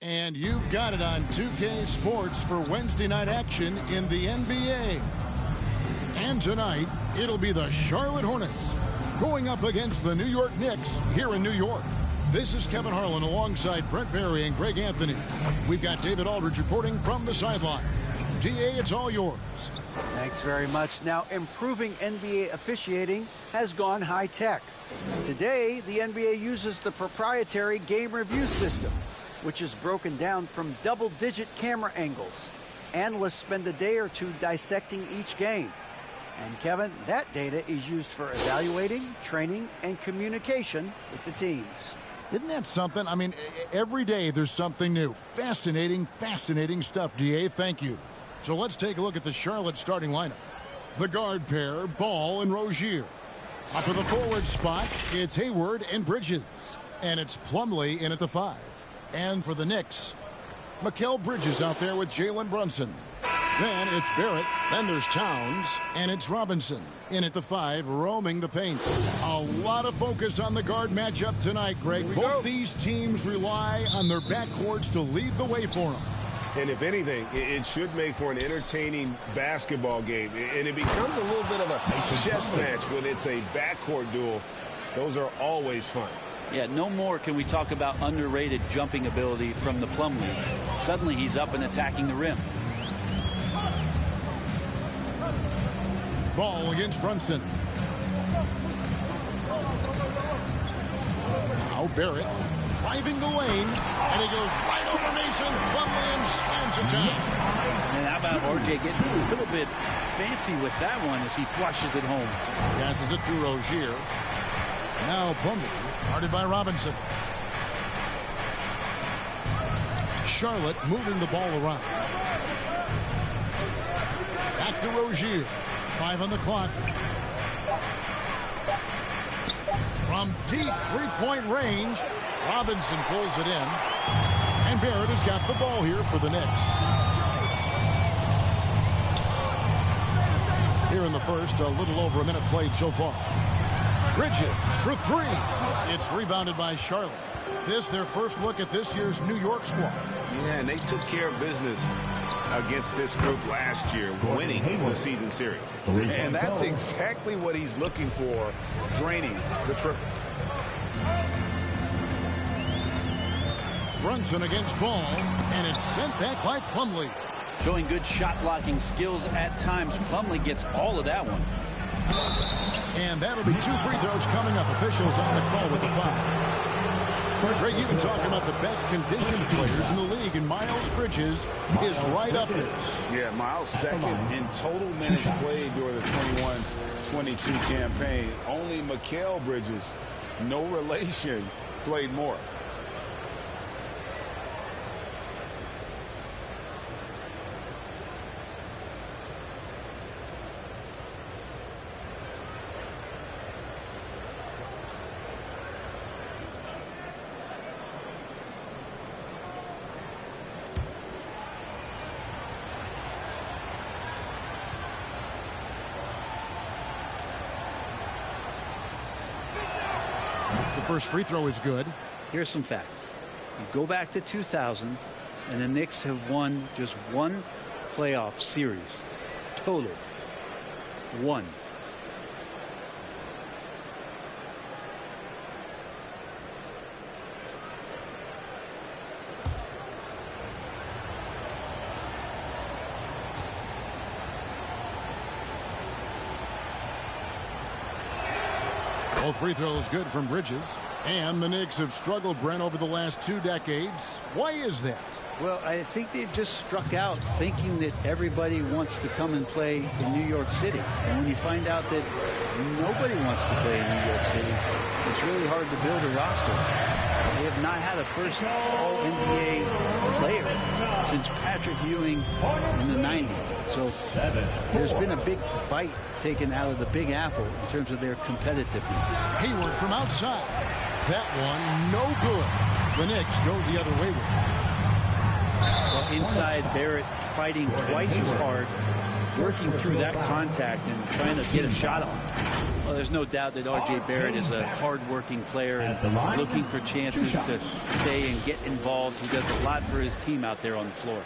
And you've got it on 2K Sports for Wednesday night action in the NBA. And tonight, it'll be the Charlotte Hornets going up against the New York Knicks here in New York. This is Kevin Harlan alongside Brent Barry and Greg Anthony. We've got David Aldridge reporting from the sideline. DA, it's all yours. Thanks very much. Now, improving NBA officiating has gone high-tech. Today, the NBA uses the proprietary game review system, which is broken down from double-digit camera angles. Analysts spend a day or two dissecting each game. And, Kevin, that data is used for evaluating, training, and communication with the teams. Isn't that something? I mean, every day there's something new. Fascinating, fascinating stuff, DA. Thank you. So let's take a look at the Charlotte starting lineup. The guard pair, Ball and Rozier. Up in the forward spot, it's Hayward and Bridges. And it's Plumlee in at the 5. And for the Knicks, Mikal Bridges out there with Jalen Brunson. Then it's Barrett, then there's Towns, and it's Robinson in at the 5, roaming the paint. A lot of focus on the guard matchup tonight, Greg. Both these teams rely on their backcourts to lead the way for them. And if anything, it should make for an entertaining basketball game. And it becomes a little bit of a chess match when it's a backcourt duel. Those are always fun. Yeah, no more can we talk about underrated jumping ability from the Plumlees. Suddenly he's up and attacking the rim. Ball against Brunson. Now Barrett driving the lane, and he goes right over Mason. Plumlee and slams it down. And how about RJ getting a little bit fancy with that one as he flushes it home. Passes it to Rozier. Now Plumlee, guarded by Robinson. Charlotte moving the ball around. Back to Rozier. 5 on the clock. From deep three-point range, Robinson pulls it in. And Barrett has got the ball here for the Knicks. Here in the first, a little over a minute played so far. Bridges for 3. It's rebounded by Charlotte. This, their first look at this year's New York squad. Yeah, and they took care of business against this group last year, winning the season series. And that's exactly what he's looking for, draining the triple. Brunson against Ball, and it's sent back by Plumlee. Showing good shot blocking skills at times. Plumlee gets all of that one. And that'll be 2 free throws coming up. Officials on the call with the foul. Greg, you've been talking about the best conditioned players in the league, and Miles Bridges is right up there. Yeah, Miles second in total minutes played during the 21-22 campaign. Only Mikal Bridges, no relation, played more. The first free throw is good. Here's some facts. You go back to 2000, and the Knicks have won just 1 playoff series. Total. 1. Both free throws good from Bridges. And the Knicks have struggled, Brent, over the last 2 decades. Why is that? Well, I think they've just struck out thinking that everybody wants to come and play in New York City. And when you find out that nobody wants to play in New York City, it's really hard to build a roster. They have not had a first All-NBA player since Patrick Ewing in the 90s. So there's been a big bite taken out of the Big Apple in terms of their competitiveness. Hayward from outside. That one, no good. The Knicks go the other way with it. Well, inside, Barrett fighting twice as hard, working through that contact and trying to get a shot on. Well, there's no doubt that R.J. Barrett is a hard-working player and looking for chances to stay and get involved. He does a lot for his team out there on the floor.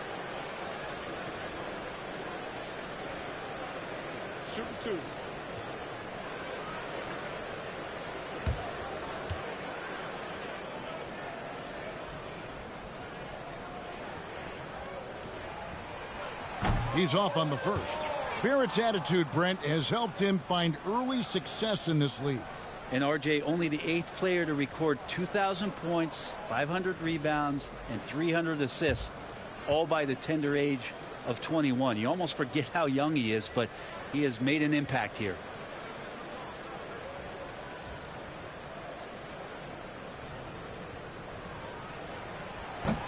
Shoot 2. He's off on the first. Barrett's attitude, Brent, has helped him find early success in this league. And RJ, only the 8th player to record 2,000 points, 500 rebounds, and 300 assists, all by the tender age of 21. You almost forget how young he is, but he has made an impact here.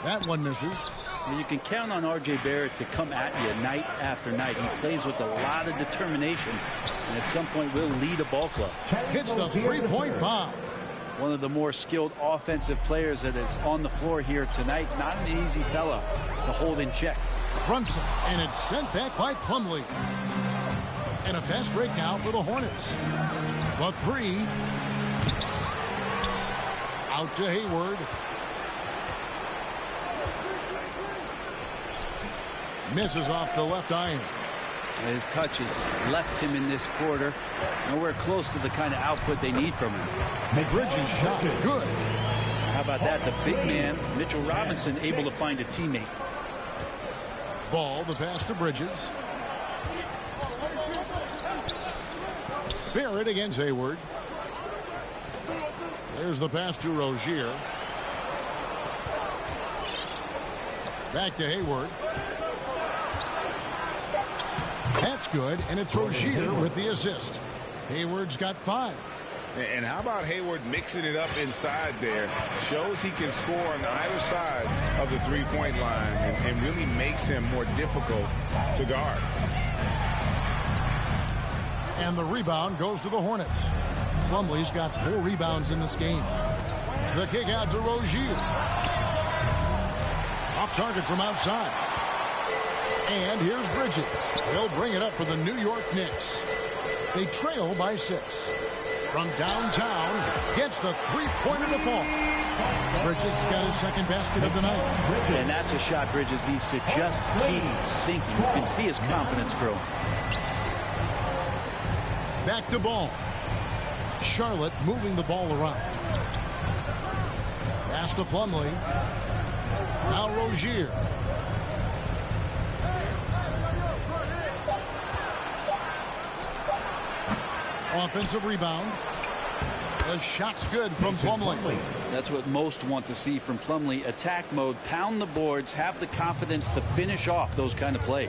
That one misses. You can count on R.J. Barrett to come at you night after night. He plays with a lot of determination, and at some point will lead a ball club. Hits the three-point bomb. One of the more skilled offensive players that is on the floor here tonight. Not an easy fella to hold in check. Brunson, and it's sent back by Plumlee. And a fast break now for the Hornets. The 3. Out to Hayward. Misses off the left iron. His touch has left him in this quarter. Nowhere close to the kind of output they need from him. Bridges shot. Good. How about that? The big man, Mitchell Robinson, able to find a teammate. Ball, the pass to Bridges. Barrett against Hayward. There's the pass to Rozier. Back to Hayward. That's good, and it's Rozier with the assist. Hayward's got 5. And how about Hayward mixing it up inside there? Shows he can score on either side of the three-point line and really makes him more difficult to guard. And the rebound goes to the Hornets. Plumlee's got 4 rebounds in this game. The kick out to Rozier. Off target from outside. And here's Bridges. He'll bring it up for the New York Knicks. They trail by 6. From downtown, gets the three-pointer to fall. Bridges got his second basket of the night. And that's a shot Bridges needs to just keep sinking. You can see his confidence grow. Back to Ball. Charlotte moving the ball around. Pass to Plumlee. Now Rozier. Offensive rebound. The shot's good from Plumlee. That's what most want to see from Plumlee. Attack mode, pound the boards, have the confidence to finish off those kind of plays.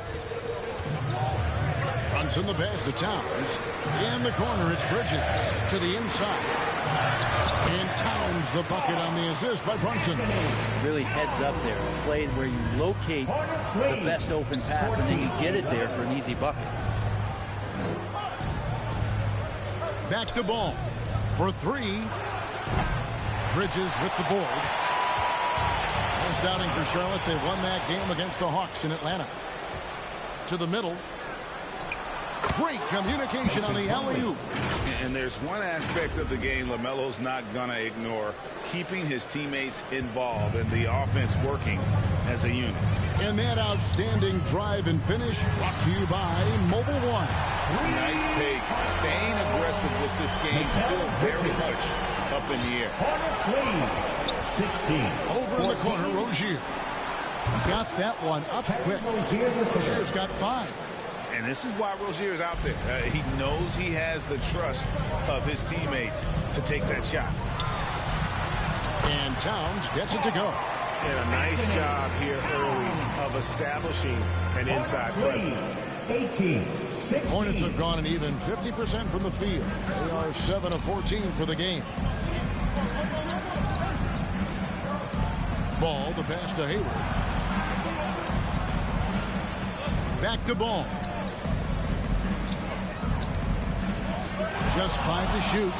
Runs in the pass to Towns. In the corner, it's Bridges to the inside. And Towns the bucket on the assist by Brunson. Really heads up there. A play where you locate the best open pass and then you get it there for an easy bucket. Back to Ball for 3. Bridges with the board. Last outing for Charlotte. They won that game against the Hawks in Atlanta. To the middle. Great communication on the alley-oop. And there's one aspect of the game LaMelo's not going to ignore. Keeping his teammates involved and the offense working as a unit. And that outstanding drive and finish brought to you by Mobile One. Nice take. Staying aggressive with this game. Still very much up in the air. 16. Over in the corner, Rozier. Got that one up quick. Rozier's got 5. And this is why Rozier's out there. He knows he has the trust of his teammates to take that shot. And Towns gets it to go. And a nice job here early of establishing an inside presence. 18. Hornets have gone an even 50% from the field. They are 7 of 14 for the game. Ball, the pass to Hayward. Back to Ball. Just 5 to shoot.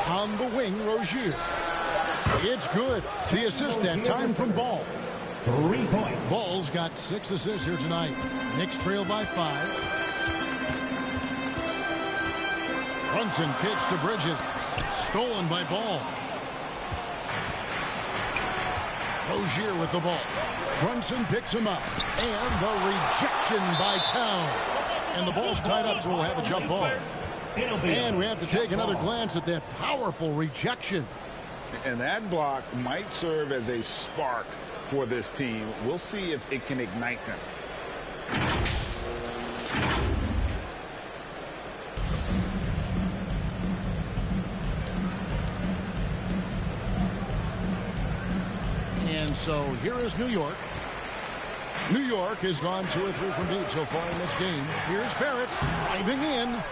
On the wing, Rozier. It's good. The assist that time from Ball. 3 points. Ball's got 6 assists here tonight. Knicks trail by 5. Brunson kicks to Bridges. Stolen by Ball. Rozier with the ball. Brunson picks him up. And the rejection by Towns. And the ball's tied up, so we'll have a jump ball. And we have to take another glance at that powerful rejection. And that block might serve as a spark for this team. We'll see if it can ignite them. And so here is New York. New York has gone 2 or 3 from deep so far in this game. Here's Barrett driving in.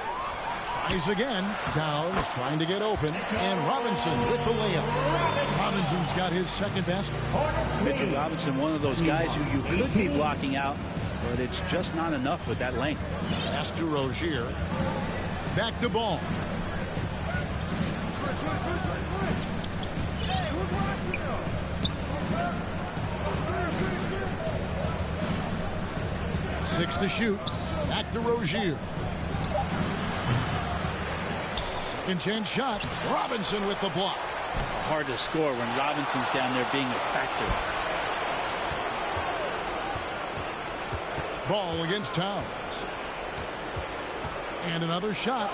Tries again. Towns trying to get open. And Robinson with the layup. Robinson's got his second basket. Mitchell Robinson, one of those guys who you could be blocking out, but it's just not enough with that length. Pass to Rozier. Back to Ball. Six to shoot. Back to Rozier. Second chance shot. Robinson with the block. Hard to score when Robinson's down there being a factor. Ball against Towns. And another shot.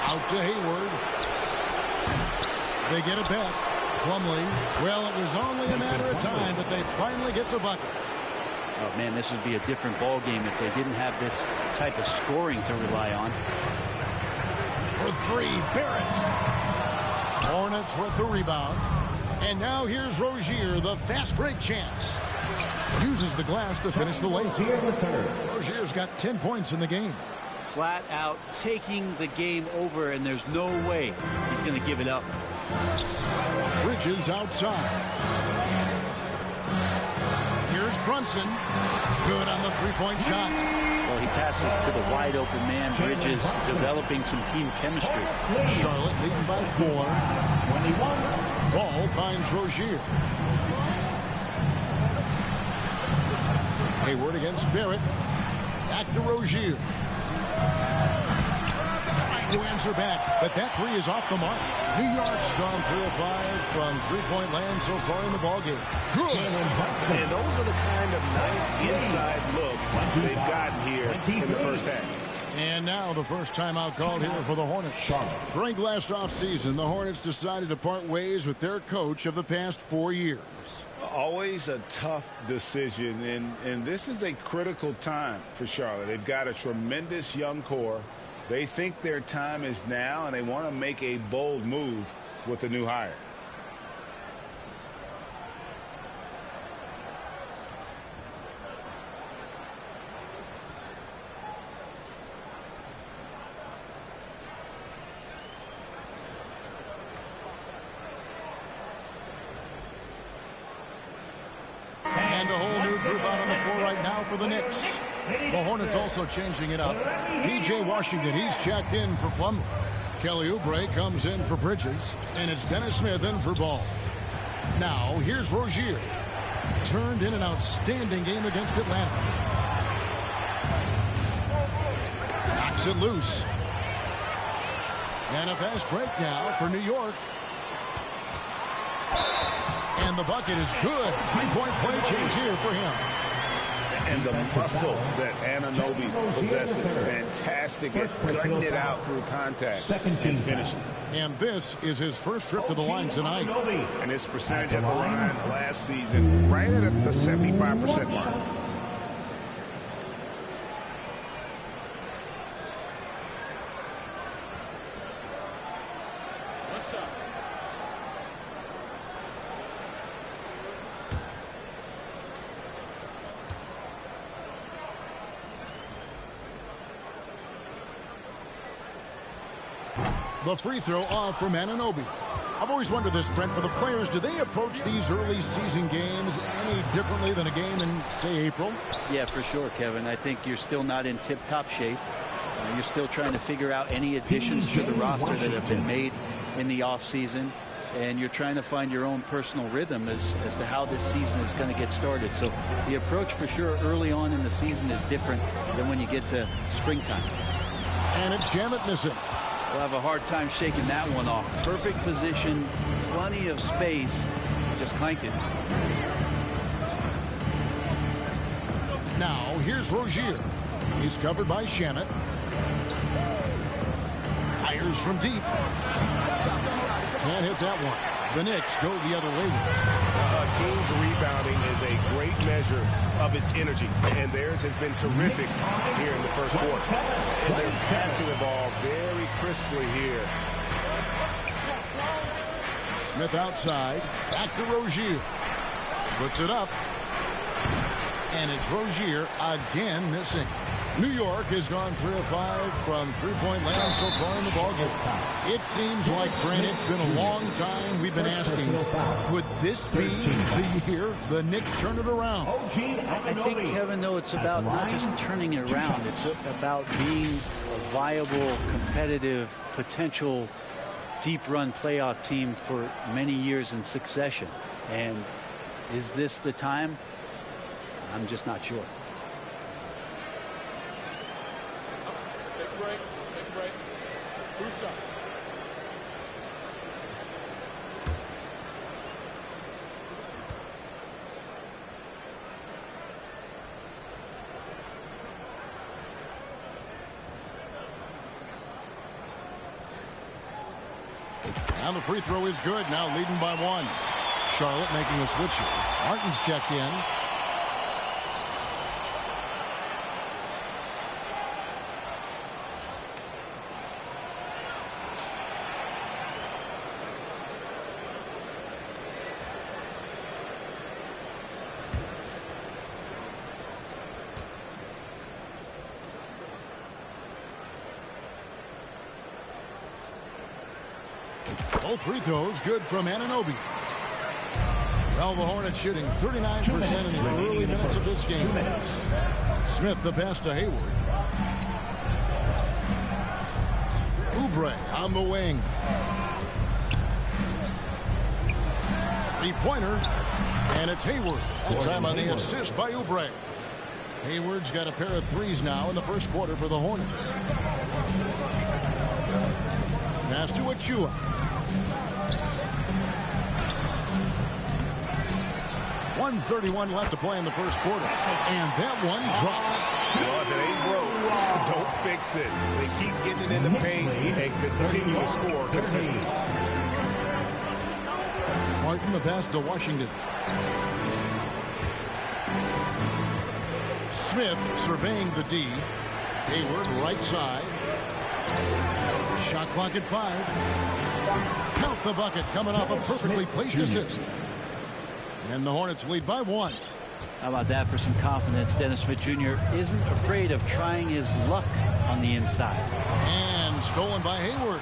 Out to Hayward. They get it back. Plumlee. Well, it was only a matter of time, but they finally get the bucket. Oh, man, this would be a different ball game if they didn't have this type of scoring to rely on. For 3, Barrett. Hornets with the rebound. And now here's Rozier, the fast break chance. Uses the glass to finish the lane. Rozier's got 10 points in the game. Flat out taking the game over, and there's no way he's going to give it up. Bridges outside. Here's Brunson. Good on the three-point shot. Well, he passes to the wide-open man. Bridges developing some team chemistry. Charlotte leading by 4. 21. Ball finds Rozier. Hayward against Barrett. Back to Rozier. Trying to answer back, but that 3 is off the mark. New York's gone 3 of 5 from three-point land so far in the ballgame. Good. And those are the kind of nice inside looks they've gotten here in the first half. And now the first timeout called here for the Hornets. During last offseason, the Hornets decided to part ways with their coach of the past 4 years. Always a tough decision, and this is a critical time for Charlotte. They've got a tremendous young core. They think their time is now, and they want to make a bold move with the new hire. And a whole new group out on the floor right now for the Knicks. The Hornets also changing it up. P.J. Washington, he's checked in for Plumlee. Kelly Oubre comes in for Bridges. And it's Dennis Smith in for Ball. Now, here's Rozier. Turned in an outstanding game against Atlanta. Knocks it loose. And a fast break now for New York. And the bucket is good. 3-point play change here for him. And the muscle that Anunoby possesses, fantastic at cutting it out through contact and finishing. And this is his first trip to the line tonight. And his percentage at the line last season, right at the 75% mark. What's up? The free throw off from Anunoby. I've always wondered this, Brent, for the players, do they approach these early season games any differently than a game in, say, April? Yeah, for sure, Kevin. I think you're still not in tip-top shape. You're still trying to figure out any additions to the roster that have been made in the offseason. And you're trying to find your own personal rhythm as to how this season is going to get started. So the approach for sure early on in the season is different than when you get to springtime. And it's Shamet missing. We'll have a hard time shaking that one off. Perfect position, plenty of space. Just clanked it. Now, here's Rozier. He's covered by Shamet. Fires from deep. Can't hit that one. The Knicks go the other way. A team's rebounding is a great measure of its energy, and theirs has been terrific here in the first quarter. And they're passing the ball very crisply here. Smith outside. Back to Rozier. Puts it up. And it's Rozier again missing. New York has gone 3 of 5 from three-point land so far in the ballgame. It seems like, Brent, it's been a long time we've been asking, could this be the year the Knicks turn it around? I think, Kevin, though, it's about not just turning it around. It's about being a viable, competitive, potential deep-run playoff team for many years in succession. And is this the time? I'm just not sure. Take a break. 2 seconds. And the free throw is good. Now leading by 1. Charlotte making a switch here. Martin's checked in. Both free throws good from Anunoby. Well, the Hornets shooting 39% in the early minutes of this game. Smith the pass to Hayward. Oubre on the wing. Three-pointer. And it's Hayward. That time on the assist by Oubre. Hayward's got a pair of threes now in the first quarter for the Hornets. Pass to Achua. 1:31 left to play in the first quarter. And that one drops. Well, if it ain't broke, don't fix it. They keep getting it in the paint and continue to score consistently. Martin the pass to Washington. Smith surveying the D. Hayward right side. Shot clock at 5. Count the bucket coming off a perfectly placed assist. And the Hornets lead by 1. How about that for some confidence? Dennis Smith Jr. isn't afraid of trying his luck on the inside. And stolen by Hayward.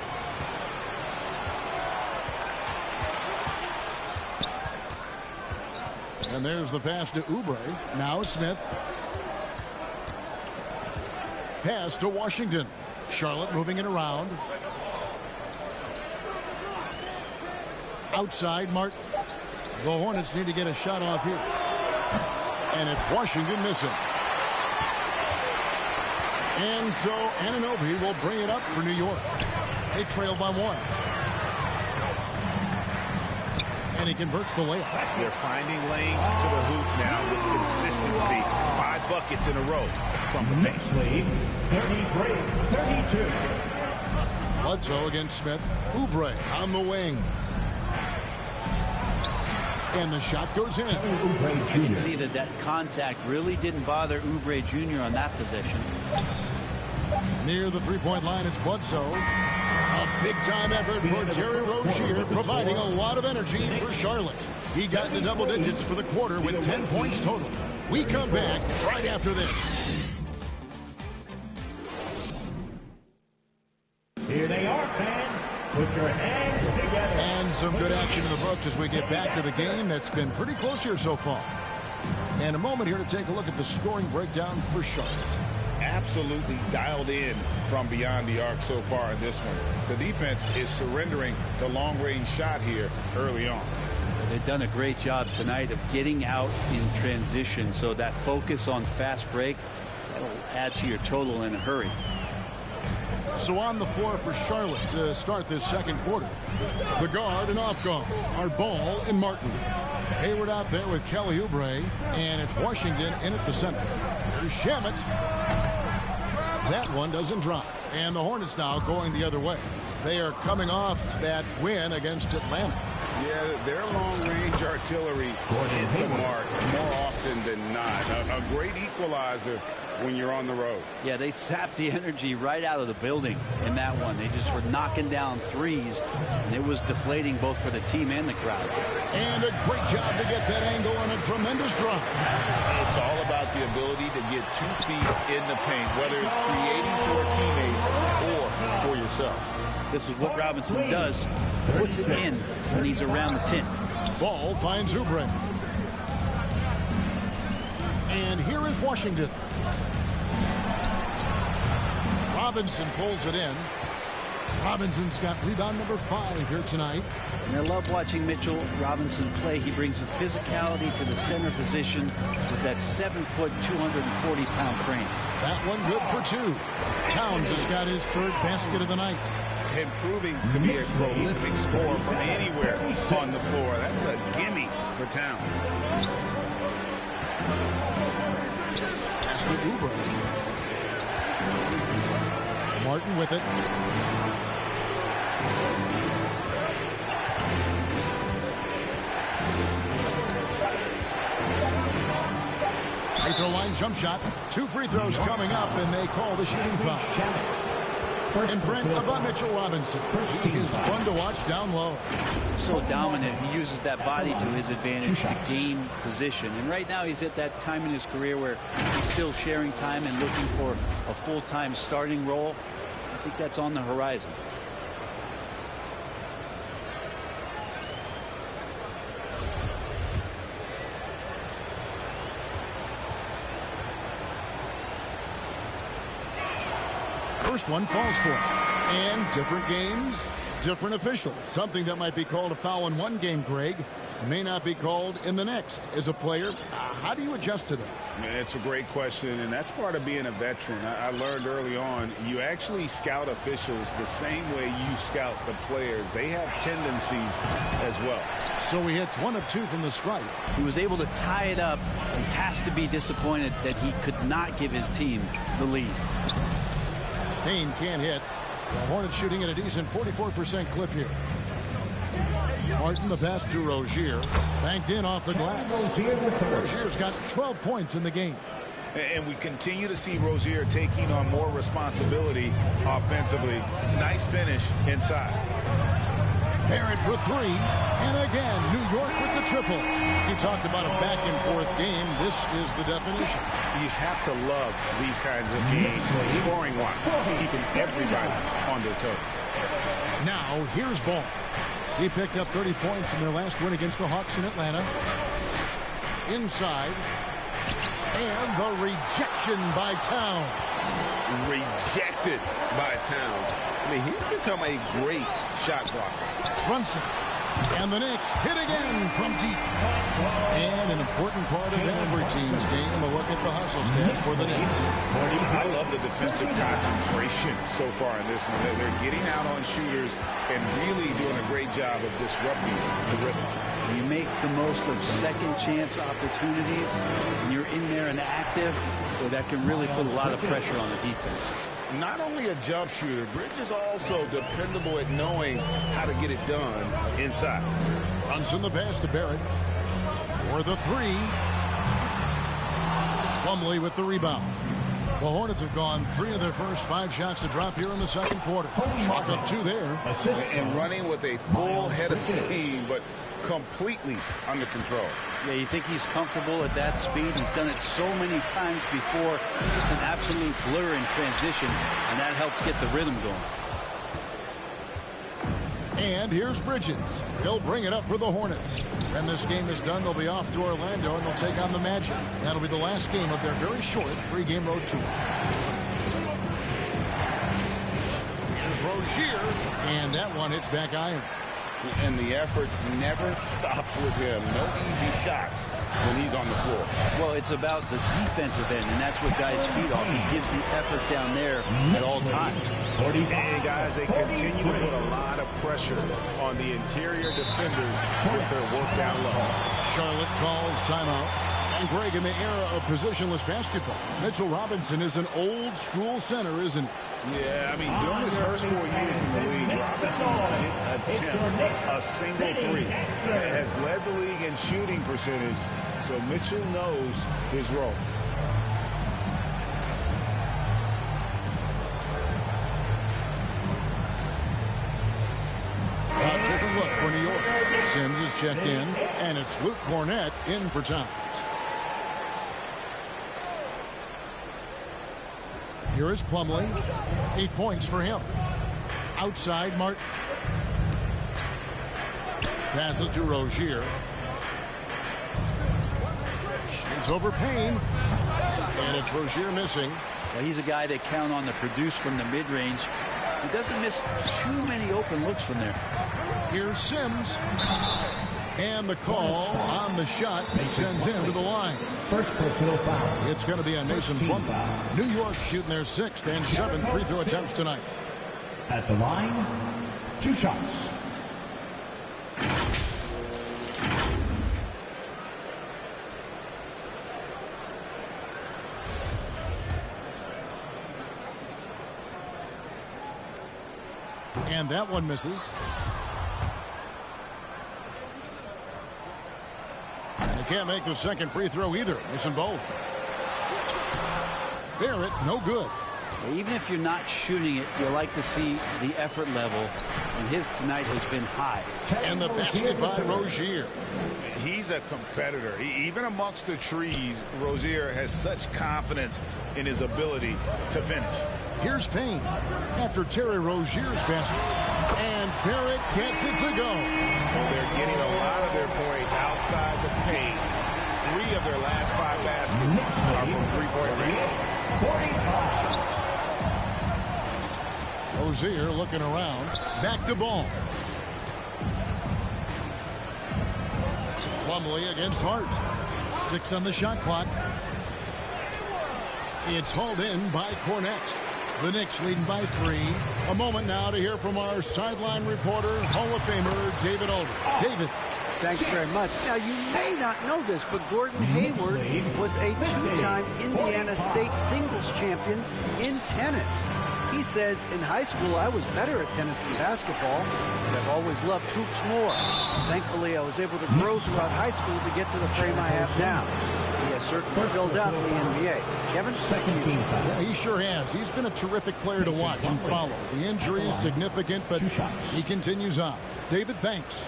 And there's the pass to Oubre. Now Smith. Pass to Washington. Charlotte moving it around. Outside Martin. The Hornets need to get a shot off here. And it's Washington missing. And so Anunoby will bring it up for New York. They trail by 1. And he converts the layup. They're finding lanes to the hoop now with consistency. 5 buckets in a row. From the Knicks lead 33-32. Bledsoe against Smith. Oubre on the wing. And the shot goes in. You can see that contact really didn't bother Oubre Jr. on that possession. Near the three-point line, it's Bledsoe. A big-time effort for Terry Rozier, providing a lot of energy for Charlotte. He got into double digits for the quarter with 10 points total. We come back right after this. Here they are, fans. Put your hands together. And some good action in the books as we get back to the game that's been pretty close here so far. And a moment here to take a look at the scoring breakdown for Charlotte. Absolutely dialed in from beyond the arc so far in this one. The defense is surrendering the long-range shot here early on. They've done a great job tonight of getting out in transition, so that focus on fast break, that'll add to your total in a hurry. So on the floor for Charlotte to start this second quarter. The guard and off guard are Ball and Martin. Hayward out there with Kelly Oubre, and it's Washington in at the center. Here's Shamet. That one doesn't drop. And the Hornets now going the other way. They are coming off that win against Atlanta. Yeah, their long-range artillery hit the mark more often than not. A great equalizer when you're on the road. Yeah, they sapped the energy right out of the building in that one. They just were knocking down threes, and it was deflating both for the team and the crowd. And a great job to get that angle on a tremendous drop. It's all about the ability to get 2 feet in the paint, whether it's creating for a teammate or for yourself. This is what Robinson does. Puts it in when he's around the 10. Ball finds Oubre. And here is Washington. Robinson pulls it in. Robinson's got rebound number 5 here tonight. And I love watching Mitchell Robinson play. He brings a physicality to the center position with that 7-foot, 240-pound frame. That one good for 2. Towns has got his 3rd basket of the night. And proving to be a prolific scorer from anywhere on the floor. That's a gimme for Towns. Pass to Oubre. Martin with it. Free throw line jump shot. 2 free throws coming up, and they call the shooting foul. And Brent, about Mitchell Robinson. He is fun to watch down low. So dominant. He uses that body to his advantage to gain position. And right now he's at that time in his career where he's still sharing time and looking for a full-time starting role. I think that's on the horizon. First one falls for it. And different games, different officials. Something that might be called a foul in one game, Greg, may not be called in the next. As a player, how do you adjust to that? It's a great question, and that's part of being a veteran. I learned early on, you actually scout officials the same way you scout the players. They have tendencies as well. So he hits 1 of 2 from the stripe. He was able to tie it up. He has to be disappointed that he could not give his team the lead. Payne can't hit. The Hornets shooting at a decent 44% clip here. Martin, the pass to Rozier. Banked in off the glass. Rozier's got 12 points in the game. And we continue to see Rozier taking on more responsibility offensively. Nice finish inside. Barrett for 3. And again, New York with the triple. You talked about a back-and-forth game. This is the definition. You have to love these kinds of games, scoring-wise, keeping everybody on their toes. Now, here's Ball. He picked up 30 points in their last win against the Hawks in Atlanta. Inside. And the rejection by Towns. Rejected by Towns. I mean, he's become a great shot blocker. Brunson. And the Knicks hit again from deep. And an important part of every team's game, a look at the hustle stats for the Knicks. I love the defensive concentration so far in this one. They're getting out on shooters and really doing a great job of disrupting the rhythm. You make the most of second chance opportunities, and you're in there and active, so that can really put a lot of pressure on the defense. Not only a jump shooter, Bridge is also dependable at knowing how to get it done inside. Brunson the pass to Barrett. For the 3. Plumlee with the rebound. The Hornets have gone 3 of their first 5 shots to drop here in the second quarter. Chalk up 2 there. And running with a full head of steam, but completely under control. Yeah, you think he's comfortable at that speed. He's done it so many times before. Just an absolute blur in transition, and that helps get the rhythm going. And here's Bridges. He'll bring it up for the Hornets. When this game is done, they'll be off to Orlando, and they'll take on the Magic. That'll be the last game of their very short 3-game road tour. Here's Rozier, and that one hits back iron. And the effort never stops with him. No easy shots when he's on the floor. Well, it's about the defensive end, and that's what guys feed off. He gives the effort down there at all times. And guys, they continue to put a lot of pressure on the interior defenders with their work down low. Charlotte calls timeout. And Greg, in the era of positionless basketball, Mitchell Robinson is an old school center, isn't he? Yeah, I mean, during his first 4 years in the league, Robinson didn't attempt a single three. Has led the league in shooting percentage, so Mitchell knows his role. A different look for New York. Sims is checked in, and it's Luke Cornett in for time. Here is Plumlee. 8 points for him. Outside, Martin. Passes to Rozier. Shoots over Payne. And it's Rozier missing. Well, he's a guy that count on to produce from the mid-range. He doesn't miss too many open looks from there. Here's Sims. And the call on the shot sends him to the line. First personal foul. It's going to be on Mason Plumlee. New York shooting their 6th and 7th free throw attempts tonight. At the line, 2 shots. And that one misses. And he can't make the second free throw either. Missing both. Barrett, no good. Even if you're not shooting it, you like to see the effort level, and his tonight has been high. And the basket by Rozier. He's a competitor. Even amongst the trees, Rozier has such confidence in his ability to finish. Here's Payne after Terry Rozier's basket. And Barrett gets it to go. They're getting a lot of their points outside the paint. 3 of their last 5 baskets are from three-point range. 45. Rozier looking around. Back to ball. Plumlee against Hart. 6 on the shot clock. It's hauled in by Cornett. The Knicks leading by 3. A moment now to hear from our sideline reporter, Hall of Famer David Alder. David. Thanks very much. Now, you may not know this, but Gordon Hayward was a 2-time Indiana State singles champion in tennis. He says, in high school, I was better at tennis than basketball, but I've always loved hoops more. Thankfully, I was able to grow throughout high school to get to the frame I have now. He has certainly filled out in the NBA. Kevin? Second team foul. Yeah, he sure has. He's been a terrific player to watch and follow. The injury is significant, but he continues on. David, thanks.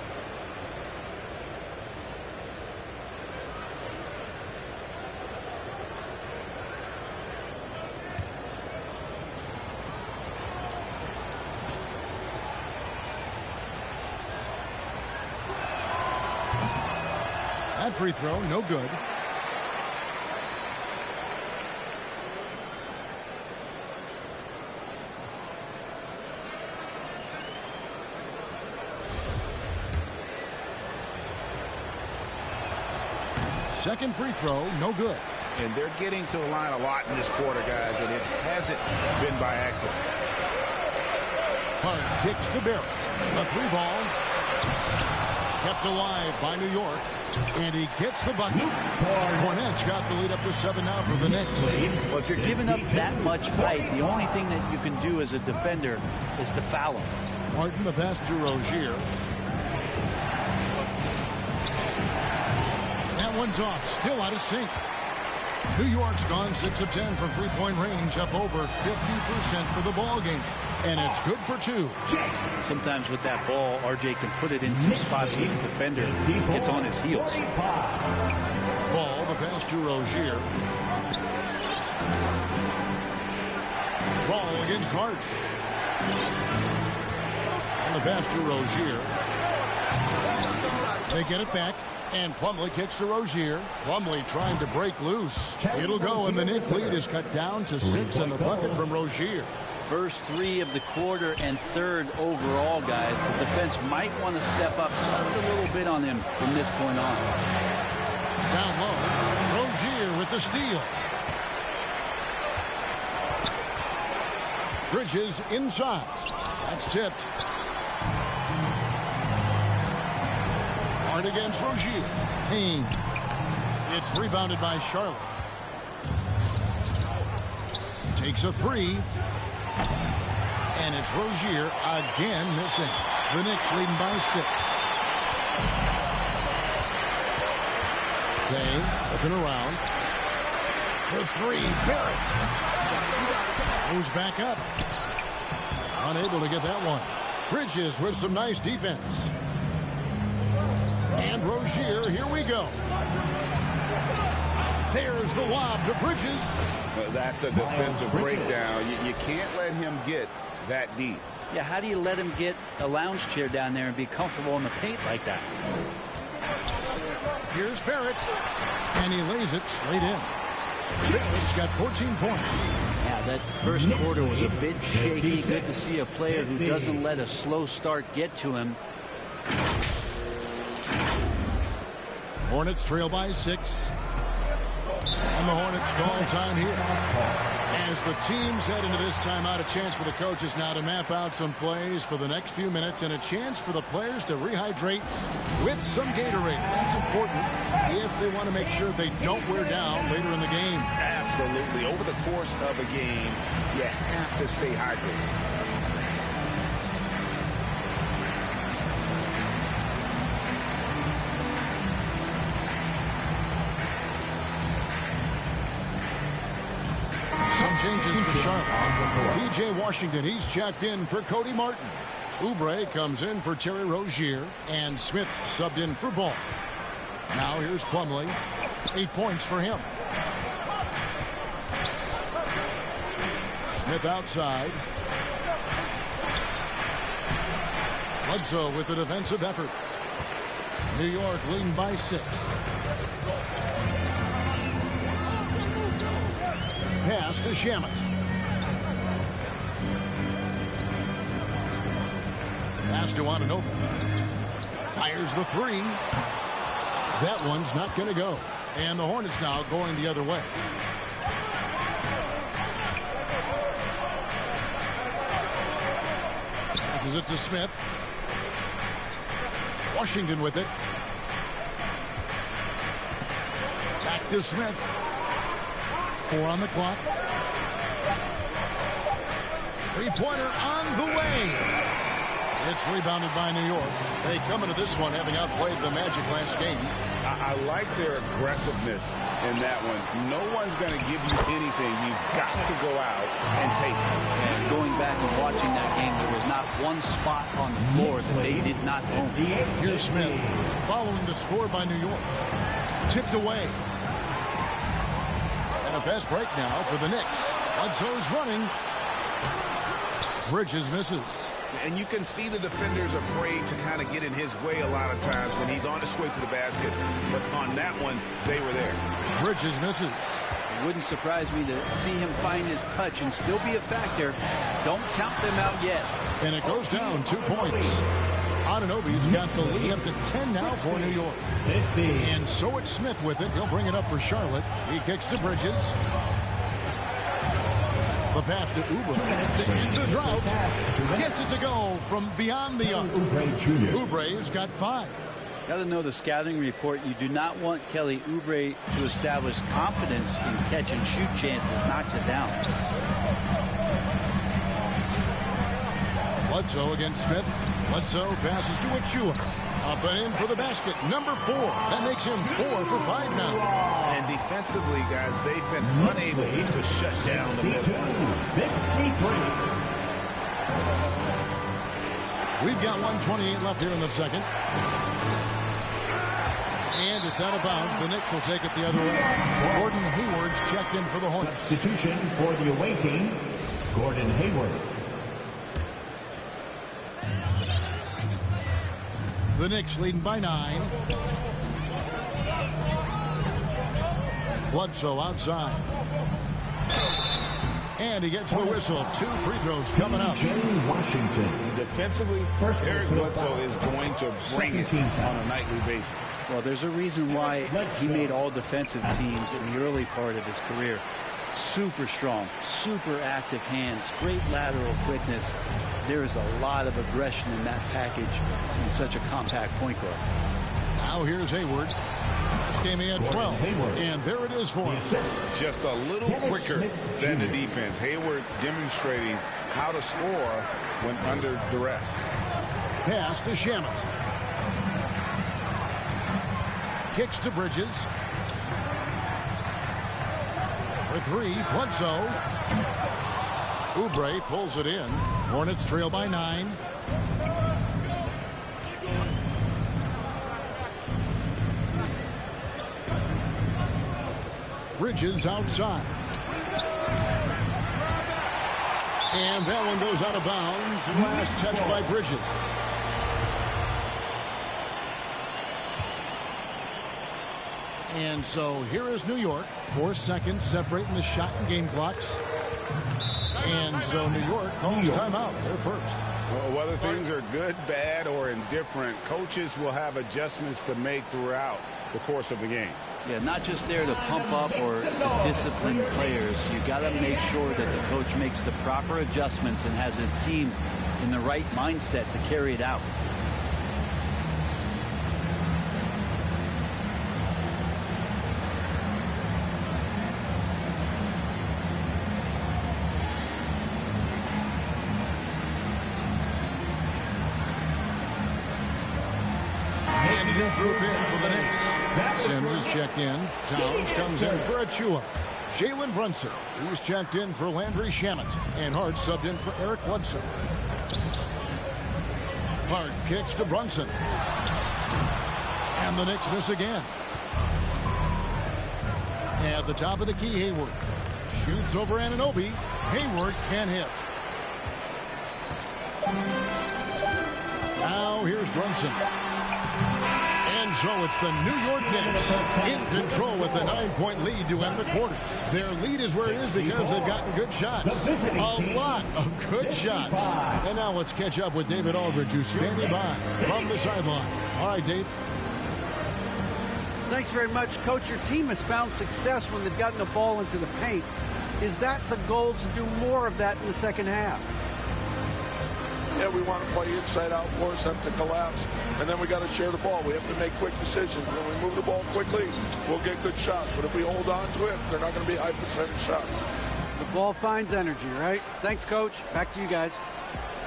That free throw, no good. Second free throw, no good. And they're getting to the line a lot in this quarter, guys, and it hasn't been by accident. Hart kicks to Barrett. A 3-ball. Kept alive by New York. And he gets the bucket. Cornett's got the lead up to 7 now for the Knicks. Well, if you're giving up that much height, the only thing that you can do as a defender is to foul him. Martin, the pass to Rozier. That one's off. Still out of sync. New York's gone 6 of 10 from three-point range, up over 50% for the ball game. And it's good for 2. Sometimes with that ball, RJ can put it in some spots where the defender gets on his heels. Ball, the pass to Rozier. Ball against Hart. And the pass to Rozier. They get it back. And Plumlee kicks to Rozier. Plumlee trying to break loose. It'll go, and the Knicks lead is cut down to 6 on the bucket from Rozier. First 3 of the quarter and 3rd overall, guys. The defense might want to step up just a little bit on him from this point on. Down low, Rozier with the steal. Bridges inside. That's tipped. Hard against Rozier. Haynes. It's rebounded by Charlotte. Takes a 3. And it's Rozier again missing. The Knicks leading by 6. They looking around. For 3, Barrett. Moves back up. Unable to get that one. Bridges with some nice defense. And Rozier, here we go. There's the lob to Bridges. That's a defensive breakdown. You can't let him get that deep. Yeah, how do you let him get a lounge chair down there and be comfortable in the paint like that? Here's Barrett. And he lays it straight in. Barrett's got 14 points. Yeah, that first quarter was a bit shaky. Good to see a player who doesn't let a slow start get to him. Hornets trail by 6. And the Hornets call time here. As the teams head into this timeout, a chance for the coaches now to map out some plays for the next few minutes and a chance for the players to rehydrate with some Gatorade. That's important if they want to make sure they don't wear down later in the game. Absolutely. Over the course of a game, you have to stay hydrated. Changes for Charlotte. P.J. Washington, he's checked in for Cody Martin. Oubre comes in for Terry Rozier. And Smith subbed in for Ball. Now here's Plumlee. 8 points for him. Smith outside. Bledsoe with the defensive effort. New York leading by 6. Pass to Shamet. Pass to Anunoby. Fires the 3. That one's not going to go. And the Hornets now going the other way. Passes it to Smith. Washington with it. Back to Smith. 4 on the clock. 3-pointer on the way. It's rebounded by New York. They come into this one having outplayed the Magic last game. I like their aggressiveness in that one. No one's going to give you anything. You've got to go out and take it. And going back and watching that game, there was not one spot on the floor that they did not own. Here's Smith following the score by New York. Tipped away. A fast break now for the Knicks. Bledsoe's running. Bridges misses. And you can see the defenders afraid to kind of get in his way a lot of times when he's on his way to the basket. But on that one, they were there. Bridges misses. It wouldn't surprise me to see him find his touch and still be a factor. Don't count them out yet. And it goes down 2 points. Anunoby's got the lead up to 10 now for New York. And so it's Smith with it. He'll bring it up for Charlotte. He kicks to Bridges. The pass to Oubre. To end the drought. Gets it to go from beyond the arc. Oubre's got 5. Got to know the scouting report. You do not want Kelly Oubre to establish confidence in catch and shoot chances. Knocks it down. Bledsoe against Smith. Bledsoe passes to Achua. Up and in for the basket. Number 4. That makes him 4 for 5 now. And defensively, guys, they've been unable to shut down the middle. We've got 1:28 left here in the second. And it's out of bounds. The Knicks will take it the other way. Gordon Hayward's checked in for the Hornets. Substitution for the away team, Gordon Hayward. The Knicks leading by 9. Bledsoe outside. And he gets the whistle. 2 free throws coming up. Washington. Defensively, Eric Bledsoe is going to bring it on a nightly basis. Well, there's a reason why he made all defensive teams in the early part of his career. Super strong, super active hands, great lateral quickness. There is a lot of aggression in that package in such a compact point guard. Now here's Hayward. Last game he had 12, and there it is for him. Just a little quicker than the defense. Hayward demonstrating how to score when under duress. Pass to Shamet. Kicks to Bridges. For 3, Bledsoe. Oubre pulls it in. Hornets trail by 9. Bridges outside. And that one goes out of bounds. Last touch by Bridges. And so here is New York. 4 seconds separating the shot and game clocks. And so New York calls timeout. They're first. Well, whether things are good, bad, or indifferent, coaches will have adjustments to make throughout the course of the game. Yeah, not just there to pump up or to discipline players. You got to make sure that the coach makes the proper adjustments and has his team in the right mindset to carry it out. New group in for the Knicks. Sims is checked in. Towns comes in for Achua. Jalen Brunson, he's checked in for Landry Shamet. And Hart subbed in for Eric Bledsoe. Hart kicks to Brunson. And the Knicks miss again. At the top of the key, Hayward. Shoots over Anunoby. Hayward can't hit. Now here's Brunson. And so it's the New York Knicks in control with the 9-point lead to end the quarter. Their lead is where it is because they've gotten good shots. A lot of good shots. And now let's catch up with David Aldridge, who's standing by from the sideline. All right, Dave. Thanks very much, Coach. Your team has found success when they've gotten the ball into the paint. Is that the goal to do more of that in the second half? Yeah, we want to play inside out, force them to collapse, and then we got to share the ball. We have to make quick decisions. When we move the ball quickly, we'll get good shots. But if we hold on to it, they're not going to be high percentage shots. The ball finds energy, right? Thanks, Coach. Back to you guys.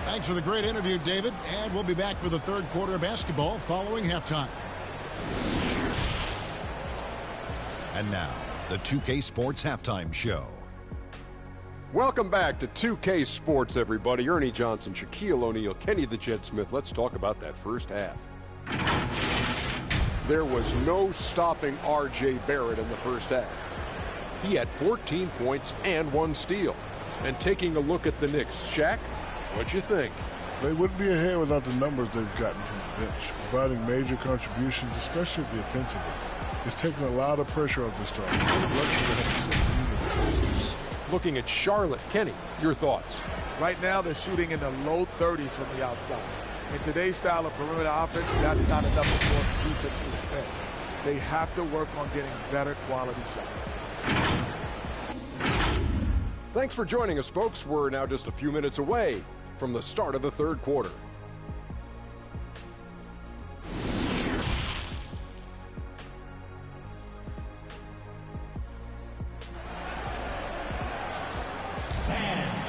Thanks for the great interview, David. And we'll be back for the third quarter of basketball following halftime. And now, the 2K Sports Halftime Show. Welcome back to 2K Sports, everybody. Ernie Johnson, Shaquille O'Neal, Kenny the Jet Smith. Let's talk about that first half. There was no stopping R.J. Barrett in the first half. He had 14 points and 1 steal. And taking a look at the Knicks, Shaq, what'd you think? They wouldn't be ahead without the numbers they've gotten from the bench, providing major contributions, especially defensively. It's taken a lot of pressure off this starter. Looking at Charlotte, Kenny, your thoughts? Right now, they're shooting in the low 30s from the outside. In today's style of perimeter offense, that's not enough for defensive defense. They have to work on getting better quality shots. Thanks for joining us, folks. We're now just a few minutes away from the start of the third quarter.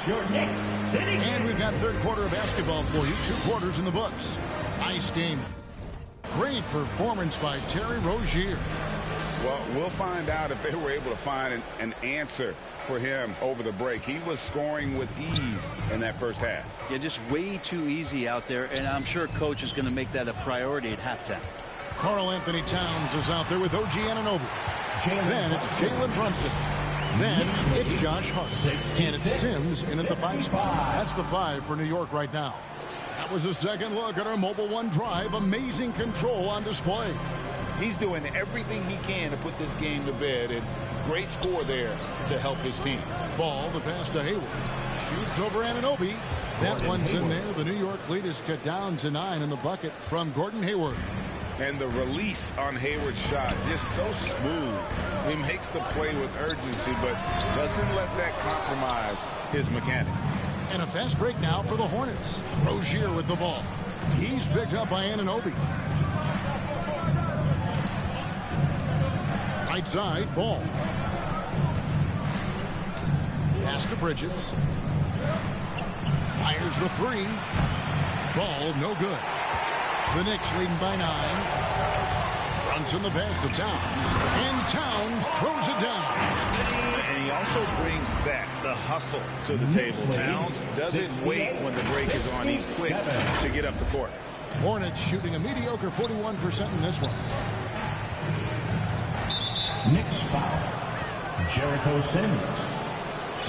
And we've got third quarter of basketball for you. 2 quarters in the books. Nice game. Great performance by Terry Rozier. Well, we'll find out if they were able to find an answer for him over the break. He was scoring with ease in that first half. Yeah, just way too easy out there, and I'm sure Coach is going to make that a priority at halftime. Karl Anthony Towns is out there with OG Anunoby. Then it's Jalen Brunson. Then it's Josh Hart. And it's Sims in at the 5 spot. That's the 5 for New York right now. That was a second look at our Mobile One Drive. Amazing control on display. He's doing everything he can to put this game to bed, and great score there to help his team. Ball, the pass to Hayward. Shoots over Anunoby. That one's in there. The New York lead is cut down to 9 in the bucket from Gordon Hayward. And the release on Hayward's shot, just so smooth. He makes the play with urgency, but doesn't let that compromise his mechanics. And a fast break now for the Hornets. Rozier with the ball. He's picked up by Anunoby. Right side, Ball. Pass to Bridges. Fires the 3. Ball, no good. The Knicks leading by 9. Brunson the pass to Towns. And Towns throws it down. And he also brings the hustle to the table. Towns doesn't wait when the break is on. He's quick to get up the court. Hornets shooting a mediocre 41% in this one. Knicks foul. Jericho Sims.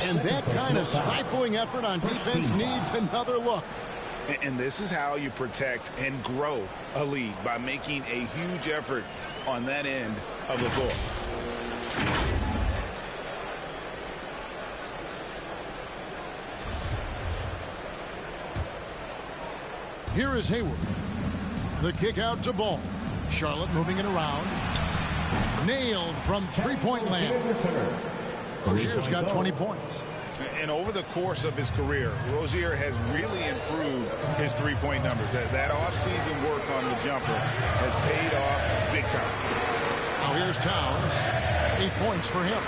And that kind of stifling effort on defense needs another look. And this is how you protect and grow a lead, by making a huge effort on that end of the floor. Here is Hayward. The kick out to Ball. Charlotte moving it around. Nailed from three-point land. Rozier's got 20 points. And over the course of his career, Rozier has really improved his three-point numbers. That off-season work on the jumper has paid off big time. Now here's Towns. 8 points for him.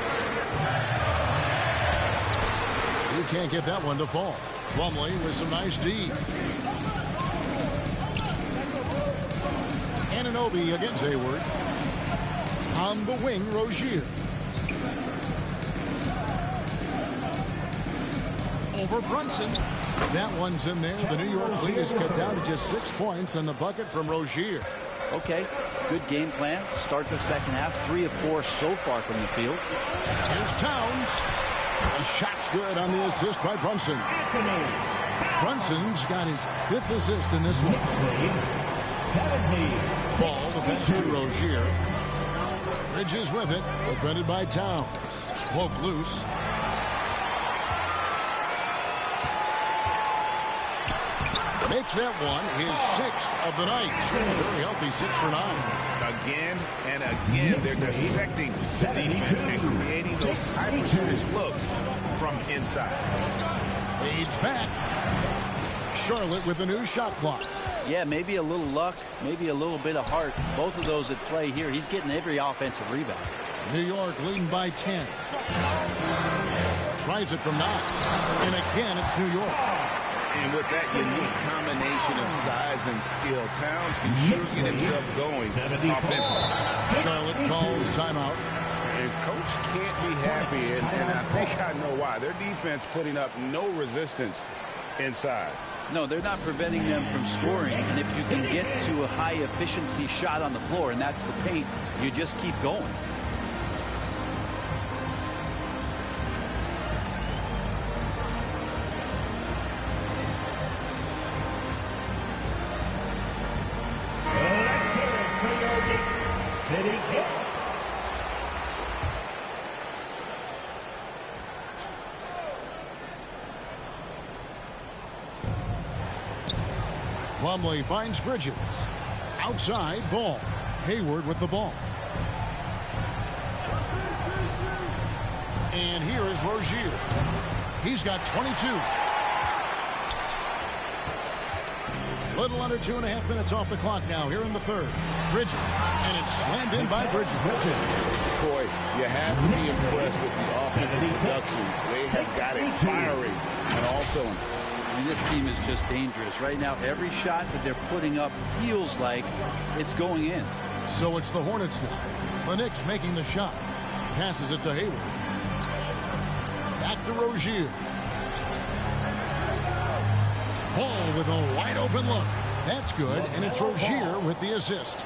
You can't get that one to fall. Plumlee with some nice D. Anunoby against Hayward. On the wing, Rozier. Over Brunson. That one's in there. The New York lead is cut down to just 6 points on the bucket from Rozier. Okay, good game plan. Start the second half. 3 of 4 so far from the field. Here's Towns. The shot's good on the assist by Brunson. Brunson's got his 5th assist in this one. Ball, the pass to Rozier. Bridges with it. Defended by Towns. Poke loose. Makes that one his 6th of the night. Very healthy 6 for 9. Again and again, they're dissecting the defense and creating those high percentage looks from inside. Fades back. Charlotte with the new shot clock. Yeah, maybe a little luck, maybe a little bit of heart. Both of those at play here. He's getting every offensive rebound. New York leading by 10. Tries it from 9. And again, it's New York. And with that unique combination of size and skill, Towns can sure get himself going offensively. Charlotte calls timeout. And coach can't be happy, and I think I know why. Their defense putting up no resistance inside. No, they're not preventing them from scoring. And if you can get to a high-efficiency shot on the floor, and that's the paint, you just keep going. Plumlee finds Bridges. Outside, Ball. Hayward with the ball. And here is Rozier. He's got 22. Little under 2.5 minutes off the clock now here in the third. Bridges. And it's slammed in by Bridges. Boy, you have to be impressed with the offensive production. They have got it firing on all cylinders. I mean, this team is just dangerous. Right now, every shot that they're putting up feels like it's going in. So it's the Hornets now. The Knicks making the shot. Passes it to Hayward. Back to Rozier. Ball with a wide open look. That's good, and it's Rozier with the assist.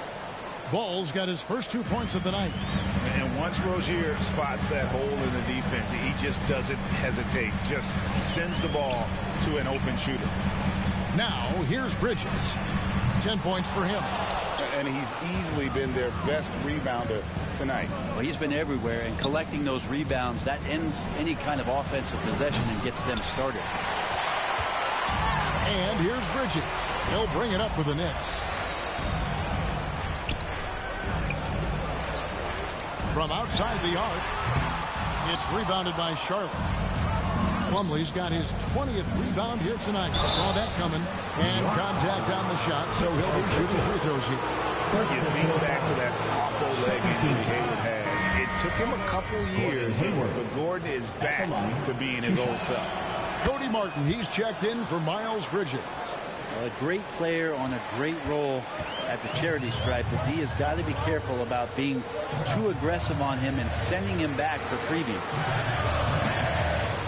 Ball's got his first 2 points of the night. And once Rozier spots that hole in the defense, he just doesn't hesitate. Just sends the ball to an open shooter. Now, here's Bridges. 10 points for him. And he's easily been their best rebounder tonight. Well, he's been everywhere, and collecting those rebounds, that ends any kind of offensive possession and gets them started. And here's Bridges. He'll bring it up for the Knicks. From outside the arc, it's rebounded by Charlotte. Plumlee's got his 20th rebound here tonight. Saw that coming. And contact on the shot, so he'll be shooting free throws here. You think back to that awful leg injury Hayward had. It took him a couple years, but Gordon is back to being his old self. Cody Martin, he's checked in for Miles Bridges. A great player on a great role at the charity stripe. The D has got to be careful about being too aggressive on him and sending him back for freebies.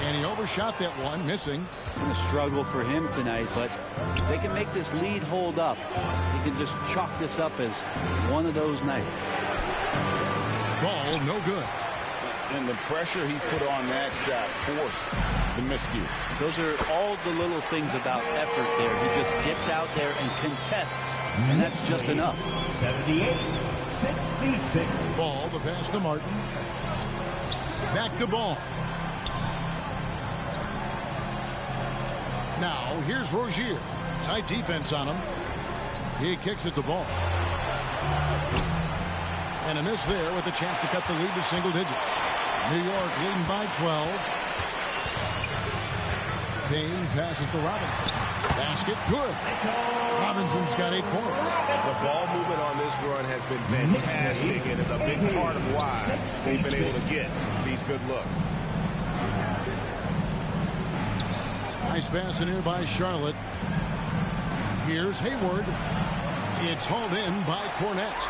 And he overshot that one, missing. Going to struggle for him tonight, but if they can make this lead hold up, he can just chalk this up as one of those nights. Ball, no good. And the pressure he put on that shot forced the miscue. Those are all the little things about effort there. He just gets out there and contests, and that's just enough. 78-66. Ball, the pass to Martin. Back to Ball. Now, here's Rozier. Tight defense on him. He kicks it to Ball. And a miss there with a chance to cut the lead to single digits. New York leading by 12. Payne passes to Robinson. Basket, good. Robinson's got 8 points. The ball movement on this run has been fantastic and is a big part of why they've been able to get these good looks. Nice pass in here by Charlotte. Here's Hayward. It's hauled in by Cornette.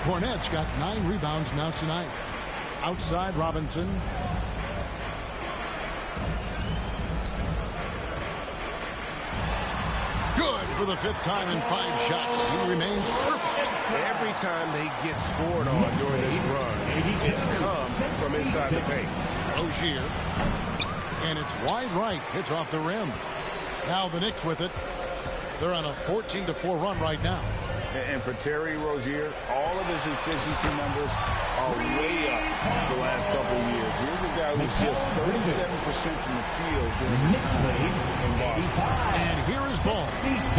Cornette's got 9 rebounds now tonight. Outside Robinson. Good for the 5th time in 5 shots. He remains perfect. Every time they get scored on during this run, it's come from inside the paint. Rozier. And it's wide right. Hits off the rim. Now the Knicks with it. They're on a 14-4 run right now. And for Terry Rozier, all of his efficiency numbers are way up the last couple of years. Here's a guy who's just 37% from the field during his time in Boston. And here is Ball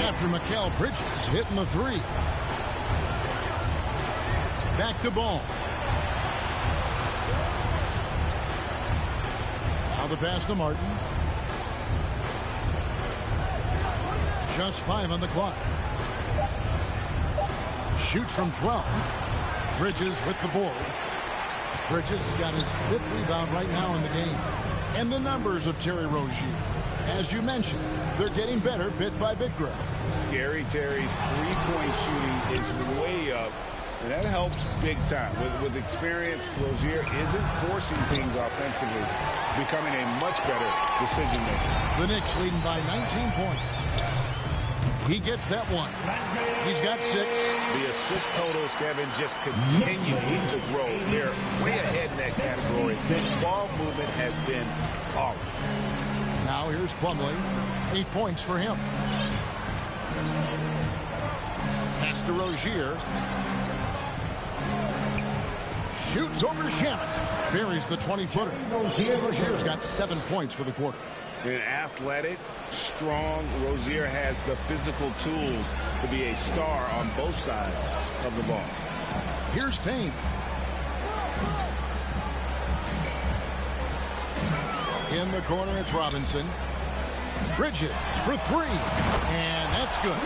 after Mikal Bridges hitting the 3. Back to Ball. Now the pass to Martin. Just 5 on the clock. Shoots from 12. Bridges with the board. Bridges has got his 5th rebound right now in the game. And the numbers of Terry Rozier. As you mentioned, they're getting better bit by bit, Greg. Scary Terry's 3-point shooting is way up. And that helps big time. With experience, Rozier isn't forcing things offensively, becoming a much better decision maker. The Knicks leading by 19 points. He gets that one. He's got 6. The assist totals, Kevin, just continue to grow. They're way ahead in that category. Ball movement has been flawless. Now here's Plumlee. 8 points for him. Pass to Rozier. Shoots over Shamet. Buries the 20-footer. Rozier's got 7 points for the quarter. An athletic, strong Rozier has the physical tools to be a star on both sides of the ball. Here's Payne. In the corner, it's Robinson. Bridges for 3. And that's good.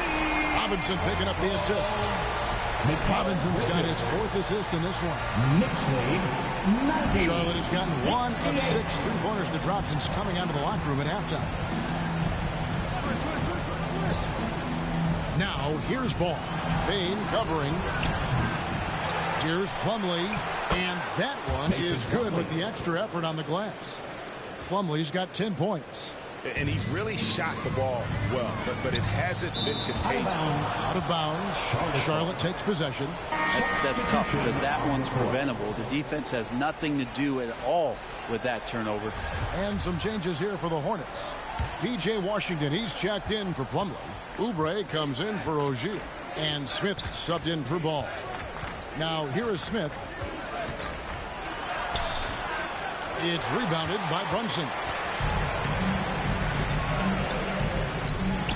Robinson picking up the assist. Robinson's got his 4th assist in this one. Charlotte has gotten 1 of 6 3-pointers to drop since coming out of the locker room at halftime. Now, here's Ball. Payne covering. Here's Plumlee. And that one is good with the extra effort on the glass. Plumlee's got 10 points. And he's really shot the ball well, but it hasn't been contagious. Out of bounds. Charlotte takes possession. That's tough because that one's preventable. The defense has nothing to do at all with that turnover. And some changes here for the Hornets. P.J. Washington, he's checked in for Plumlee. Oubre comes in for Ogier. And Smith subbed in for Ball. Now here is Smith. It's rebounded by Brunson.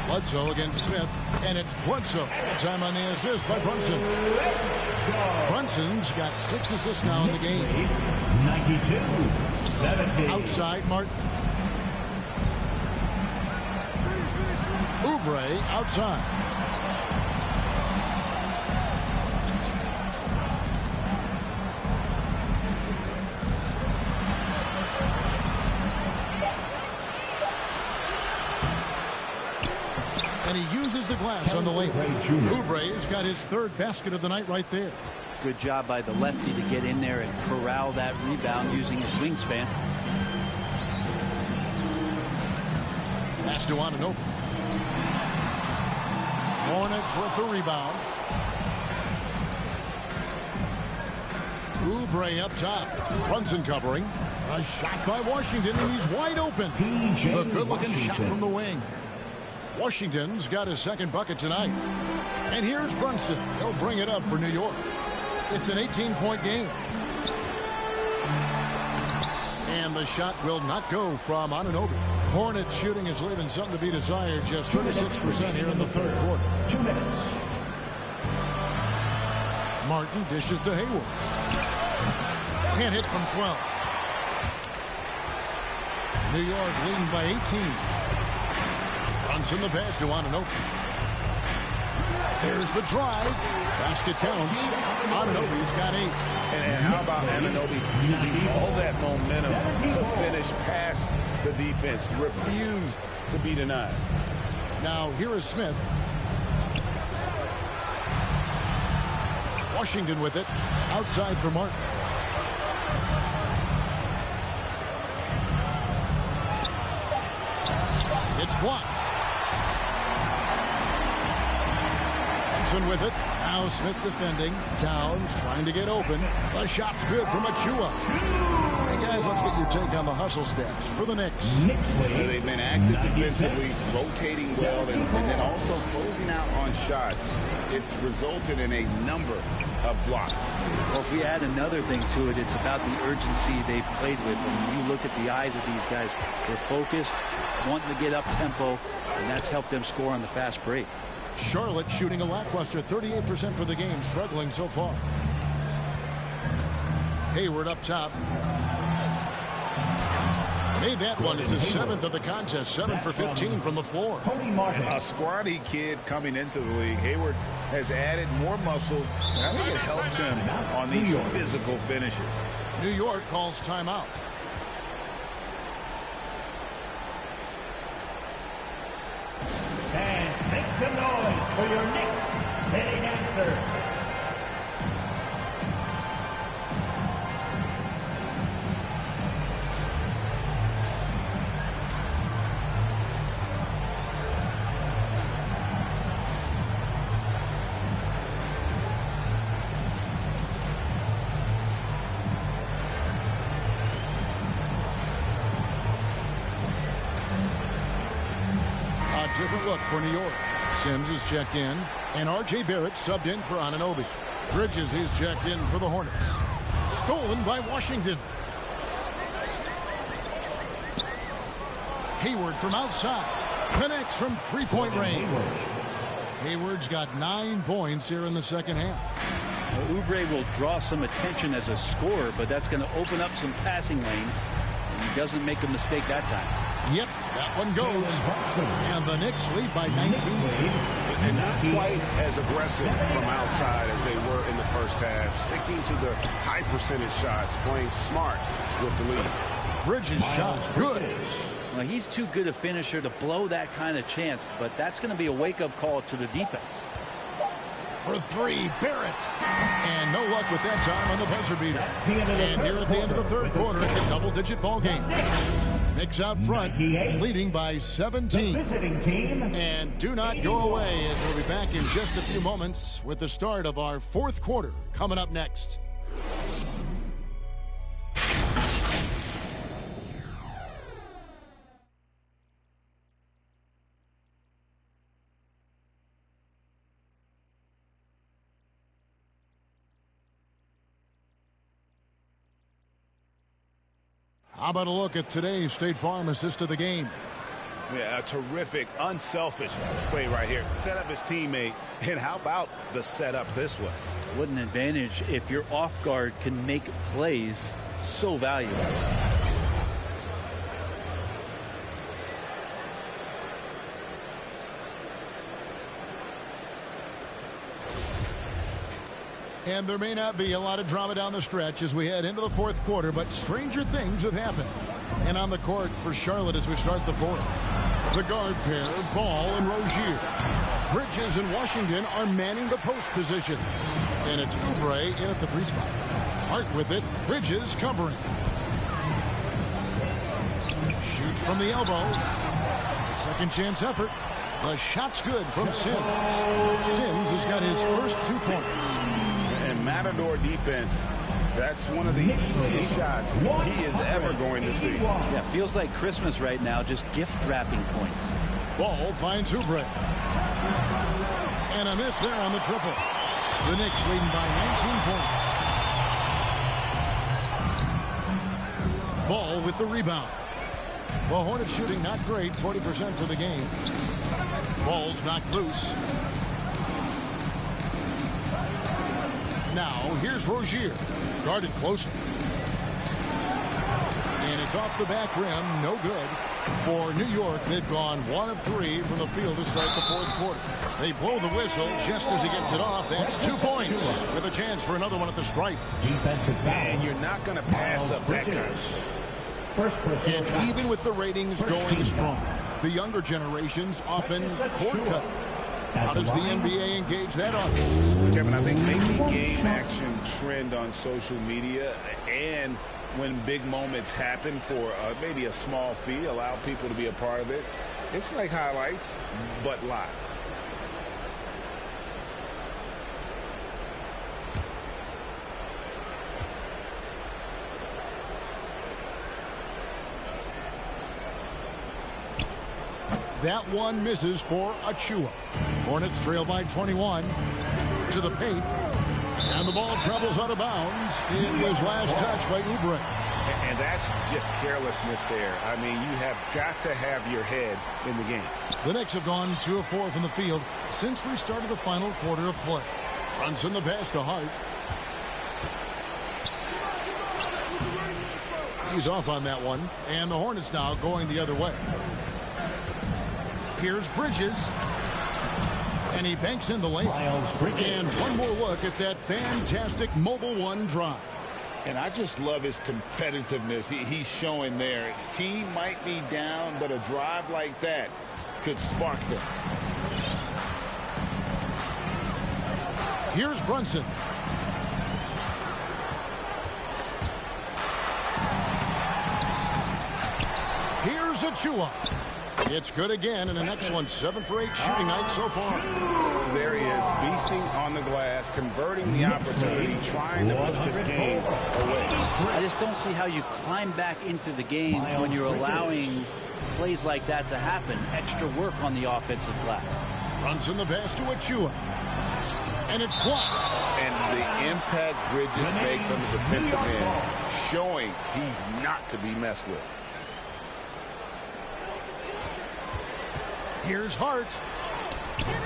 Bledsoe against Smith, and it's Bledsoe. Time on the assist by Brunson. Brunson's got 6 assists now in the game. 92-17. Outside, Martin. Oubre outside. And he uses the glass on the lane. Oubre's got his 3rd basket of the night right there. Good job by the lefty to get in there and corral that rebound using his wingspan. Pass to Anunoby. Hornets with the rebound. Oubre up top. Brunson covering. A shot by Washington, and he's wide open. A good-looking shot from the wing. Washington's got his 2nd bucket tonight. And here's Brunson. He'll bring it up for New York. It's an 18-point game. And the shot will not go from Anunoby. Hornets shooting is leaving something to be desired. Just 36% here in the 3rd quarter. 2 minutes. Martin dishes to Hayward. Can't hit from 12. New York leading by 18. Brunson the pass to Anunoby. There's the drive. Basket counts. Anunoby's got 8. And how about Anunoby using all that momentum to finish past the defense? Refused to be denied. Now here is Smith. Washington with it. Outside for Martin. It's blocked. Brunson with it. Now Smith defending. Downs trying to get open. The shot's good from Achua. Hey guys, let's get your take on the hustle stats for the Knicks. They've been active defensively, rotating well, and then also closing out on shots. It's resulted in a number of blocks. Well, if we add another thing to it, it's about the urgency they've played with. When you look at the eyes of these guys, they're focused, wanting to get up tempo, and that's helped them score on the fast break. Charlotte shooting a lackluster 38% for the game, struggling so far. Hayward up top. Made that one. It's his 7th of the contest. 7 for 15 from the floor. A scrawny kid coming into the league. Hayward has added more muscle, and I think it helps him on these physical finishes. New York calls timeout. And make some noise for your Knicks sitting answer. Different look for New York. Sims is checked in, and R.J. Barrett subbed in for Anunoby. Bridges is checked in for the Hornets. Stolen by Washington. Hayward from outside. Connects from 3-point range. Hayward's got 9 points here in the 2nd half. Well, Oubre will draw some attention as a scorer, but that's going to open up some passing lanes, and he doesn't make a mistake that time. Yep, that one goes. And the Knicks lead by 19. And not quite as aggressive from outside as they were in the first half. Sticking to the high percentage shots, playing smart with the lead. Bridges shot good. Well, he's too good a finisher to blow that kind of chance, but that's going to be a wake-up call to the defense. For 3, Barrett. And no luck with that time on the buzzer beater. And here at the end of the 3rd quarter, it's a double-digit ball game. Knicks out front, leading by 17. And do not go away, as we'll be back in just a few moments with the start of our 4th quarter coming up next. How about a look at today's State Farm assist of the game? Yeah, a terrific, unselfish play right here. Set up his teammate. And how about the setup this was? What an advantage if your off guard can make plays so valuable. And there may not be a lot of drama down the stretch as we head into the fourth quarter, but stranger things have happened. And on the court for Charlotte as we start the fourth, the guard pair, Ball and Rozier. Bridges and Washington are manning the post position. And it's Oubre in at the 3 spot. Hart with it, Bridges covering. Shoots from the elbow. A second chance effort. The shot's good from Sims. Sims has got his first 2 points. And Matador defense, that's one of the easiest shots he is ever going to see. Yeah, feels like Christmas right now, just gift wrapping points. Ball finds Oubre. And a miss there on the triple. The Knicks leading by 19 points. Ball with the rebound. The Hornets shooting not great, 40% for the game. Ball's knocked loose. Now, here's Rozier. Guarded closely. And it's off the back rim. No good. For New York, they've gone 1 of 3 from the field to start the fourth quarter. They blow the whistle just as he gets it off. That's 2 points with a chance for another one at the stripe. And you're not going to pass up that kind of thing. And even with the ratings going strong, the younger generations often cord cut. How does the NBA engage that offense? Kevin, I think making game action trend on social media and when big moments happen for maybe a small fee, allow people to be a part of it. It's like highlights, but live. That one misses for Achua. Hornets trail by 21 to the paint. And the ball travels out of bounds. It was last touched by Oubre. And that's just carelessness there. I mean, you have got to have your head in the game. The Knicks have gone 2 of 4 from the field since we started the final quarter of play. Brunson the pass to Hart. He's off on that one. And the Hornets now going the other way. Here's Bridges. And he banks in the lane. And one more look at that fantastic Mobile One drive. And I just love his competitiveness he's showing there. Team might be down, but a drive like that could spark them. Here's Brunson. Here's Achua. It's good again, and an excellent 7 for 8 shooting night so far. There he is, beasting on the glass, converting the opportunity, trying to put this game away. I just don't see how you climb back into the game when you're allowing plays like that to happen. Extra work on the offensive glass. Runs in the pass to Achua. And it's blocked. And the impact Bridges makes on the defensive end, showing he's not to be messed with. Here's Hart.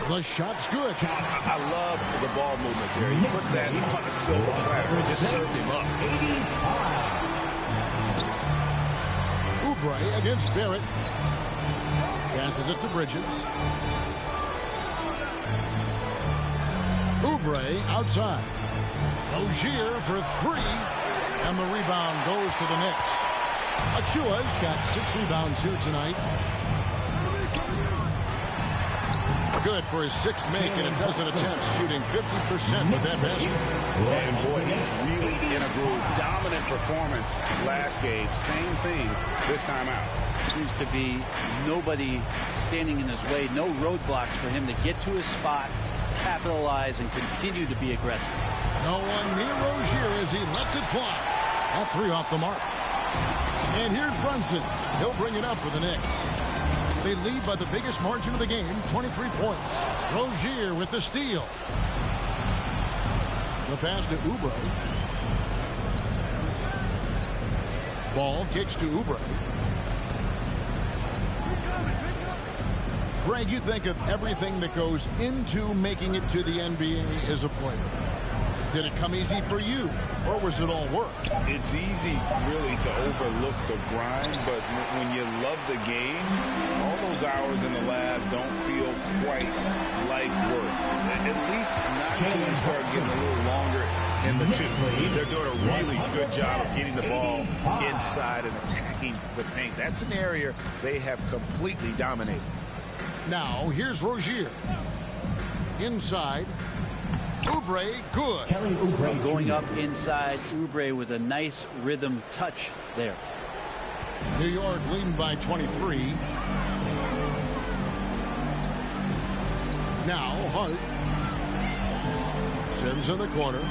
The shot's good. I love the ball movement there. He put that on a silver platter and just served him up. 85. Oubre against Barrett. Passes it to Bridges. Oubre outside. Rozier for 3. And the rebound goes to the Knicks. Achua's got 6 rebounds here tonight. Good for his 6th make and a dozen attempts, shooting 50% with that basket. And boy, he's really in a groove. Dominant performance last game. Same thing this time out. Seems to be nobody standing in his way. No roadblocks for him to get to his spot, capitalize, and continue to be aggressive. No one near Rozier as he lets it fly. That 3 off the mark. And here's Brunson. He'll bring it up for the Knicks. They lead by the biggest margin of the game, 23 points. Rozier with the steal. The pass to Oubre. Ball kicks to Oubre. Greg, you think of everything that goes into making it to the NBA as a player. Did it come easy for you, or was it all work? It's easy, really, to overlook the grind, but when you love the game, all those hours in the lab don't feel quite like work. At least not until you start getting a little longer in the tooth. They're doing a really good job of getting the ball inside and attacking the paint. That's an area they have completely dominated. Now, here's Rozier. Inside. Oubre, good. Going up inside, Oubre with a nice rhythm touch there. New York leading by 23. Now, Hart. Sims in the corner.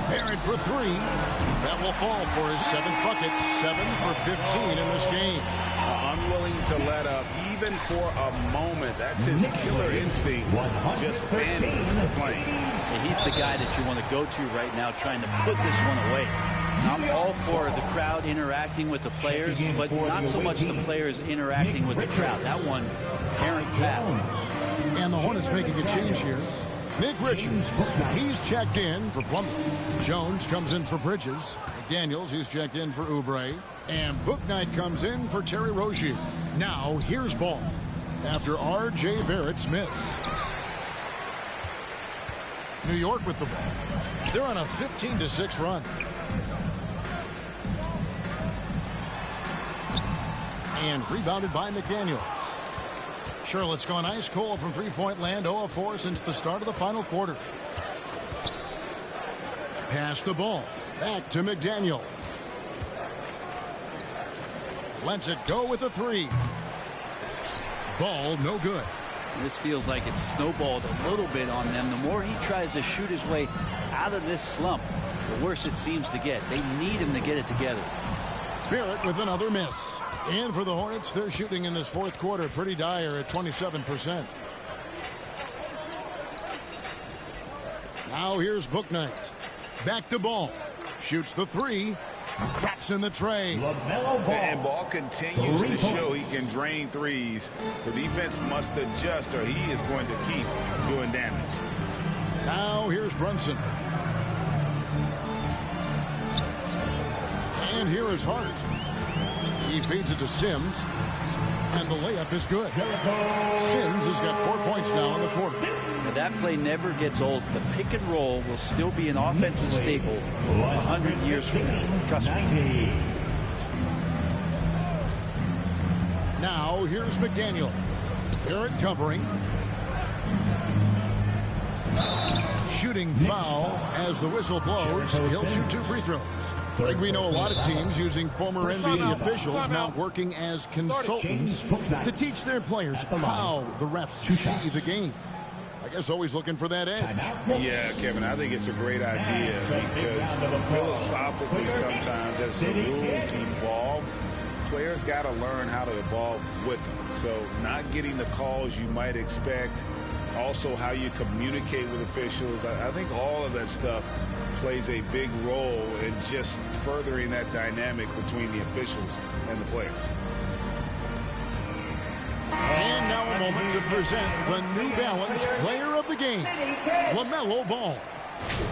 Barrett for three. That will fall for his 7th bucket. 7 for 15 in this game. Unwilling to let up even for a moment. That's his killer instinct, just fanning the flame. And he's the guy that you want to go to right now, trying to put this one away. I'm all for the crowd interacting with the players, but not so much the players interacting with the crowd. That one, errant pass. And the Hornets making a change here. Nick Richards, he's checked in for Plumlee. Jones comes in for Bridges. McDaniels, he's checked in for Oubre. And Bouknight comes in for Terry Rozier. Now, here's Ball after R.J. Barrett's miss. New York with the ball. They're on a 15-6 run. And rebounded by McDaniels. Charlotte's gone ice cold from three-point land, 0 of 4 since the start of the final quarter. Pass the ball. Back to McDaniel. Lets it go with a three. Ball no good. This feels like it's snowballed a little bit on them. The more he tries to shoot his way out of this slump, the worse it seems to get. They need him to get it together. Barrett with another miss. And for the Hornets, they're shooting in this fourth quarter pretty dire at 27%. Now here's Bouknight. Back to Ball. Shoots the three. Traps in the tray. And Ball continues to show he can drain threes. The defense must adjust or he is going to keep doing damage. Now here's Brunson. And here is Hart. He feeds it to Sims. And the layup is good. Sims has got 4 points now in the quarter. Now that play never gets old. The pick and roll will still be an offensive staple 100 years from now. Trust me. Now here's McDaniels. Barrett covering. Shooting foul as the whistle blows. He'll shoot 2 free throws. Like we know a lot of teams using former NBA officials now working as consultants to teach their players how the refs see the game. I guess always looking for that edge. Yeah, Kevin, I think it's a great idea because philosophically sometimes as the rules evolve, players got to learn how to evolve with them. So not getting the calls you might expect, also how you communicate with officials. I think all of that stuff plays a big role in just furthering that dynamic between the officials and the players. And now a moment to present the New Balance Player of the Game, LaMelo Ball.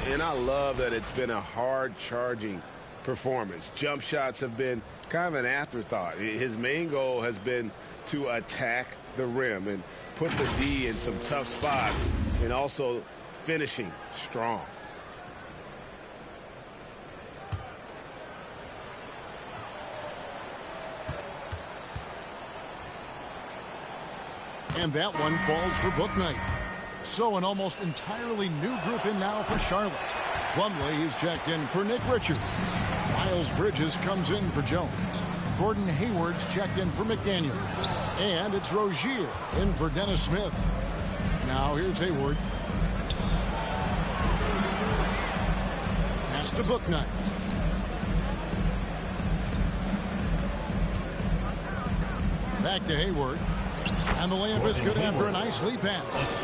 And I love that it's been a hard-charging performance. Jump shots have been kind of an afterthought. His main goal has been to attack the rim and put the D in some tough spots and also finishing strong. And that one falls for Bouknight. So an almost entirely new group in now for Charlotte. Plumlee is checked in for Nick Richards. Miles Bridges comes in for Jones. Gordon Hayward's checked in for McDaniels. And it's Rozier in for Dennis Smith. Now here's Hayward. Pass to Bouknight. Back to Hayward. And the layup is good after a nice lead pass.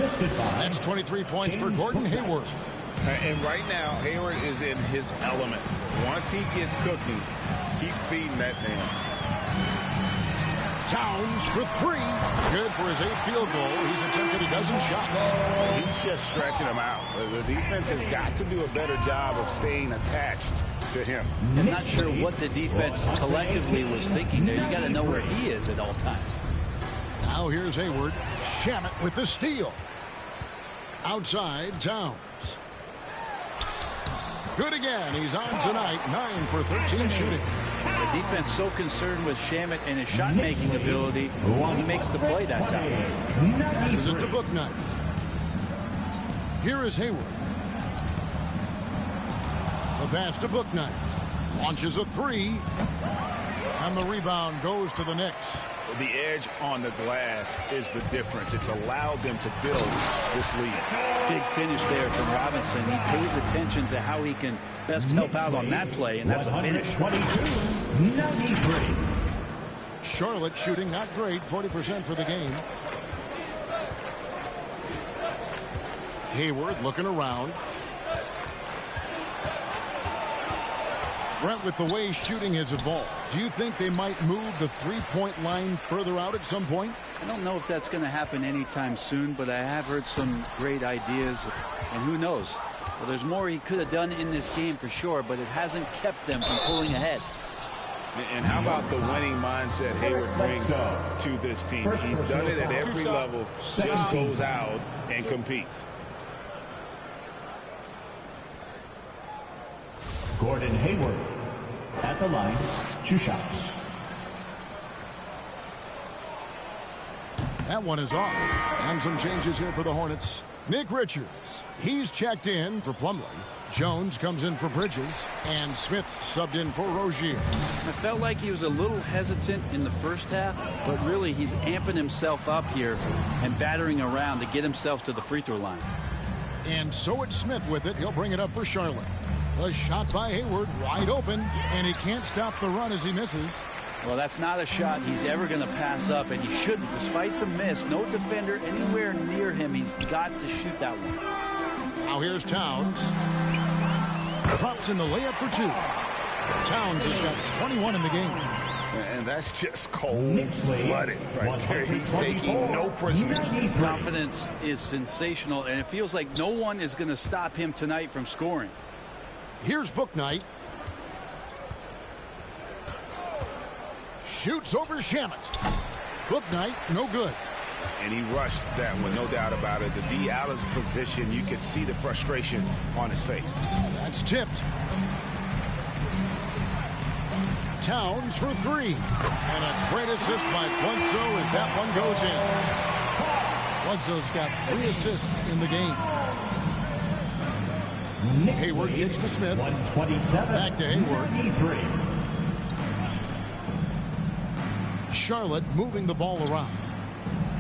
That's 23 points for Gordon Hayward. And right now, Hayward is in his element. Once he gets cooking, keep feeding that man. Towns for 3. Good for his 8th field goal. He's attempted a dozen shots. He's just stretching him out. The defense has got to do a better job of staying attached to him. I'm not sure what the defense collectively was thinking there. You got to know where he is at all times. Now here's Hayward. Shamet with the steal. Outside, Towns. Good again. He's on tonight. 9 for 13 shooting. The defense so concerned with Shamet and his shot-making ability, he makes the play that time. Passes it to Bouknight. Here is Hayward. The pass to Bouknight. Launches a 3. And the rebound goes to the Knicks. The edge on the glass is the difference. It's allowed them to build this lead. Big finish there from Robinson. He pays attention to how he can best help out on that play, and that's a finish. 93. Charlotte shooting not great, 40% for the game. Hayward looking around. Brent, with the way shooting has evolved, do you think they might move the three-point line further out at some point? I don't know if that's going to happen anytime soon, but I have heard some great ideas, and who knows? Well, there's more he could have done in this game for sure, but it hasn't kept them from pulling ahead. And how about the winning mindset Hayward brings to this team? He's done it at every level, just goes out and competes. Gordon Hayward at the line, 2 shots. That one is off. And some changes here for the Hornets. Nick Richards, he's checked in for Plumlee. Jones comes in for Bridges. And Smith subbed in for Rozier. I felt like he was a little hesitant in the first half, but really he's amping himself up here and battering around to get himself to the free throw line. And so it's Smith with it. He'll bring it up for Charlotte. A shot by Hayward, wide open, and he can't stop the run as he misses. Well, that's not a shot he's ever going to pass up, and he shouldn't. Despite the miss, no defender anywhere near him. He's got to shoot that one. Now here's Towns. Drops in the layup for 2. Towns has got 21 in the game. And that's just cold-blooded right there. He's taking no prisoners. Confidence is sensational, and it feels like no one is going to stop him tonight from scoring. Here's Bouknight. Shoots over Shamet. Bouknight, no good. And he rushed that one, no doubt about it. The D out of position, you could see the frustration on his face. That's tipped. Towns for 3. And a great assist by Bledsoe as that one goes in. Bledsoe's got 3 assists in the game. Hayward kicks to Smith. 127. Back to Hayward. 93. Charlotte moving the ball around.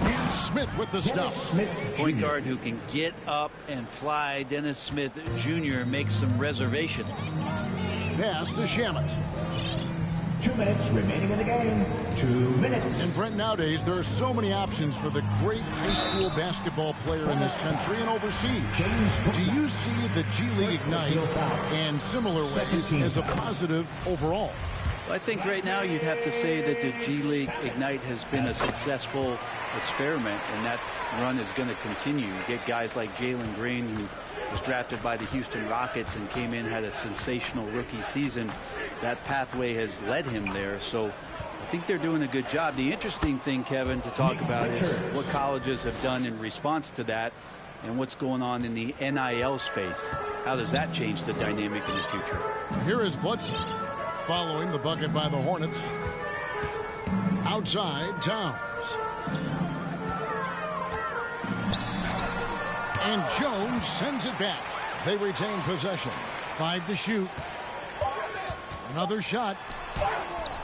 And Smith with the stop. Point guard who can get up and fly. Dennis Smith Jr. makes some reservations. Pass to Shamet. 2 minutes remaining in the game. 2 minutes. And Brent, nowadays there are so many options for the great high school basketball player in this country and overseas. Do you see the G League Ignite and similar ways as a positive overall? I think right now you'd have to say that the G League Ignite has been a successful experiment, and that run is going to continue. You get guys like Jalen Green, who was drafted by the Houston Rockets and came in, had a sensational rookie season. That pathway has led him there, so I think they're doing a good job. The interesting thing, Kevin, to talk about is what colleges have done in response to that and what's going on in the NIL space. How does that change the dynamic in the future? Here is Bledsoe following the bucket by the Hornets. Outside, Towns. And Jones sends it back. They retain possession. 5 to shoot. Another shot.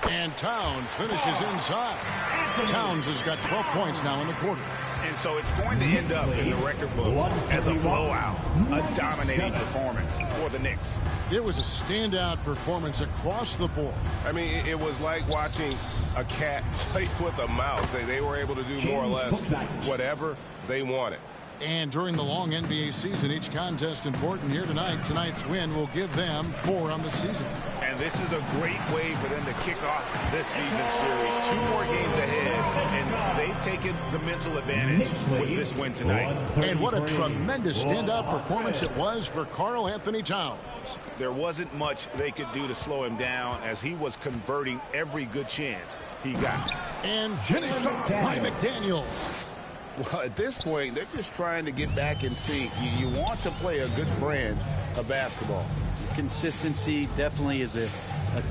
And Towns finishes inside. Towns has got 12 points now in the quarter. And so it's going to end up in the record books as a blowout, a dominating performance for the Knicks. It was a standout performance across the board. I mean, it was like watching a cat play with a mouse. They were able to do more or less whatever they wanted. And during the long NBA season, each contest important. Here tonight. Tonight's win will give them 4 on the season. And this is a great way for them to kick off this season series. 2 more games ahead, and they've taken the mental advantage with this win tonight. And what a tremendous standout performance it was for Karl Anthony Towns. There wasn't much they could do to slow him down as he was converting every good chance he got. And finished off by McDaniels. Well, at this point, they're just trying to get back in sync. You want to play a good brand of basketball. Consistency definitely is a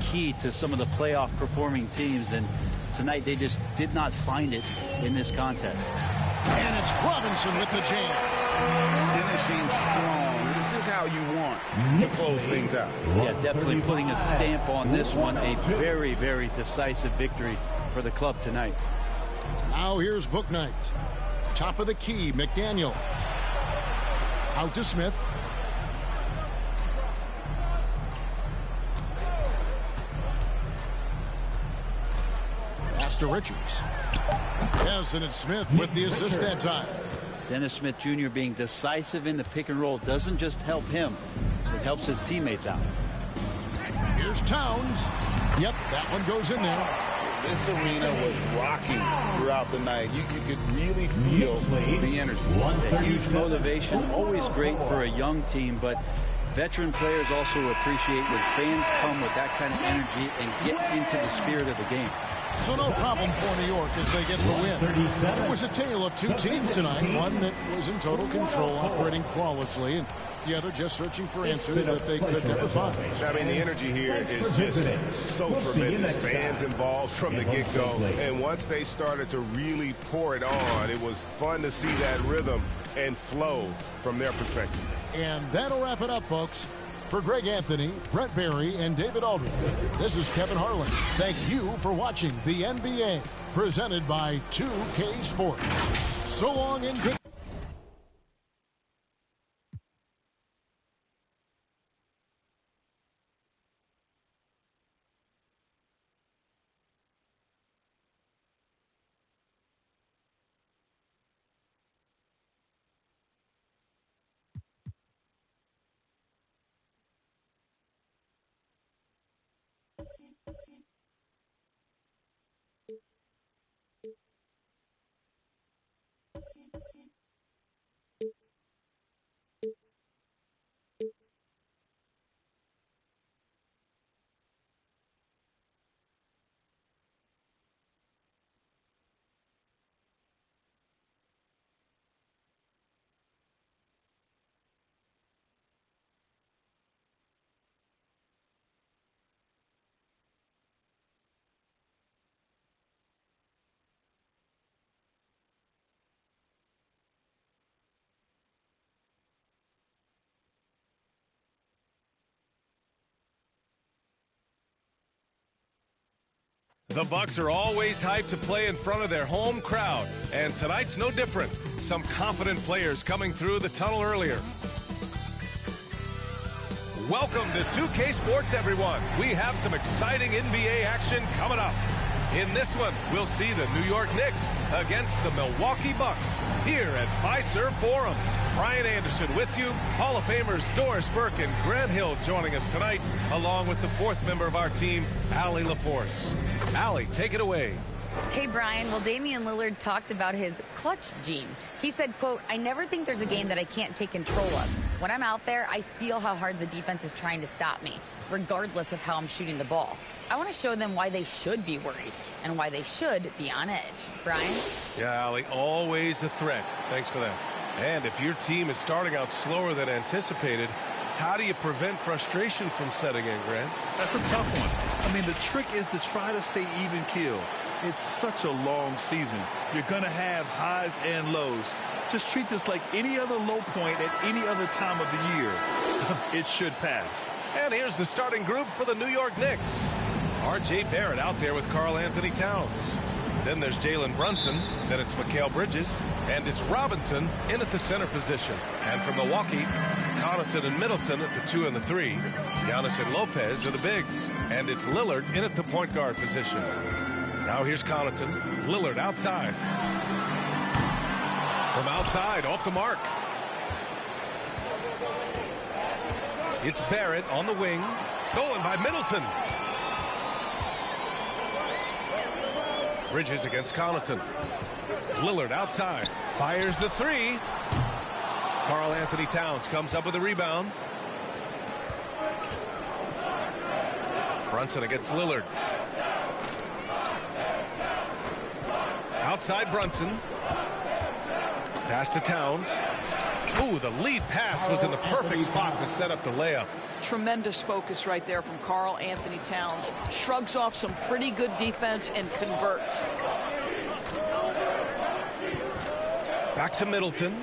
key to some of the playoff performing teams, and tonight they just did not find it in this contest. And it's Robinson with the jam. Finishing strong. This is how you want to close things out. Yeah, definitely putting a stamp on this one. A very, very decisive victory for the club tonight. Now here's Book Night. Top of the key, McDaniels. Out to Smith. Pass to Richards. Yes, and it's Smith with the assist that time. Dennis Smith Jr. being decisive in the pick and roll doesn't just help him, it helps his teammates out. Here's Towns. Yep, that one goes in there. This arena was rocking throughout the night. You could really feel the energy. A huge motivation, always great for a young team, but veteran players also appreciate when fans come with that kind of energy and get into the spirit of the game. So no problem for New York as they get the win. It was a tale of 2 teams tonight. One that was in total control, operating flawlessly, and the other just searching for answers that they could never find. I mean, the energy here is just so tremendous. Fans involved from the get-go. And once they started to really pour it on, it was fun to see that rhythm and flow from their perspective. And that'll wrap it up, folks. For Greg Anthony, Brett Barry, and David Aldridge, this is Kevin Harlan. Thank you for watching the NBA, presented by 2K Sports. So long and good. The Bucks are always hyped to play in front of their home crowd, and tonight's no different. Some confident players coming through the tunnel earlier. Welcome to 2K Sports, everyone. We have some exciting NBA action coming up. In this one, we'll see the New York Knicks against the Milwaukee Bucks here at Fiserv Forum. Brian Anderson with you, Hall of Famers Doris Burke and Grant Hill joining us tonight, along with the 4th member of our team, Allie LaForce. Allie, take it away. Hey, Brian. Well, Damian Lillard talked about his clutch gene. He said, quote, "I never think there's a game that I can't take control of. When I'm out there, I feel how hard the defense is trying to stop me, regardless of how I'm shooting the ball. I want to show them why they should be worried and why they should be on edge." Brian? Yeah, Allie, always a threat. Thanks for that. And if your team is starting out slower than anticipated, how do you prevent frustration from setting in, Grant? That's a tough one. I mean, the trick is to try to stay even keel. It's such a long season. You're going to have highs and lows. Just treat this like any other low point at any other time of the year. It should pass. And here's the starting group for the New York Knicks. R.J. Barrett out there with Karl Anthony Towns. Then there's Jalen Brunson. Then it's Mikal Bridges. And it's Robinson in at the center position. And from Milwaukee, Connaughton and Middleton at the 2 and the 3. Giannis and Lopez are the bigs. And it's Lillard in at the point guard position. Now here's Connaughton. Lillard outside. From outside, off the mark. It's Barrett on the wing. Stolen by Middleton. Bridges against Connaughton. Lillard outside. Fires the three. Karl Anthony Towns comes up with a rebound. Brunson against Lillard. Outside Brunson. Pass to Towns. Ooh, the lead pass was in the perfect spot to set up the layup. Tremendous focus right there from Karl Anthony Towns. Shrugs off some pretty good defense and converts. Back to Middleton.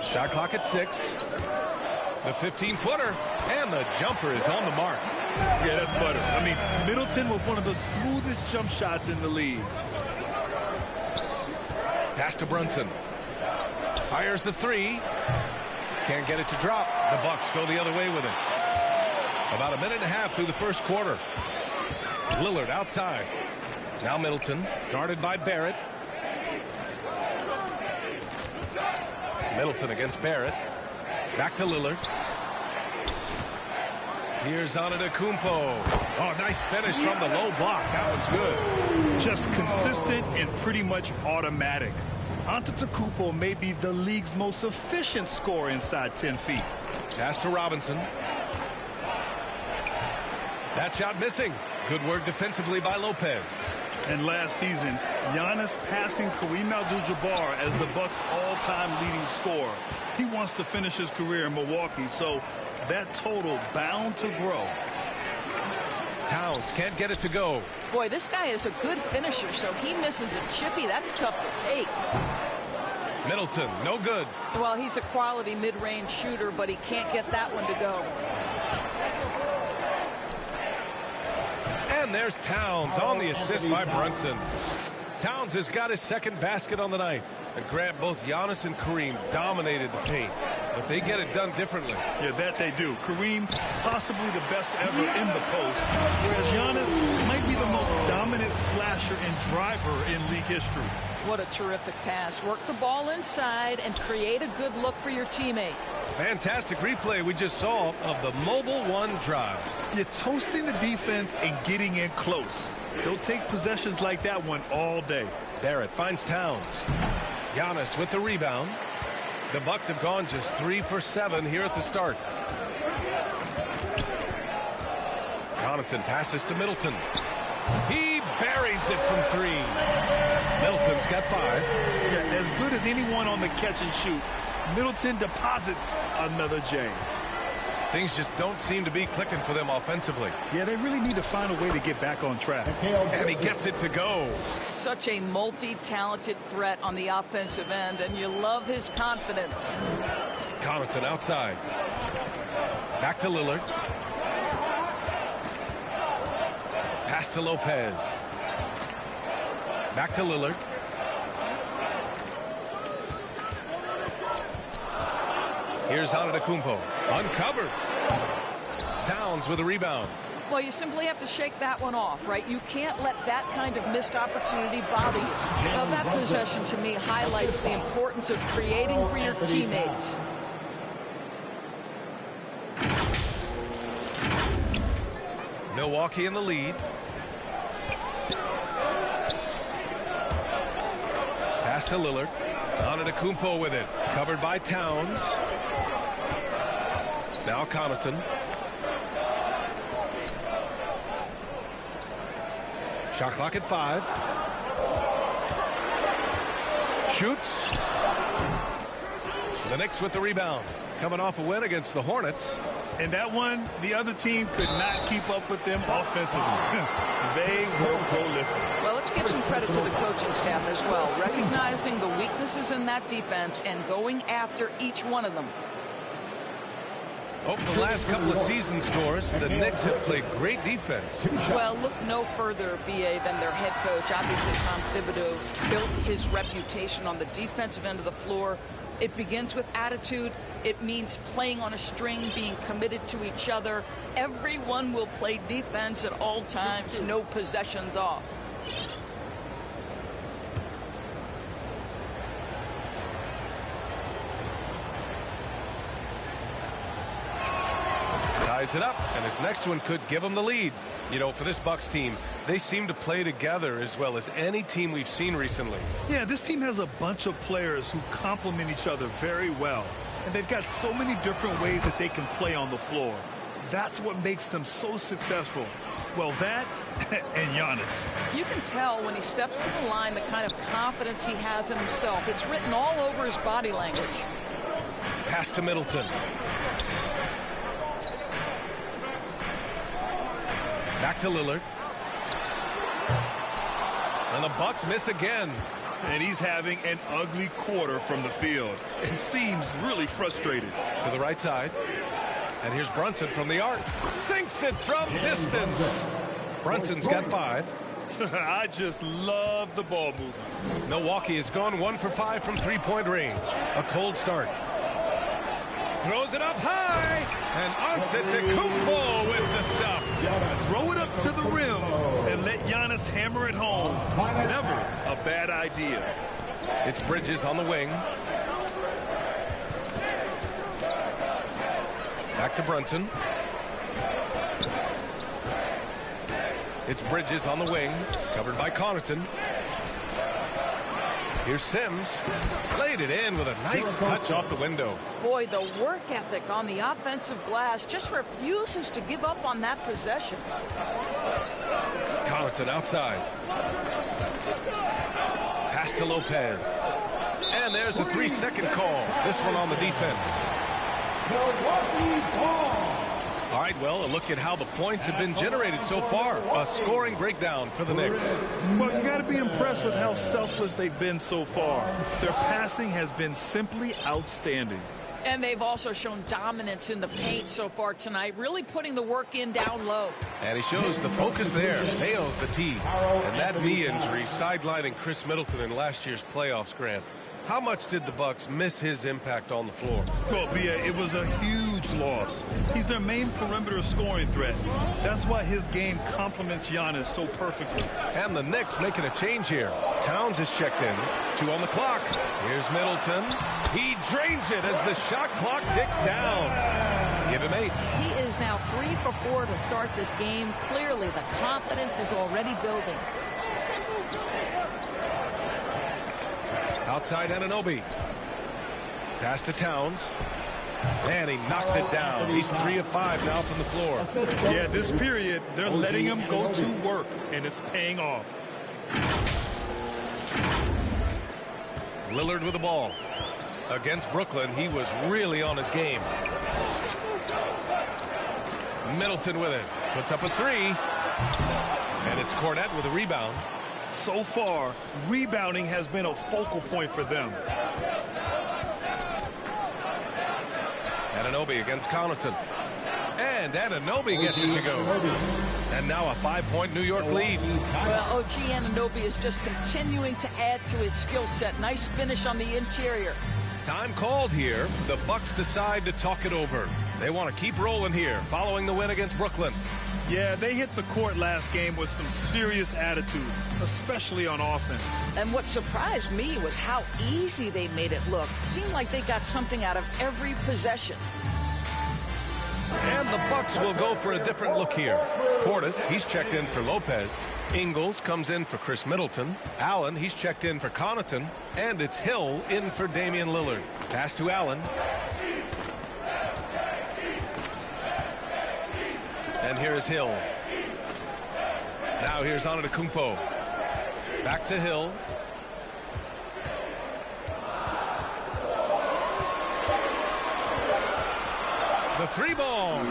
Shot clock at 6. The 15-footer, and the jumper is on the mark. Yeah, that's butter. I mean, Middleton with one of the smoothest jump shots in the league. Pass to Brunson. Fires the three. Can't get it to drop. The Bucks go the other way with it. About a minute and a half through the first quarter. Lillard outside. Now Middleton, guarded by Barrett. Middleton against Barrett. Back to Lillard. Here's Antetokounmpo. Oh, nice finish from the low block. That one's good. Just consistent and pretty much automatic. Antetokounmpo may be the league's most efficient scorer inside 10 feet. Pass to Robinson. That shot missing. Good work defensively by Lopez. And last season, Giannis passing Kareem Abdul-Jabbar as the Bucks' all-time leading scorer. He wants to finish his career in Milwaukee, so that total bound to grow. Towns can't get it to go. Boy, this guy is a good finisher, so he misses a chippy. That's tough to take. Middleton, no good. Well, he's a quality mid-range shooter, but he can't get that one to go. And there's Towns on the assist by Brunson. Towns has got his second basket on the night. And Grant, both Giannis and Kareem dominated the paint, but they get it done differently. Yeah, that they do. Kareem, possibly the best ever in the post, whereas Giannis might be the most dominant slasher and driver in league history. What a terrific pass. Work the ball inside and create a good look for your teammate. Fantastic replay we just saw of the mobile one drive. You're toasting the defense and getting in close. They'll take possessions like that one all day. Barrett finds Towns. Giannis with the rebound. The Bucks have gone just 3 for 7 here at the start. Connaughton passes to Middleton. He buries it from 3. Middleton's got 5. Yeah, as good as anyone on the catch and shoot. Middleton deposits another J. Things just don't seem to be clicking for them offensively. Yeah, they really need to find a way to get back on track. And he gets it to go. Such a multi-talented threat on the offensive end, and you love his confidence. Connaughton outside. Back to Lillard. Pass to Lopez. Back to Lillard. Here's Antetokounmpo. Uncovered. Towns with a rebound. Well, you simply have to shake that one off, right? You can't let that kind of missed opportunity bother you. Now, that possession, to me, highlights the importance of creating for your teammates. Milwaukee in the lead. Pass to Lillard. Antetokounmpo with it. Covered by Towns. Now Connaughton. Shot clock at 5. Shoots. The Knicks with the rebound. Coming off a win against the Hornets. And that one, the other team could not keep up with them offensively. They were prolific. Well, let's give some credit to the coaching staff as well, recognizing the weaknesses in that defense and going after each one of them. Over the last couple of seasons, Doris, the Knicks have played great defense. Well, look no further, B.A., than their head coach. Obviously, Tom Thibodeau built his reputation on the defensive end of the floor. It begins with attitude. It means playing on a string, being committed to each other. Everyone will play defense at all times, no possessions off. Ties it up, and his next one could give him the lead. You know, for this Bucks team, they seem to play together as well as any team we've seen recently. Yeah, this team has a bunch of players who complement each other very well. And they've got so many different ways that they can play on the floor. That's what makes them so successful. Well, that and Giannis. You can tell when he steps to the line the kind of confidence he has in himself. It's written all over his body language. Pass to Middleton. Back to Lillard. And the Bucks miss again. And he's having an ugly quarter from the field. It seems really frustrated. To the right side. And here's Brunson from the arc. Sinks it from distance. Brunson's got 5. I just love the ball movement. Milwaukee has gone 1 for 5 from three-point range. A cold start. Throws it up high. And Antetokounmpo with the stuff. Throw it up to the rim and let Giannis hammer it home. Never a bad idea. It's Bridges on the wing. Back to Brunson. It's Bridges on the wing, covered by Connaughton. Here's Sims. Played it in with a nice touch off the window. Boy, the work ethic on the offensive glass just refuses to give up on that possession. Connaughton outside. Pass to Lopez. And there's a 3-second call. This one on the defense. All right, well, a look at how the points have been generated so far. A scoring breakdown for the Knicks. Well, you got to be impressed with how selfless they've been so far. Their passing has been simply outstanding. And they've also shown dominance in the paint so far tonight, really putting the work in down low. And he shows the focus there, nails the tee. And that knee injury sidelining Chris Middleton in last year's playoffs, Grant. How much did the Bucks miss his impact on the floor? Well, Bia, it was a huge loss. He's their main perimeter scoring threat. That's why his game complements Giannis so perfectly. And the Knicks making a change here. Towns is checked in. 2 on the clock. Here's Middleton. He drains it as the shot clock ticks down. Give him 8. He is now 3 for 4 to start this game. Clearly, the confidence is already building. Outside Anunoby. Pass to Towns. And he knocks it down. He's 3 of 5 now from the floor. Yeah, this period, they're letting him go to work, and it's paying off. Lillard with the ball. Against Brooklyn, he was really on his game. Middleton with it. Puts up a 3. And it's Cornette with a rebound. So far, rebounding has been a focal point for them. Anunoby against Connaughton. And Anunoby gets it to go. And now a 5-point New York lead. Well, OG Anunoby is just continuing to add to his skill set. Nice finish on the interior. Time called here. The Bucks decide to talk it over. They want to keep rolling here following the win against Brooklyn. Yeah, they hit the court last game with some serious attitude, especially on offense. And what surprised me was how easy they made it look. Seemed like they got something out of every possession. And the Bucks will go for a different look here. Portis, he's checked in for Lopez. Ingles comes in for Chris Middleton. Allen, he's checked in for Connaughton. And it's Hill in for Damian Lillard. Pass to Allen. And here is Hill. Now here's Antetokounmpo. Back to Hill. The 3 ball.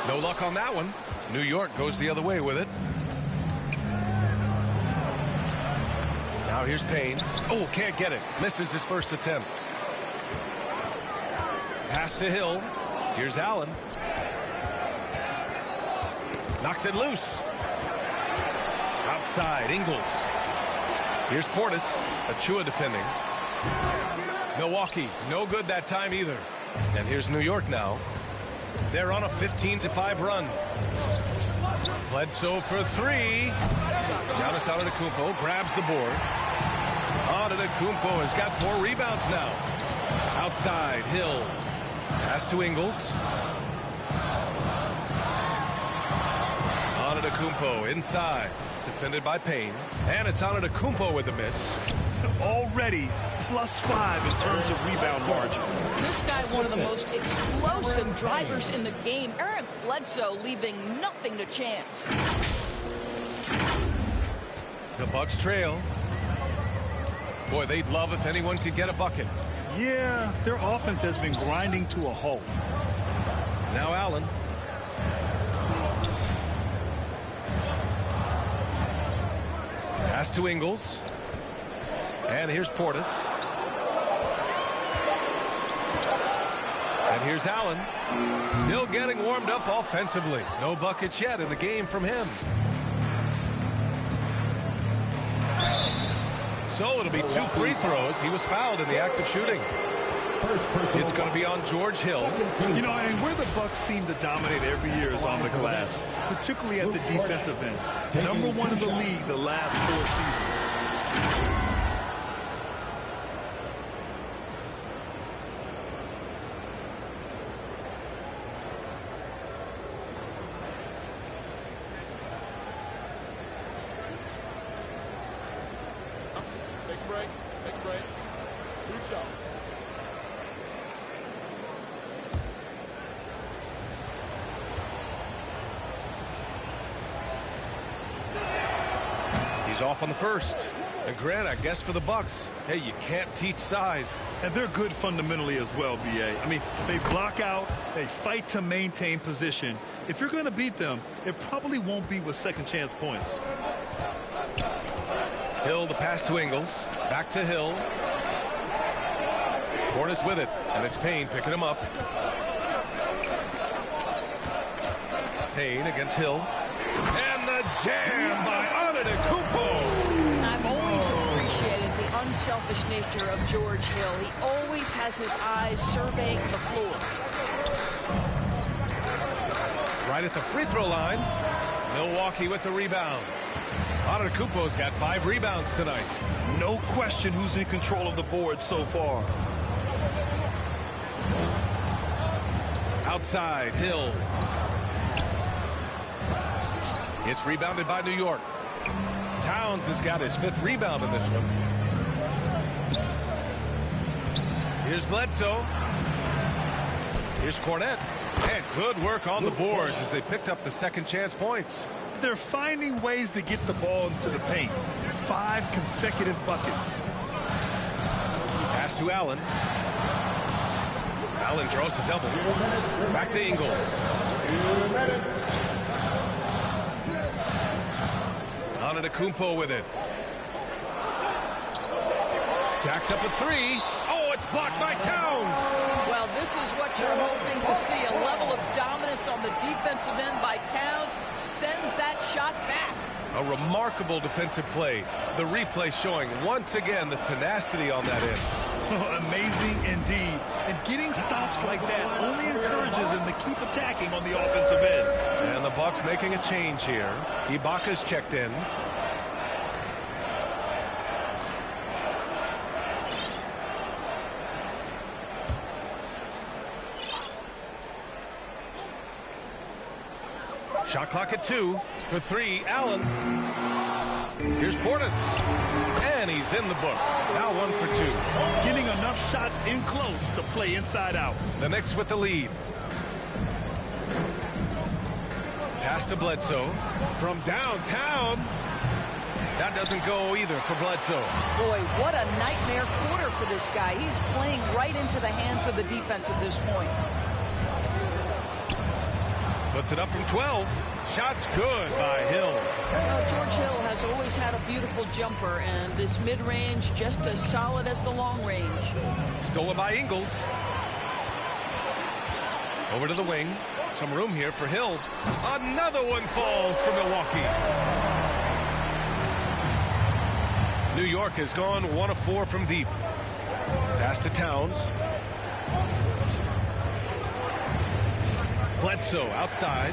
No luck on that one. New York goes the other way with it. Now here's Payne. Oh, can't get it. Misses his first attempt. Pass to Hill. Here's Allen. Knocks it loose. Outside, Ingles. Here's Portis. Achua defending. Milwaukee, no good that time either. And here's New York now. They're on a 15-5 run. Bledsoe for three. Giannis Antetokounmpo grabs the board. Antetokounmpo has got 4 rebounds now. Outside, Hill. Pass to Ingles. Antetokounmpo inside. Defended by Payne. And it's Antetokounmpo with the miss. Already +5 in terms of rebound margin. This guy, one of the most explosive drivers in the game. Eric Bledsoe leaving nothing to chance. The Bucks trail. Boy, they'd love if anyone could get a bucket. Yeah, their offense has been grinding to a halt. Now Allen. Pass to Ingles. And here's Portis. And here's Allen. Still getting warmed up offensively. No buckets yet in the game from him. So it'll be 2 free throws. He was fouled in the act of shooting. It's going to be on George Hill. You know, and where the Bucks seem to dominate every year is on the glass, particularly at the defensive end. #1 in the league the last 4 seasons. Take a break. 2 shots. He's off on the first. And Grant, I guess for the Bucks, hey, you can't teach size. And they're good fundamentally as well, B.A. I mean, they block out, they fight to maintain position. If you're going to beat them, it probably won't be with second chance points. Hill, the pass to Ingles. Back to Hill. Portis with it. And it's Payne picking him up. Payne against Hill. And the jam by Antetokounmpo. I've always appreciated the unselfish nature of George Hill. He always has his eyes surveying the floor. Right at the free throw line. Milwaukee with the rebound. Antetokounmpo's got 5 rebounds tonight. No question who's in control of the board so far. Outside, Hill. It's rebounded by New York. Towns has got his 5th rebound in this one. Here's Bledsoe. Here's Cornette. And good work on the boards as they picked up the second chance points. They're finding ways to get the ball into the paint. 5 consecutive buckets. Pass to Allen. Allen draws the double. Back to Ingles. Antetokounmpo with it. Jacks up a 3. Oh, it's blocked by Towns. Well, this is what you're hoping to see. A level of dominance on the defensive end by Towns sends that shot back. A remarkable defensive play. The replay showing once again the tenacity on that end. Amazing indeed. And getting stops like that only encourages them to keep attacking on the offensive end. And the Bucks making a change here. Ibaka's checked in. Shot clock at 2. For 3, Allen. Here's Portis. And he's in the books. Now 1 for 2. Getting enough shots in close to play inside out. The Knicks with the lead. Pass to Bledsoe. From downtown. That doesn't go either for Bledsoe. Boy, what a nightmare quarter for this guy. He's playing right into the hands of the defense at this point. Puts it up from 12. Shot's good by Hill. George Hill has always had a beautiful jumper, and this mid-range just as solid as the long range. Stolen by Ingles. Over to the wing. Some room here for Hill. Another one falls for Milwaukee. New York has gone 1 of 4 from deep. Pass to Towns. Bledsoe outside.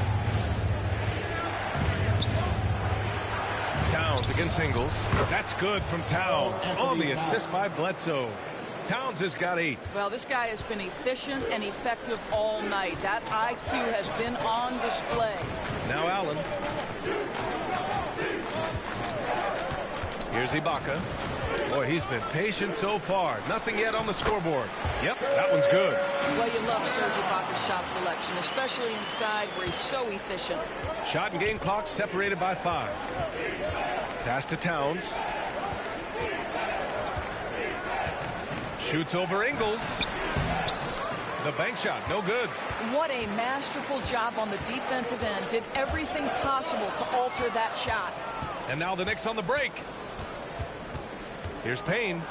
Towns against Ingles. That's good from Towns. On the assist by Bledsoe. Towns has got 8. Well, this guy has been efficient and effective all night. That IQ has been on display. Now Allen. Here's Ibaka. Boy, he's been patient so far. Nothing yet on the scoreboard. Yep, that one's good. Well, you love Serge Ibaka's shot selection, especially inside where he's so efficient. Shot and game clock separated by 5. Pass to Towns. Shoots over Ingles. The bank shot, no good. What a masterful job on the defensive end. Did everything possible to alter that shot. And now the Knicks on the break. Here's Payne.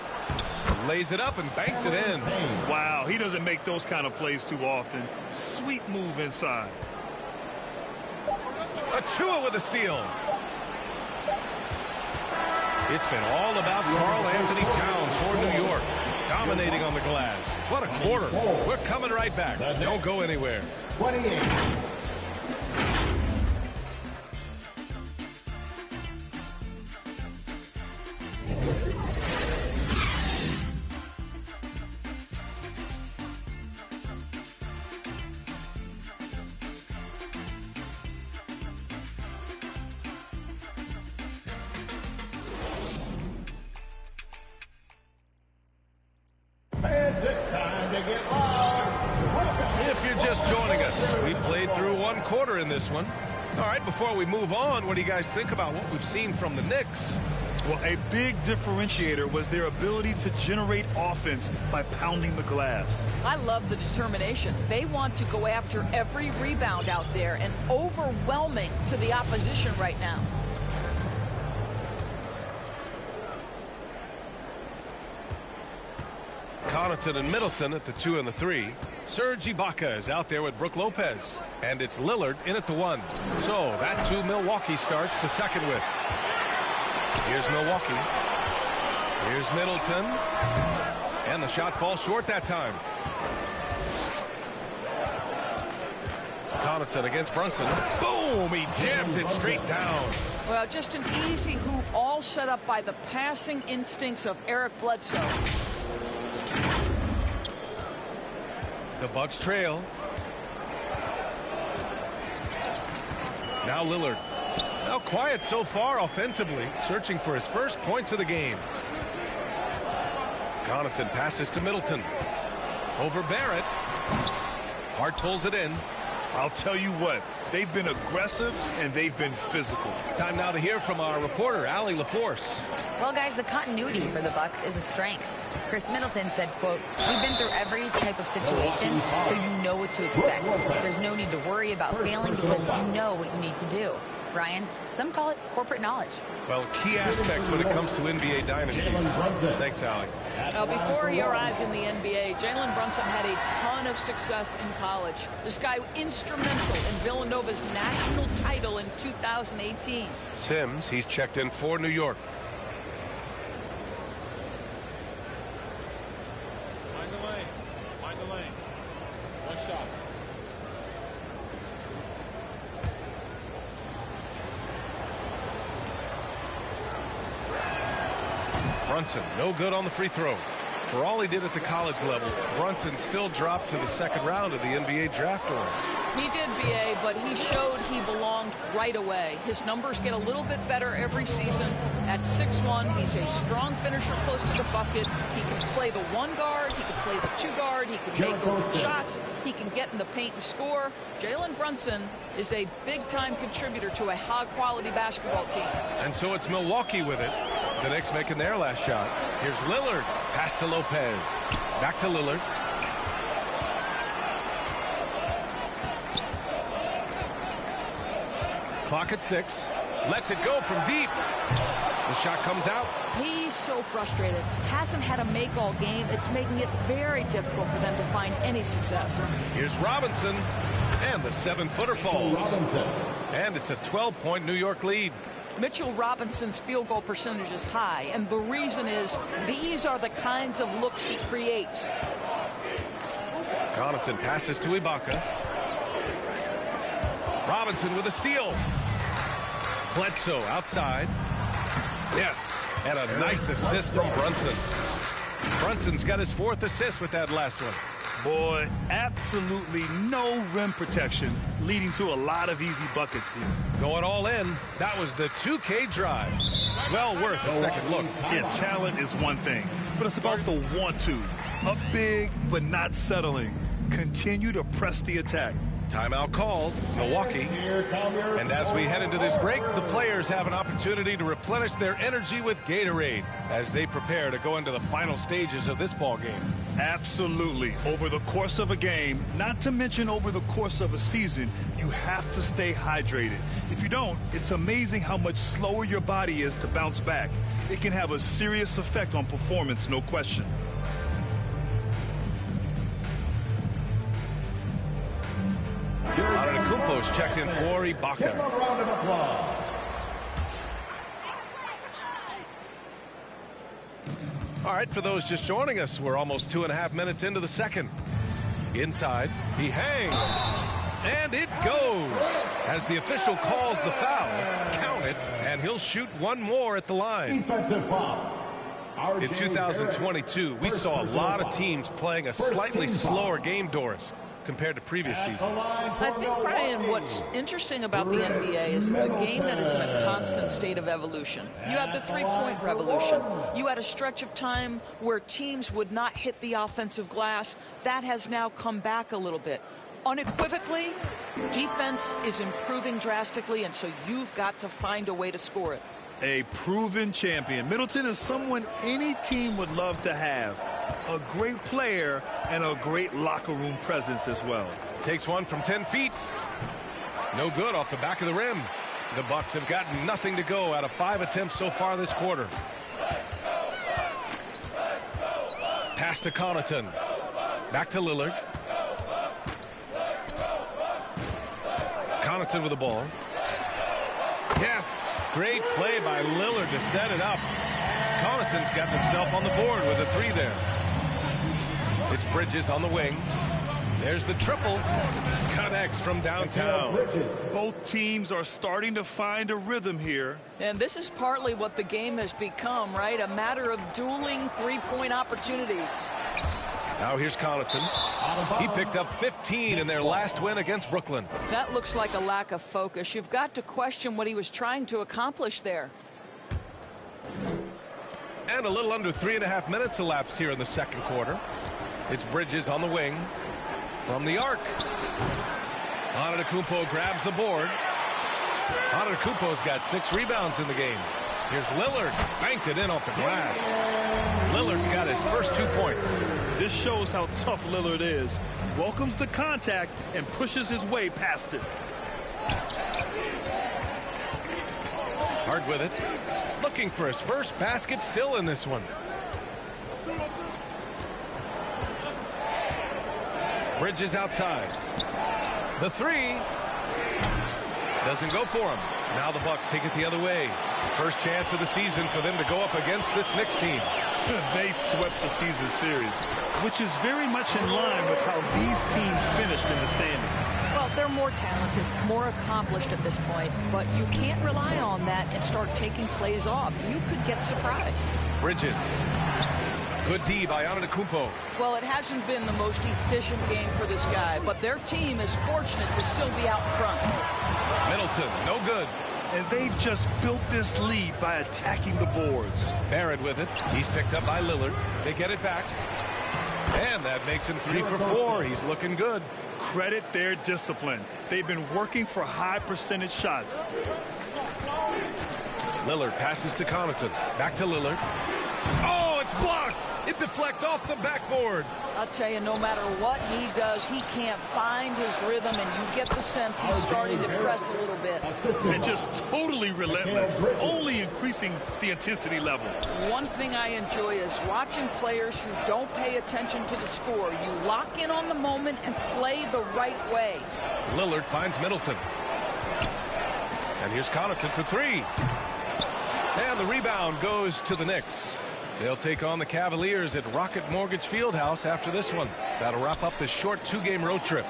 Lays it up and banks it in. Wow, he doesn't make those kind of plays too often. Sweet move inside. Achua with a steal. It's been all about Karl Anthony Towns for New York. Dominating on the glass. What a quarter. We're coming right back. Don't go anywhere. 28. If you're just joining us, we played through one quarter in this one. All right, before we move on, what do you guys think about what we've seen from the Knicks? Well, a big differentiator was their ability to generate offense by pounding the glass. I love the determination. They want to go after every rebound out there and overwhelming to the opposition right now. Connaughton and Middleton at the 2 and the 3. Serge Ibaka is out there with Brook Lopez. And it's Lillard in at the 1. So that's who Milwaukee starts the second with. Here's Milwaukee. Here's Middleton. And the shot falls short that time. Connaughton against Brunson. Boom! He jams it straight down. Well, just an easy hoop, all set up by the passing instincts of Eric Bledsoe. The Bucks trail. Now Lillard. Now quiet so far offensively, searching for his first points of the game. Connaughton passes to Middleton. Over Barrett. Hart pulls it in. I'll tell you what, they've been aggressive and they've been physical. Time now to hear from our reporter, Allie LaForce. Well, guys, the continuity for the Bucks is a strength. Chris Middleton said, quote, "We've been through every type of situation, so you know what to expect. There's no need to worry about failing because you know what you need to do." Brian, some call it corporate knowledge. Well, a key aspect when it comes to NBA dynasties. Thanks, Allie. Before he arrived in the NBA, Jalen Brunson had a ton of success in college. This guy instrumental in Villanova's national title in 2018. Sims, he's checked in for New York. Mind the lane. Mind the lane. One shot. Brunson, no good on the free throw. For all he did at the college level, Brunson still dropped to the second round of the NBA draft orders. He did, B.A., but he showed he belonged right away. His numbers get a little bit better every season. At 6'1", he's a strong finisher close to the bucket. He can play the 1 guard. He can play the 2 guard. He can make open shots. He can get in the paint and score. Jalen Brunson is a big-time contributor to a high-quality basketball team. And so it's Milwaukee with it. The Knicks making their last shot. Here's Lillard. Pass to Lopez. Back to Lillard. Clock at 6. Lets it go from deep. The shot comes out. He's so frustrated. Hasn't had a make all game. It's making it very difficult for them to find any success. Here's Robinson. And the 7-footer falls. And it's a 12-point New York lead. Mitchell Robinson's field goal percentage is high, and the reason is these are the kinds of looks he creates. Connaughton passes to Ibaka. Robinson with a steal. Bledsoe outside. Yes, and a nice assist from Brunson. Brunson's got his 4th assist with that last one. Boy, absolutely no rim protection, leading to a lot of easy buckets here. Going all in, that was the 2K drive. Well worth a second look. Yeah, talent is one thing, but it's about the want-to. Up big, but not settling. Continue to press the attack. Timeout called, Milwaukee. And as we head into this break, the players have an opportunity to replenish their energy with Gatorade as they prepare to go into the final stages of this ball game. Absolutely. Over the course of a game, not to mention over the course of a season, you have to stay hydrated. If you don't, it's amazing how much slower your body is to bounce back. It can have a serious effect on performance, no question. Antetokounmpo's checked in for Ibaka. Give him a round of applause. All right, for those just joining us, we're almost 2.5 minutes into the second. Inside, he hangs, and it goes. As the official calls the foul, count it, and he'll shoot one more at the line. Defensive foul. In 2022, we saw a lot of teams playing a slightly slower game, Doris, compared to previous seasons. I think, Brian, what's interesting about the NBA is it's a game that is in a constant state of evolution. You had the three-point revolution. You had a stretch of time where teams would not hit the offensive glass. That has now come back a little bit. Unequivocally, defense is improving drastically, and so you've got to find a way to score it. A proven champion. Middleton is someone any team would love to have. A great player and a great locker room presence as well. Takes one from 10 feet. No good off the back of the rim. The Bucks have gotten nothing to go out of 5 attempts so far this quarter. Pass to Connaughton. Back to Lillard. Connaughton with the ball. Yes. Great play by Lillard to set it up. Connaughton's got himself on the board with a 3 there. It's Bridges on the wing. There's the triple. Connects from downtown. Both teams are starting to find a rhythm here. And this is partly what the game has become, right? A matter of dueling three-point opportunities. Now here's Connaughton. He picked up 15 in their last win against Brooklyn. That looks like a lack of focus. You've got to question what he was trying to accomplish there. And a little under 3.5 minutes elapsed here in the second quarter. It's Bridges on the wing. From the arc. Antetokounmpo grabs the board. Antetokounmpo's got 6 rebounds in the game. Here's Lillard. Banked it in off the glass. Lillard's got his first 2 points. This shows how tough Lillard is. Welcomes the contact and pushes his way past it. Hard with it. Looking for his first basket still in this one. Bridges outside. The 3 doesn't go for him. Now the Bucks take it the other way. First chance of the season for them to go up against this Knicks team. They swept the season series, which is very much in line with how these teams finished in the standings. Well, they're more talented, more accomplished at this point, but you can't rely on that and start taking plays off. You could get surprised. Bridges. Good D by Antetokounmpo. Well, it hasn't been the most efficient game for this guy, but their team is fortunate to still be out in front. Middleton, no good. And they've just built this lead by attacking the boards. Barrett with it. He's picked up by Lillard. They get it back. And that makes him 3 for 4. He's looking good. Credit their discipline. They've been working for high percentage shots. Lillard passes to Connaughton. Back to Lillard. Oh, it's blocked. It deflects off the backboard. I'll tell you, no matter what he does, he can't find his rhythm, and you get the sense he's starting to press a little bit. And just totally relentless, only increasing the intensity level. One thing I enjoy is watching players who don't pay attention to the score. You lock in on the moment and play the right way. Lillard finds Middleton. And here's Connaughton for 3. And the rebound goes to the Knicks. They'll take on the Cavaliers at Rocket Mortgage Fieldhouse after this one. That'll wrap up the short 2-game road trip.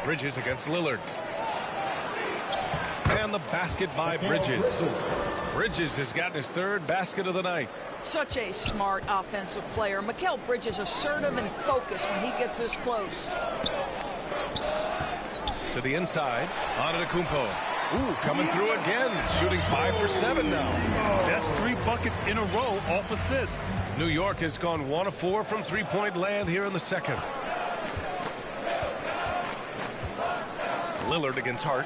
Bridges against Lillard. And the basket by Bridges. Bridges has gotten his 3rd basket of the night. Such a smart offensive player. Mikal Bridges assertive and focused when he gets this close. To the inside. Antetokounmpo. Ooh, coming through again. Shooting 5 for 7 now. That's 3 buckets in a row off assist. New York has gone 1 of 4 from three-point land here in the second. Lillard against Hart.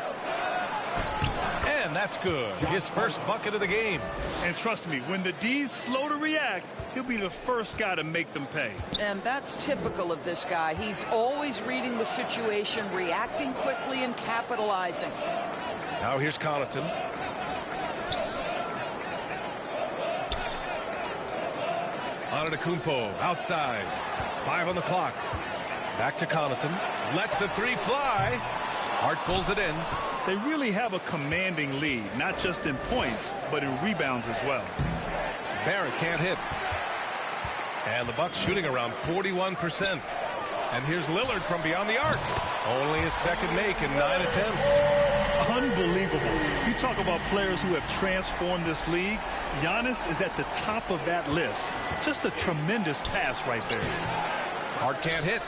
And that's good. His first bucket of the game. And trust me, when the D's slow to react, he'll be the first guy to make them pay. And that's typical of this guy. He's always reading the situation, reacting quickly and capitalizing. Now here's Connaughton. Antetokounmpo outside. 5 on the clock. Back to Connaughton. Lets the 3 fly. Hart pulls it in. They really have a commanding lead, not just in points, but in rebounds as well. Barrett can't hit. And the Bucks shooting around 41%. And here's Lillard from beyond the arc. Only his 2nd make in 9 attempts. Unbelievable. You talk about players who have transformed this league. Giannis is at the top of that list. Just a tremendous pass right there. Hart can't hit.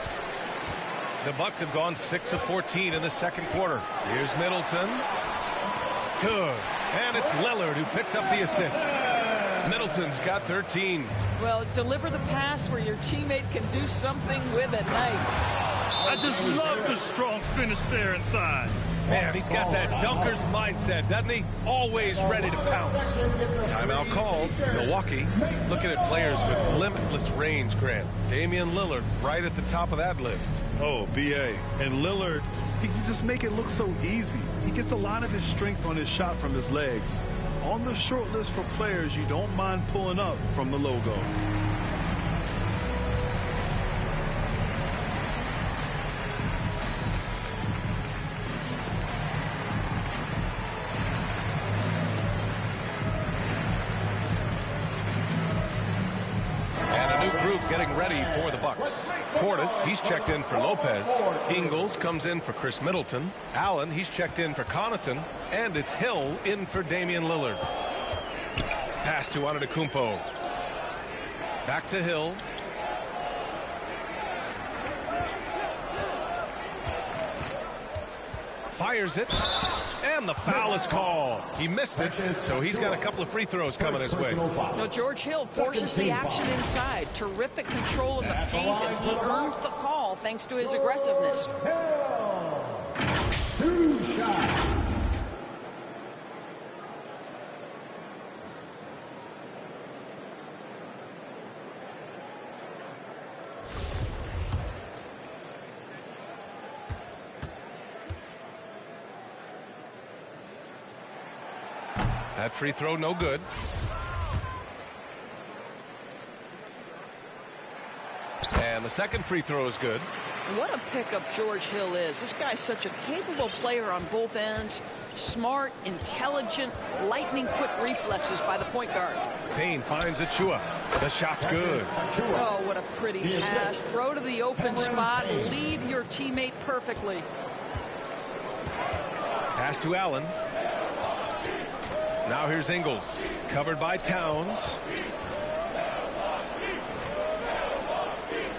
The Bucks have gone 6 of 14 in the second quarter. Here's Middleton. Good. And it's Lillard who picks up the assist. Middleton's got 13. Well, deliver the pass where your teammate can do something with it. Nice. I just love the strong finish there inside. Man, he's got that dunker's mindset, doesn't he? Always ready to pounce. Timeout called. Milwaukee looking at players with limitless range, Grant. Damian Lillard right at the top of that list. Oh, B.A. And Lillard, he can just make it look so easy. He gets a lot of his strength on his shot from his legs. On the short list for players you don't mind pulling up from the logo. Getting ready for the Bucks. Portis, he's checked in for Lopez. Ingles comes in for Chris Middleton. Allen, he's checked in for Connaughton. And it's Hill in for Damian Lillard. Pass to Antetokounmpo. Back to Hill. Fires it. And the foul is called. He missed it, so he's got a couple of free throws coming his way. So George Hill forces the action inside. Terrific control in the paint, and he earns the call thanks to his aggressiveness. 2 shots. That free throw no good. And the second free throw is good. What a pickup George Hill is. This guy's such a capable player on both ends. Smart, intelligent, lightning-quick reflexes by the point guard. Payne finds Achua. The shot's good. Oh, what a pretty pass. Throw to the open spot. Lead your teammate perfectly. Pass to Allen. Now here's Ingles. Covered by Towns.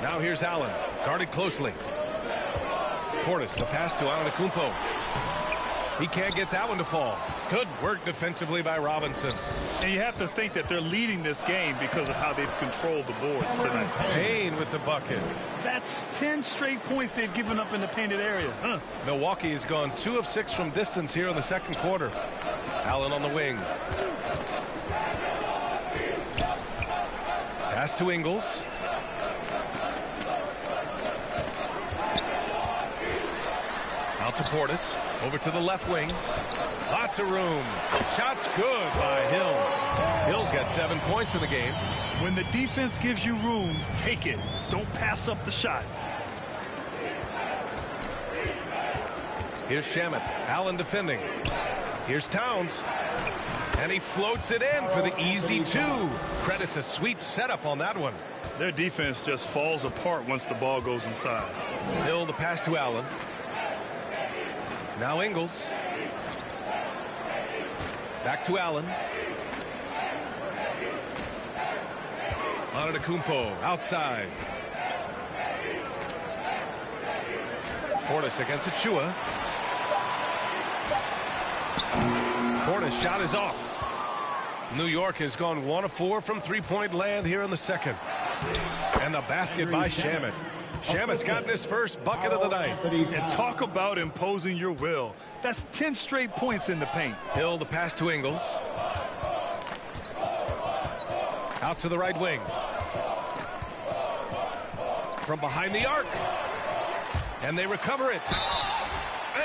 Now here's Allen. Guarded closely. Portis, the pass to Antetokounmpo. He can't get that one to fall. Good work defensively by Robinson. And you have to think that they're leading this game because of how they've controlled the boards tonight. Payne with the bucket. That's 10 straight points they've given up in the painted area. Milwaukee has gone 2 of 6 from distance here in the second quarter. Allen on the wing. Pass to Ingles. Out to Portis. Over to the left wing. Lots of room. Shot's good by Hill. Hill's got 7 points in the game. When the defense gives you room, take it. Don't pass up the shot. Here's Shamet. Allen defending. Here's Towns. And he floats it in for the easy 2. Credit the sweet setup on that one. Their defense just falls apart once the ball goes inside. Hill, the pass to Allen. Now Ingles. Back to Allen. Antetokounmpo outside. Portis against Achua. Portis shot is off. New York has gone 1 of 4 from three-point land here in the second. And the basket by Shamet. Shamet's gotten his first bucket of the night. And talk about imposing your will. That's 10 straight points in the paint. Hill, the pass to Ingles. Out to the right wing. From behind the arc. And they recover it.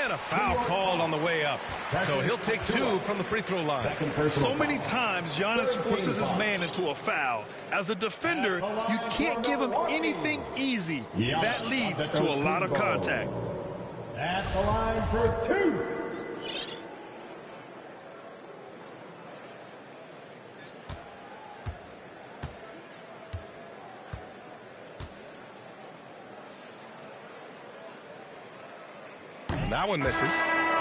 And a foul called on the way up. So he'll take 2 from the free throw line. So many times Giannis forces his man into a foul. As a defender, you can't give him anything easy. That leads to a lot of contact. At the line for 2. That one misses.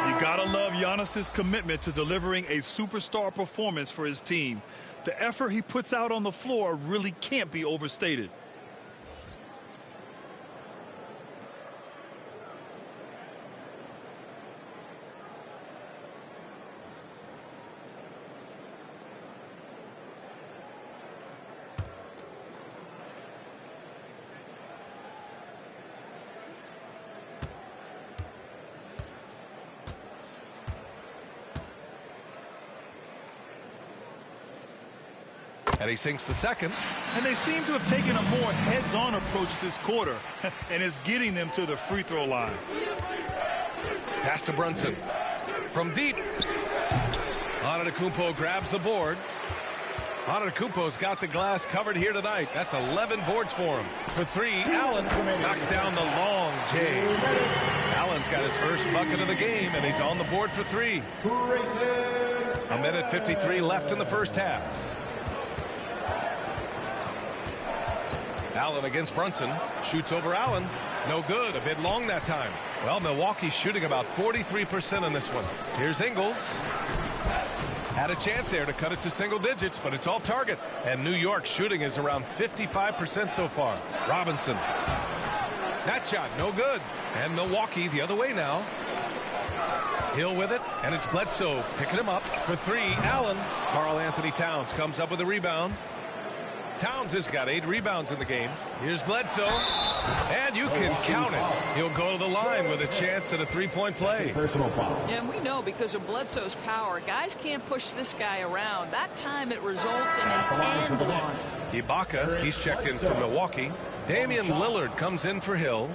You gotta love Giannis's commitment to delivering a superstar performance for his team. The effort he puts out on the floor really can't be overstated. And he sinks the second. And they seem to have taken a more heads-on approach this quarter. And it's getting them to the free throw line. Pass to Brunson. From deep. Antetokounmpo grabs the board. Antetokounmpo's got the glass covered here tonight. That's 11 boards for him. For 3, Allen knocks down the long J. Allen's got his first bucket of the game, and he's on the board for 3. A minute 53 left in the first half. Allen against Brunson. Shoots over Allen. No good. A bit long that time. Well, Milwaukee's shooting about 43% in this one. Here's Ingles. Had a chance there to cut it to single digits, but it's off target. And New York shooting is around 55% so far. Robinson. That shot, no good. And Milwaukee the other way now. Hill with it, and it's Bledsoe picking him up for 3. Allen. Karl Anthony Towns comes up with a rebound. Towns has got 8 rebounds in the game. Here's Bledsoe, and you can count it. He'll go to the line with a chance at a 3-point play. Personal foul. And we know because of Bledsoe's power, guys can't push this guy around. That time it results in an and one. Ibaka, he's checked in for Milwaukee. Damian Lillard comes in for Hill.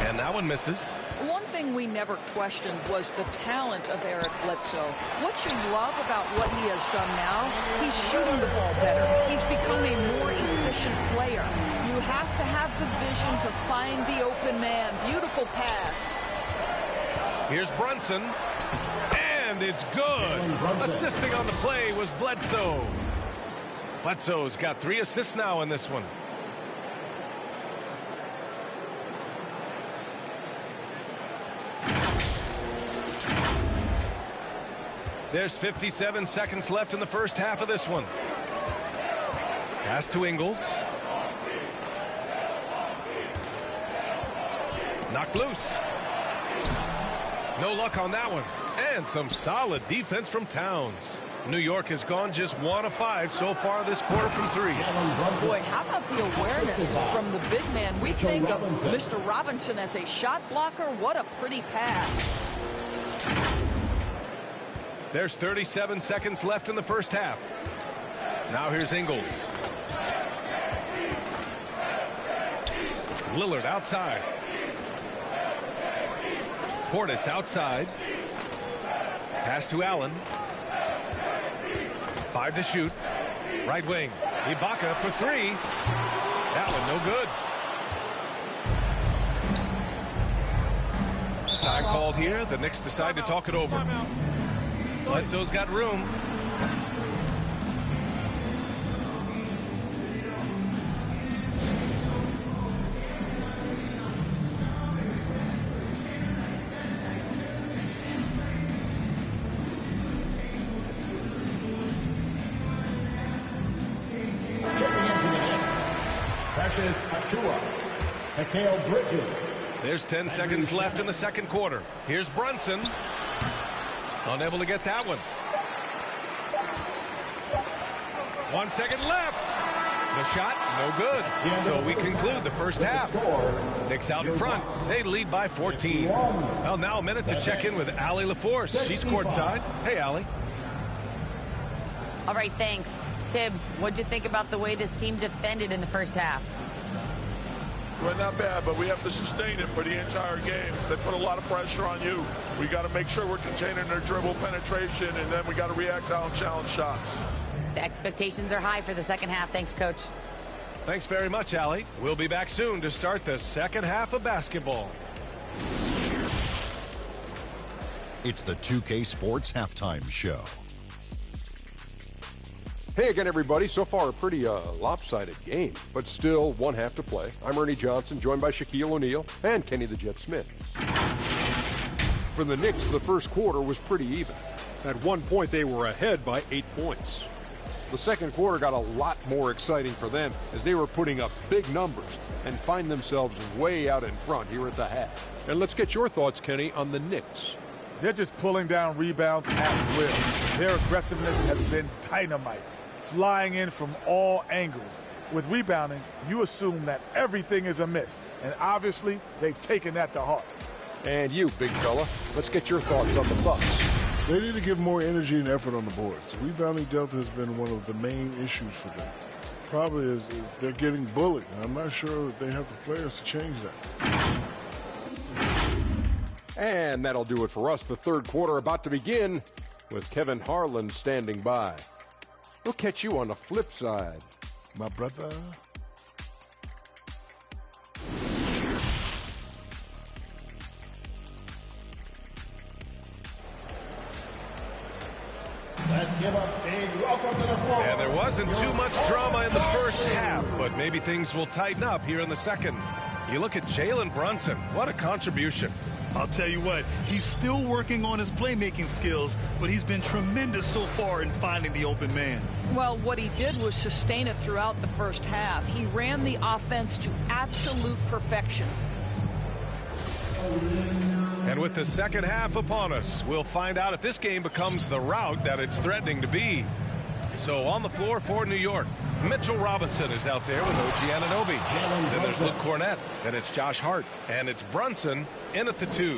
And that one misses. One thing we never questioned was the talent of Eric Bledsoe. What you love about what he has done now, he's shooting the ball better. He's become a more efficient player. You have to have the vision to find the open man. Beautiful pass. Here's Brunson. And it's good. Assisting on the play was Bledsoe. Bledsoe's got 3 assists now in this one. There's 57 seconds left in the first half of this one. Pass to Ingles. Knocked loose. No luck on that one. And some solid defense from Towns. New York has gone just 1 of 5 so far this quarter from 3. Boy, how about the awareness from the big man? We think of Mr. Robinson as a shot blocker. What a pretty pass. There's 37 seconds left in the first half. Now here's Ingles. Lillard outside. Portis outside. Pass to Allen. 5 to shoot. Right wing. Ibaka for 3. That one no good. Time called here. The Knicks decide to talk it over. Bledsoe's got room. There's 10 seconds left in the second quarter. Here's Brunson. Unable to get that one. 1 second left. The shot, no good. So we conclude the first half. Knicks out in front. They lead by 14. Well, now a minute to check in with Allie LaForce. She's courtside. Hey, Allie. All right, thanks. Tibbs, what'd you think about the way this team defended in the first half? Well, not bad, but we have to sustain it for the entire game. They put a lot of pressure on you. We got to make sure we're containing their dribble penetration, and then we got to react on challenge shots. The expectations are high for the second half. Thanks, Coach. Thanks very much, Allie. We'll be back soon to start the second half of basketball. It's the 2K Sports Halftime Show. Hey again, everybody. So far, a pretty lopsided game, but still one half to play. I'm Ernie Johnson, joined by Shaquille O'Neal and Kenny the Jet Smith. For the Knicks, the first quarter was pretty even. At one point, they were ahead by 8 points. The second quarter got a lot more exciting for them as they were putting up big numbers and find themselves way out in front here at the half. And let's get your thoughts, Kenny, on the Knicks. They're just pulling down rebounds at will. Their aggressiveness has been dynamite, flying in from all angles. With rebounding, you assume that everything is a miss, and obviously they've taken that to heart. And you, big fella, let's get your thoughts on the Bucks. They need to give more energy and effort on the boards. The rebounding delta has been one of the main issues for them. Probably is they're getting bullied. I'm not sure they have the players to change that. And that'll do it for us. The third quarter about to begin with Kevin Harlan standing by. We'll catch you on the flip side, my brother. Let's give a big welcome to the floor. And there wasn't too much drama in the first half, but maybe things will tighten up here in the second. You look at Jalen Brunson. What a contribution. I'll tell you what, he's still working on his playmaking skills, but he's been tremendous so far in finding the open man. Well, what he did was sustain it throughout the first half. He ran the offense to absolute perfection. And with the second half upon us, we'll find out if this game becomes the rout that it's threatening to be. So on the floor for New York, Mitchell Robinson is out there with OG Anunoby. Then there's Luke Cornett. Then it's Josh Hart. And it's Brunson in at the 2.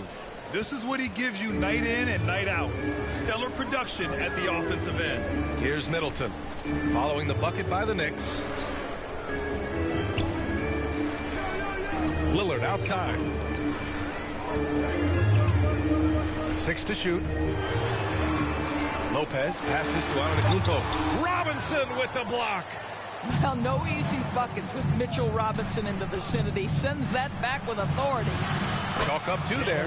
This is what he gives you night in and night out. Stellar production at the offensive end. Here's Middleton, following the bucket by the Knicks. Lillard outside. 6 to shoot. Lopez passes to Antetokounmpo. Robinson with the block. Well, no easy buckets with Mitchell Robinson in the vicinity. Sends that back with authority. Chalk up 2 there.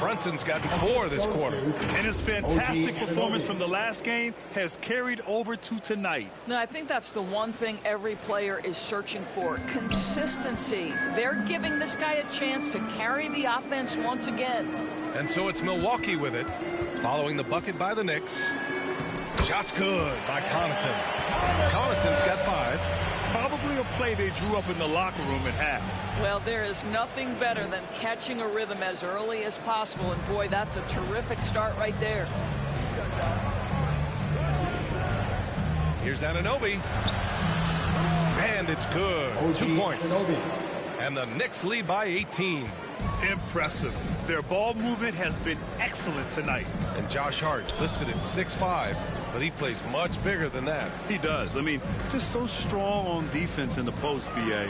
Brunson's gotten 4 this quarter. And his fantastic performance from the last game has carried over to tonight. No, I think that's the one thing every player is searching for. Consistency. They're giving this guy a chance to carry the offense once again. And so it's Milwaukee with it, following the bucket by the Knicks. Shot's good by Connaughton. Connaughton's got 5. Probably a play they drew up in the locker room at half. Well, there is nothing better than catching a rhythm as early as possible. And, boy, that's a terrific start right there. Here's Anunoby. And it's good. 2 points. And the Knicks lead by 18. Impressive. Their ball movement has been excellent tonight. And Josh Hart listed at 6'5". but he plays much bigger than that. He does. I mean, just so strong on defense in the post, BA.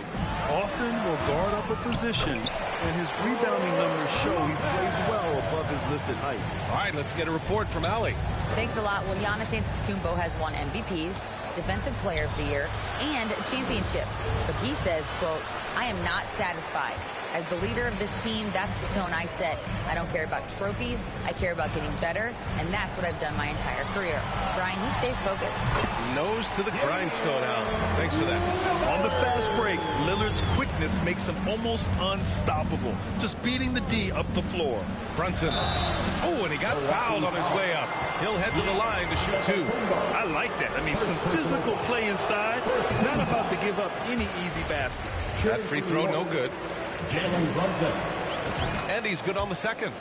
Often will guard up a position, and his rebounding numbers show he plays well above his listed height. All right, let's get a report from Allie. Thanks a lot. Well, Giannis Antetokounmpo has won MVPs, Defensive Player of the Year, and a championship. But he says, quote, I am not satisfied. As the leader of this team, that's the tone I set. I don't care about trophies. I care about getting better, and that's what I've done my entire career. Brian, he stays focused. Nose to the grindstone, Al. Thanks for that. On the fast break, Lillard's quickness makes him almost unstoppable, just beating the D up the floor. Brunson. Oh, and he got fouled on his way up. He'll head to the line to shoot 2. I like that. I mean, some physical play inside. He's not about to give up any easy baskets. That free throw, no good. Jalen Brunson. And he's good on the second.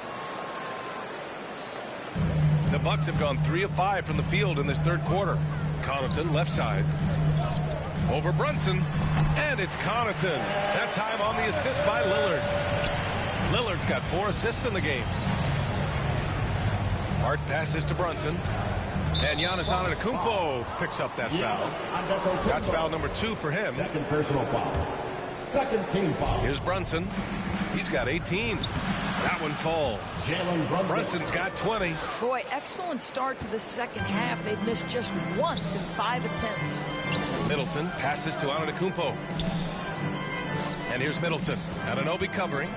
The Bucks have gone 3 of 5 from the field in this third quarter. Connaughton, left side. Over Brunson. And it's Connaughton. That time on the assist by Lillard. Lillard's got 4 assists in the game. Hart passes to Brunson. And Giannis Antetokounmpo picks up that foul. That's foul number 2 for him. Second personal foul. Second team foul. Here's Brunson. He's got 18. That one falls. Jalen Brunson. Brunson's got 20. Boy, excellent start to the second half. They've missed just once in 5 attempts. Middleton passes to Antetokounmpo. And here's Middleton. Anunoby covering.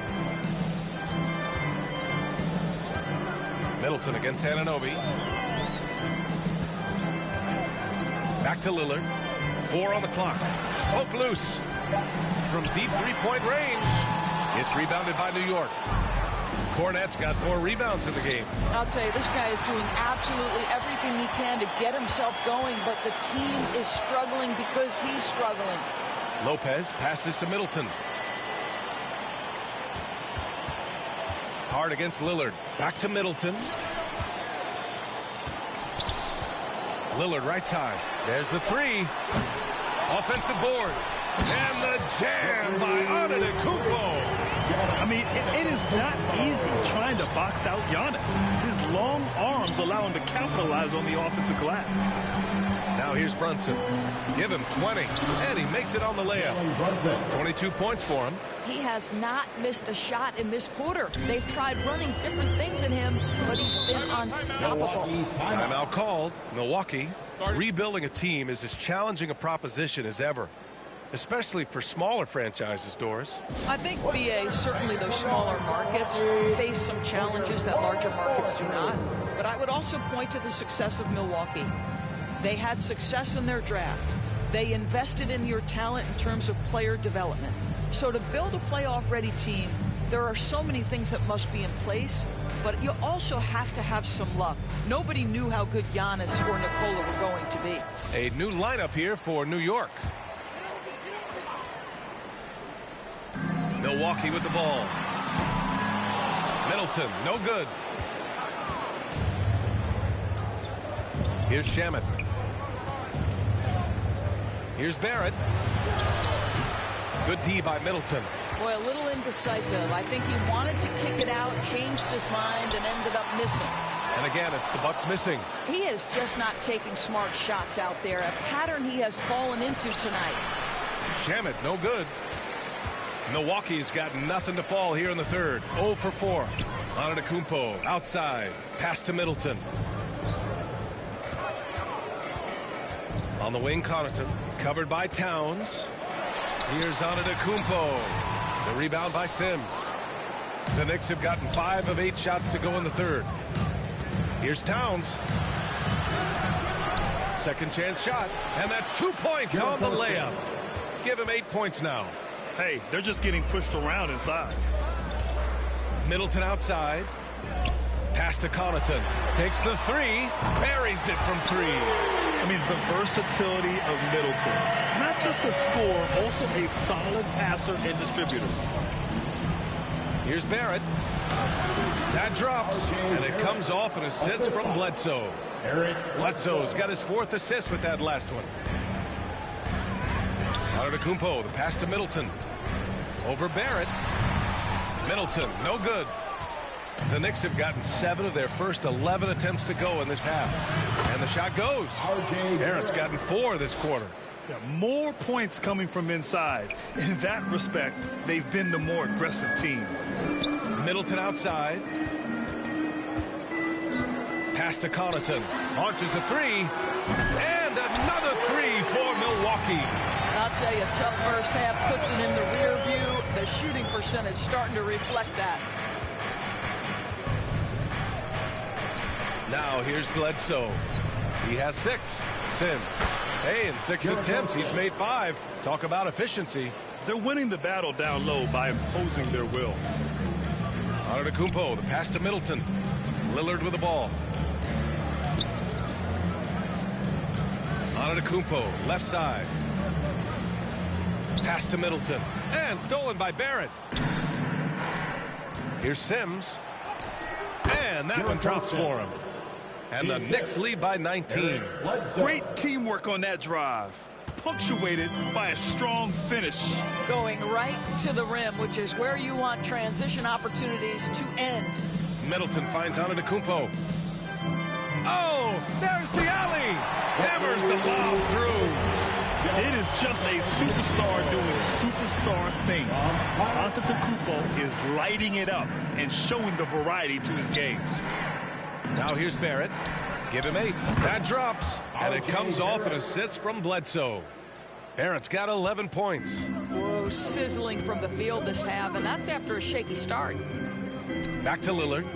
Middleton against Anunoby. Back to Lillard. 4 on the clock. Poke loose. From deep three-point range. It's rebounded by New York. Cornette's got 4 rebounds in the game. I'll tell you, this guy is doing absolutely everything he can to get himself going, but the team is struggling because he's struggling. Lopez passes to Middleton. Hard against Lillard. Back to Middleton. Lillard right side. There's the 3. Offensive board. And the jam by Antetokounmpo. I mean, it is not easy trying to box out Giannis. His long arms allow him to capitalize on the offensive glass. Now here's Brunson. Give him 20. And he makes it on the layup. 22 points for him. He has not missed a shot in this quarter. They've tried running different things at him, but he's been unstoppable. Timeout called. Milwaukee. Rebuilding a team is as challenging a proposition as ever, especially for smaller franchises, Doris. I think, BA, certainly those smaller markets face some challenges that larger markets do not. But I would also point to the success of Milwaukee. They had success in their draft. They invested in your talent in terms of player development. So to build a playoff-ready team, there are so many things that must be in place, but you also have to have some luck. Nobody knew how good Giannis or Nikola were going to be. A new lineup here for New York. Milwaukee with the ball. Middleton, no good. Here's Shamet. Here's Barrett. Good D by Middleton. Boy, a little indecisive. I think he wanted to kick it out, changed his mind, and ended up missing. And again, it's the Bucks missing. He is just not taking smart shots out there, a pattern he has fallen into tonight. Shamet, no good. Milwaukee's got nothing to fall here in the third. 0 for 4. Antetokounmpo outside. Pass to Middleton. On the wing, Connaughton. Covered by Towns. Here's Antetokounmpo. The rebound by Sims. The Knicks have gotten 5 of 8 shots to go in the third. Here's Towns. Second chance shot. And that's 2 points on the layup. Give him 8 points now. Hey, they're just getting pushed around inside. Middleton outside. Pass to Connaughton. Takes the 3. Buries it from 3. I mean, the versatility of Middleton. Not just a scorer, also a solid passer and distributor. Here's Barrett. That drops, and it comes off an assist from Bledsoe. Bledsoe's got his 4th assist with that last one. Antetokounmpo, the pass to Middleton. Over Barrett. Middleton, no good. The Knicks have gotten 7 of their first 11 attempts to go in this half. And the shot goes. Barrett's gotten 4 this quarter. Yeah, more points coming from inside. In that respect, they've been the more aggressive team. Middleton outside. Pass to Connaughton. Launches a 3. And another 3 for Milwaukee. I'll tell you, tough first half, puts it in the rear view. The shooting percentage starting to reflect that. Now here's Bledsoe. He has 6. Sims. Hey, in 6 attempts, he's made 5. Talk about efficiency. They're winning the battle down low by imposing their will. Antetokounmpo, the pass to Middleton. Lillard with the ball. Antetokounmpo, left side. Pass to Middleton. And stolen by Barrett. Here's Sims. And that one drops for him. And the Knicks lead by 19. Great teamwork on that drive, punctuated by a strong finish. Going right to the rim, which is where you want transition opportunities to end. Middleton finds Antetokounmpo. Oh, there's the alley. Hammers the lob through. It is just a superstar doing superstar things. Antetokounmpo is lighting it up and showing the variety to his game. Now here's Barrett. Give him 8. That drops. And it comes off an assist from Bledsoe. Barrett's got 11 points. Whoa, sizzling from the field this half, and that's after a shaky start. Back to Lillard.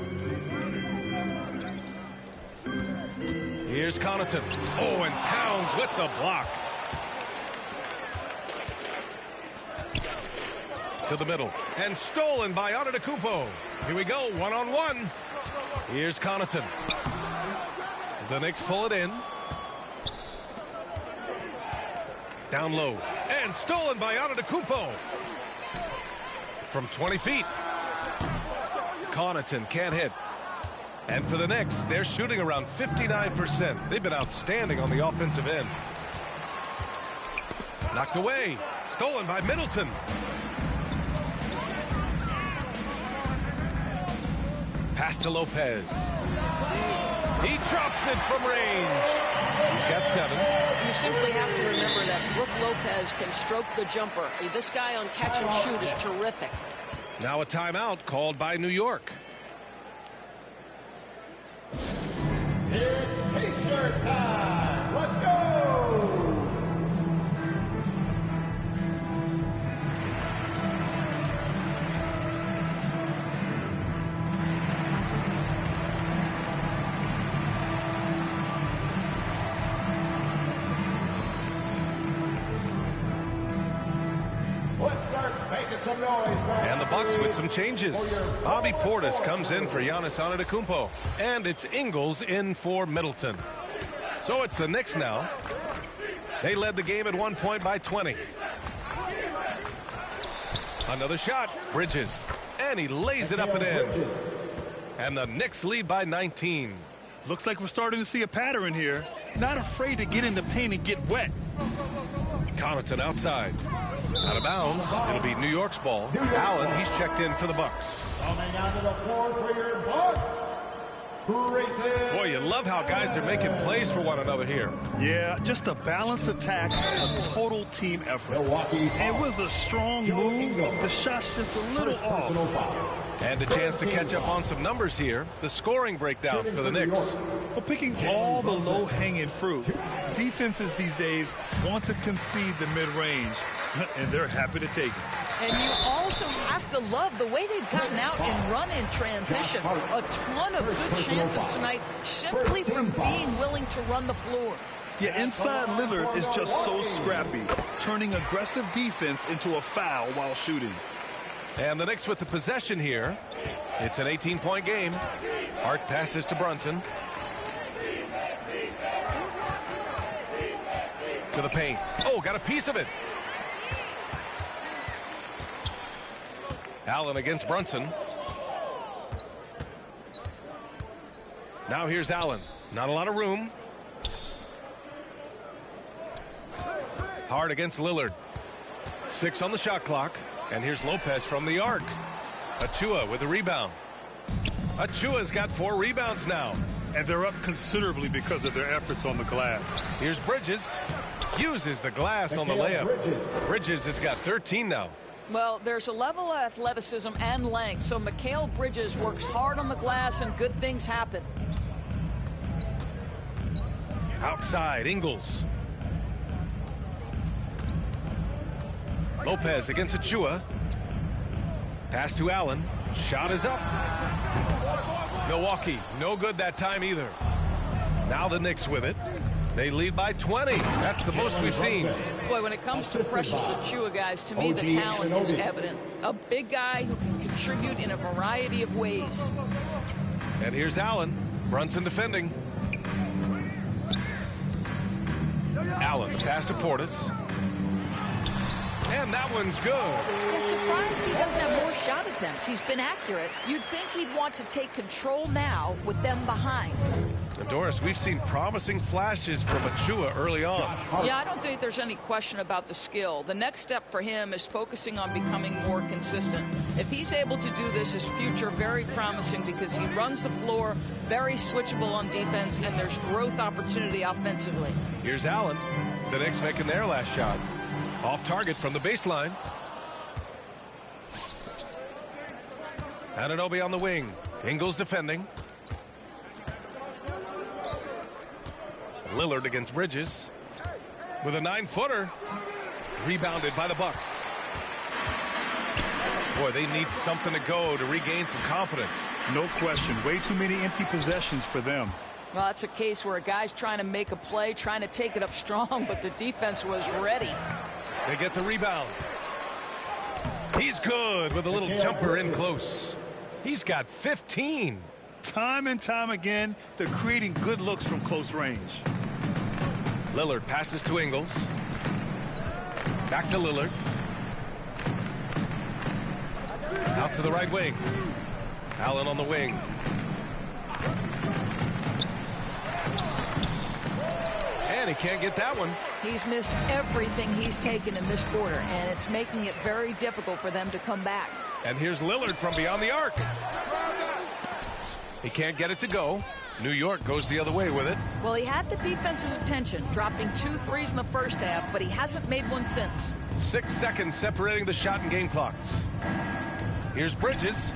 Here's Connaughton. Oh, and Towns with the block. To the middle. And stolen by Antetokounmpo. Here we go, 1-on-1. Here's Connaughton. The Knicks pull it in. Down low. And stolen by Antetokounmpo. From 20 feet. Connaughton can't hit. And for the Knicks, they're shooting around 59%. They've been outstanding on the offensive end. Knocked away. Stolen by Middleton. Pass to Lopez. He drops it from range. He's got 7. You simply have to remember that Brook Lopez can stroke the jumper. This guy on catch and shoot is terrific. Now a timeout called by New York. It's T-shirt time. Let's go. And the Bucks with some changes. Bobby Portis comes in for Giannis Antetokounmpo. And it's Ingles in for Middleton. So it's the Knicks now. They led the game at one point by 20. Another shot. Bridges. And he lays it up and in. And the Knicks lead by 19. Looks like we're starting to see a pattern here. Not afraid to get in the paint and get wet. Connaughton outside. Out of bounds. It'll be New York's ball. Allen, he's checked in for the Bucks. Coming onto the floor for your Bucks. Boy, you love how guys are making plays for one another here. Yeah, just a balanced attack, a total team effort. It was a strong move. The shot's just a little off. And a chance to catch up on some numbers here. The scoring breakdown for the Knicks. Well, picking all the low-hanging fruit. Defenses these days want to concede the mid-range, and they're happy to take it. And you also have to love the way they've gotten out and run in transition. A ton of good chances tonight simply from being willing to run the floor. Yeah, inside Lillard is just so scrappy, turning aggressive defense into a foul while shooting. And the Knicks with the possession here. It's an 18-point game. Hart passes to Brunson. To the paint. Oh, got a piece of it. Allen against Brunson. Now here's Allen. Not a lot of room. Hart against Lillard. 6 on the shot clock. And here's Lopez from the arc. Achua with a rebound. Achua's got 4 rebounds now. and they're up considerably because of their efforts on the glass. Here's Bridges. Uses the glass on the layup. Bridges has got 13 now. Well, there's a level of athleticism and length, so Mikal Bridges works hard on the glass and good things happen. Outside, Ingles. Lopez against Achua. Pass to Allen. Shot is up. Milwaukee, no good that time either. Now the Knicks with it. They lead by 20. That's the most we've seen. Boy, when it comes to Precious Achua, guys, to me the talent is evident. A big guy who can contribute in a variety of ways. And here's Allen. Brunson defending. Allen, the pass to Portis. And that one's good. I'm surprised he doesn't have more shot attempts. He's been accurate. You'd think he'd want to take control now with them behind. And Doris, we've seen promising flashes from Achua early on. Yeah, I don't think there's any question about the skill. The next step for him is focusing on becoming more consistent. If he's able to do this, his future very promising because he runs the floor, very switchable on defense, and there's growth opportunity offensively. Here's Allen. The Knicks making their last shot. Off target from the baseline. Anunoby on the wing. Ingles defending. Lillard against Bridges. With a 9-footer. Rebounded by the Bucks. Boy, they need something to go to regain some confidence. No question. Way too many empty possessions for them. Well, that's a case where a guy's trying to make a play, trying to take it up strong, but the defense was ready. They get the rebound. He's good with a little jumper in close. He's got 15. Time and time again, they're creating good looks from close range. Lillard passes to Ingles. Back to Lillard. Out to the right wing. Allen on the wing. And he can't get that one. He's missed everything he's taken in this quarter, and it's making it very difficult for them to come back. And here's Lillard from beyond the arc. He can't get it to go. New York goes the other way with it. Well, he had the defense's attention, dropping 2 threes in the first half, but he hasn't made one since. 6 seconds separating the shot and game clocks. Here's Bridges.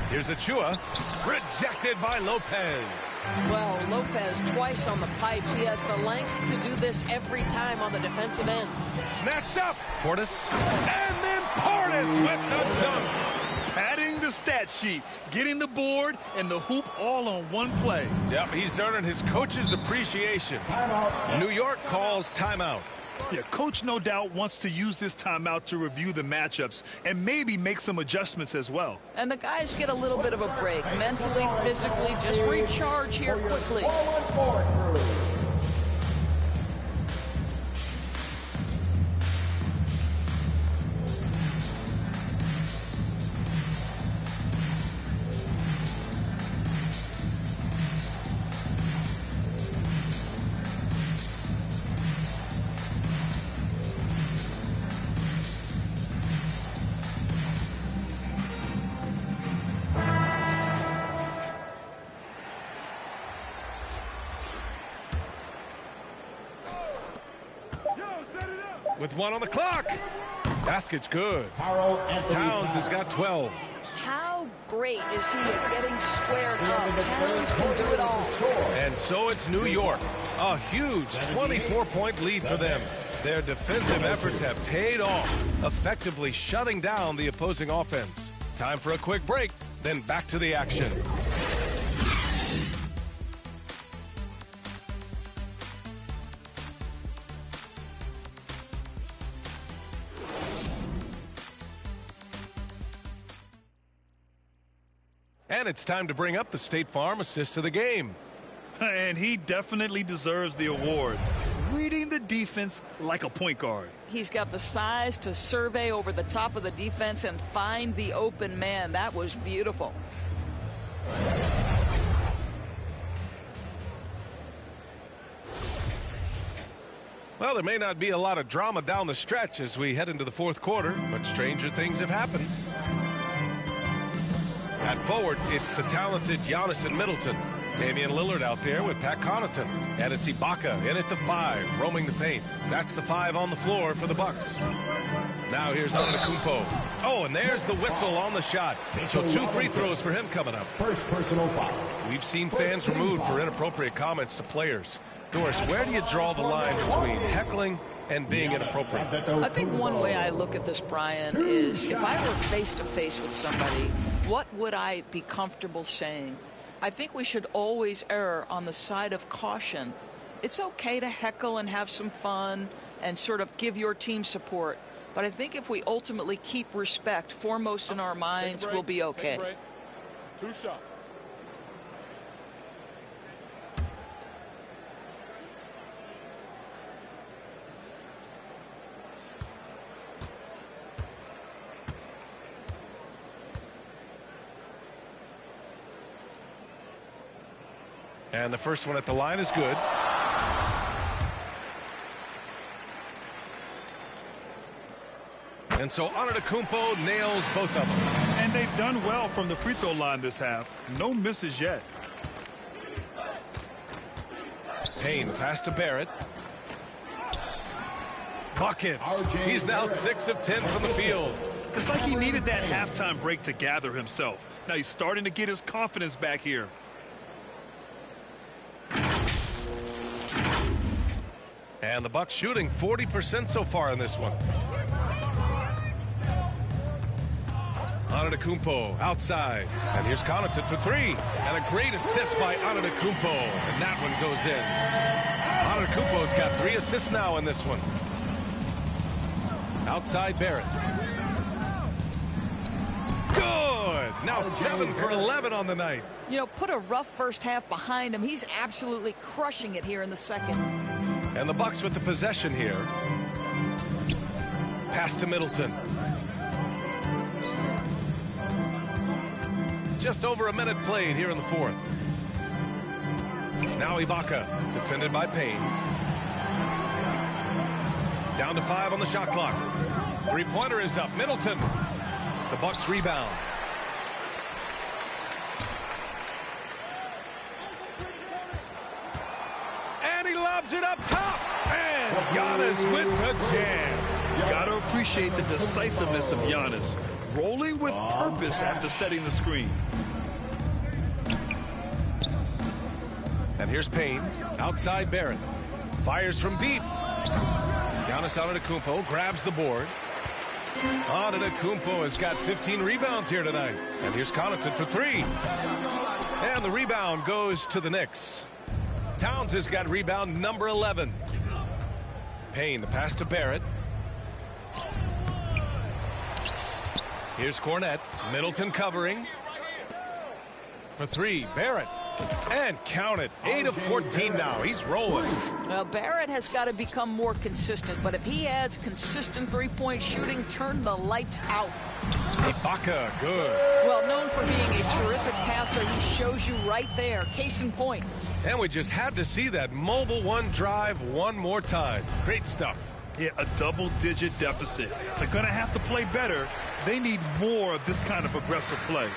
Here's Achua. Rejected by Lopez. Well, Lopez twice on the pipes. He has the length to do this every time on the defensive end. Snatched up. Portis. And then Portis with the dunk. Padding the stat sheet, getting the board and the hoop all on one play. Yep, he's earning his coach's appreciation. New York calls timeout. Yeah, coach no doubt wants to use this timeout to review the matchups and maybe make some adjustments as well. And the guys get a little bit of a break, mentally, physically, just recharge here quickly. With 1 on the clock. Basket's good. Towns has got 12. How great is he at getting squared up? Towns can do it all. And so it's New York. A huge 24-point lead for them. Their defensive efforts have paid off, effectively shutting down the opposing offense. Time for a quick break, then back to the action. And it's time to bring up the State Farm assist of the game. And he definitely deserves the award. Reading the defense like a point guard. He's got the size to survey over the top of the defense and find the open man. That was beautiful. Well, there may not be a lot of drama down the stretch as we head into the fourth quarter, but stranger things have happened. At forward, it's the talented Giannis and Middleton. Damian Lillard out there with Pat Connaughton. And it's Ibaka in at the 5, roaming the paint. That's the 5 on the floor for the Bucks. Now here's Antetokounmpo. Oh, and there's the whistle on the shot. So 2 free throws for him coming up. First personal foul. We've seen fans removed for inappropriate comments to players. Doris, where do you draw the line between heckling and being inappropriate? I think one way I look at this, Brian, is if I were face-to-face with somebody, what would I be comfortable saying? I think we should always err on the side of caution. It's okay to heckle and have some fun and sort of give your team support. But I think if we ultimately keep respect foremost in our minds, we'll be okay. 2 shots. And the first one at the line is good. And so Antetokounmpo nails both of them. And they've done well from the free throw line this half. No misses yet. Payne pass to Barrett. Buckets. He's now 6 of 10 from the field. It's like he needed that halftime break to gather himself. Now he's starting to get his confidence back here. And the Bucks shooting 40% so far in this one. Antetokounmpo outside. And here's Connaughton for 3. And a great assist by Antetokounmpo. And that one goes in. Antetokounmpo's got 3 assists now in this one. Outside Barrett. Good. Now 7 for 11 on the night. You know, put a rough first half behind him. He's absolutely crushing it here in the second. And the Bucks with the possession here. Pass to Middleton. Just over a minute played here in the 4th. Now Ibaka, defended by Payne. Down to 5 on the shot clock. 3-pointer is up. Middleton. The Bucks rebound. And he lobs it up top. And Giannis with the jam. Got to appreciate the decisiveness of Giannis. Rolling with purpose after setting the screen. And here's Payne. Outside Barrett. Fires from deep. Giannis Antetokounmpo grabs the board. Antetokounmpo has got 15 rebounds here tonight. And here's Connaughton for 3. And the rebound goes to the Knicks. Towns has got rebound number 11. Payne, the pass to Barrett. Here's Cornette. Middleton covering. For 3, Barrett. And count it. 8 of 14 now. He's rolling. Well, Barrett has got to become more consistent, but if he adds consistent three-point shooting, turn the lights out. Ibaka, good. Well, known for being a terrific passer, he shows you right there. Case in point. And we just had to see that mobile one drive one more time. Great stuff. Yeah, a double-digit deficit. They're going to have to play better. They need more of this kind of aggressive play.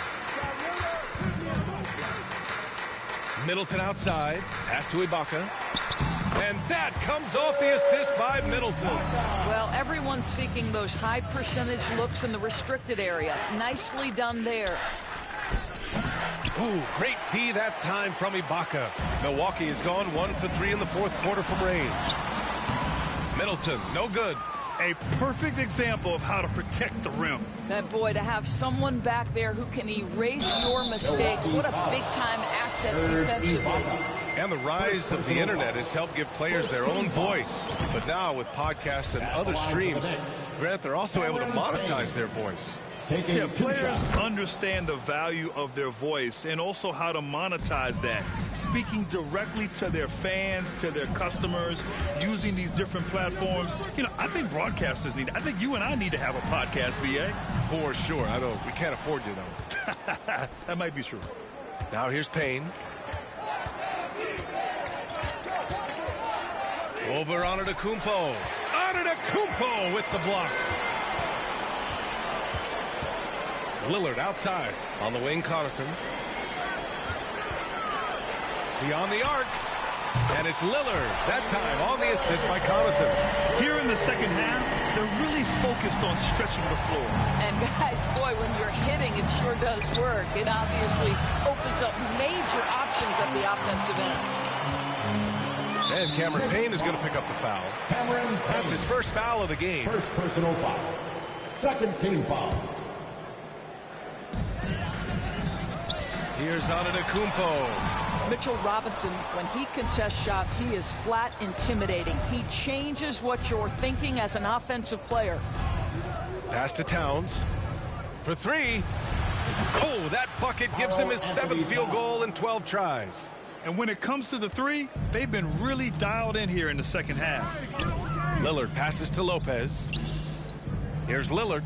Middleton outside. Pass to Ibaka. And that comes off the assist by Middleton. Well, everyone's seeking those high percentage looks in the restricted area. Nicely done there. Ooh, great D that time from Ibaka. Milwaukee has gone 1 for 3 in the 4th quarter from range. Middleton, no good. A perfect example of how to protect the rim. That boy, to have someone back there who can erase your mistakes. What a big-time asset defensively. And the rise of the internet has helped give players their own voice. But now with podcasts and other streams, Grant, they're also able to monetize their voice. Yeah, players understand the value of their voice and also how to monetize that. Speaking directly to their fans, to their customers, using these different platforms. You know, I think broadcasters need, I think you and I need to have a podcast, B.A. For sure. We can't afford you, though. That might be true. Now here's Payne. Over Antetokounmpo. Antetokounmpo with the block. Lillard outside. On the wing, Connaughton. Beyond the arc. And it's Lillard. That time on the assist by Connaughton. Here in the second half, they're really focused on stretching the floor. And guys, boy, when you're hitting, it sure does work. It obviously opens up major options at the offensive end. And Cameron Payne is going to pick up the foul. That's his first foul of the game. First personal foul. Second team foul. Here's Antetokounmpo. Mitchell Robinson, when he contests shots, he is flat intimidating. He changes what you're thinking as an offensive player. Pass to Towns for three. Oh, that bucket gives him his 7th field goal in 12 tries. And when it comes to the three, they've been really dialed in here in the second half. Lillard passes to Lopez. Here's Lillard.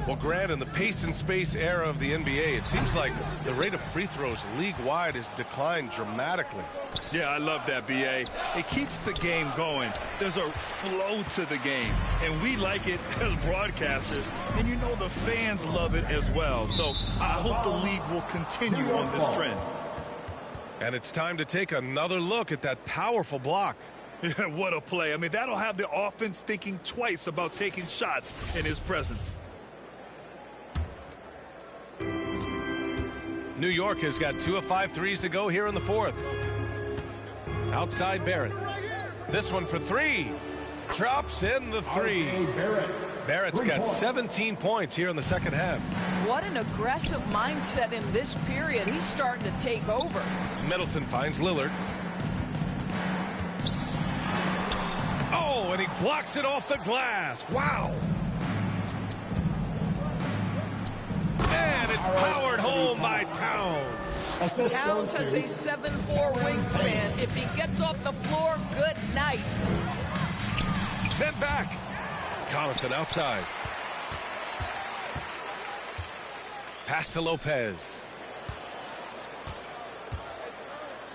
Well, Grant, in the pace and space era of the NBA, it seems like the rate of free throws league-wide has declined dramatically. Yeah, I love that, B.A. It keeps the game going. There's a flow to the game, and we like it as broadcasters, and you know the fans love it as well. So I hope the league will continue on this trend. And it's time to take another look at that powerful block. Yeah, what a play. I mean, that'll have the offense thinking twice about taking shots in his presence. New York has got 2 of 5 threes to go here in the fourth. Outside Barrett. This one for three. Drops in the three. Barrett's got 17 points here in the second half. What an aggressive mindset in this period. He's starting to take over. Middleton finds Lillard. Oh, and he blocks it off the glass. Wow. And it's powered home by Towns. Towns has a 7'4" wingspan. If he gets off the floor, good night. Sent back. Connaughton outside. Pass to Lopez.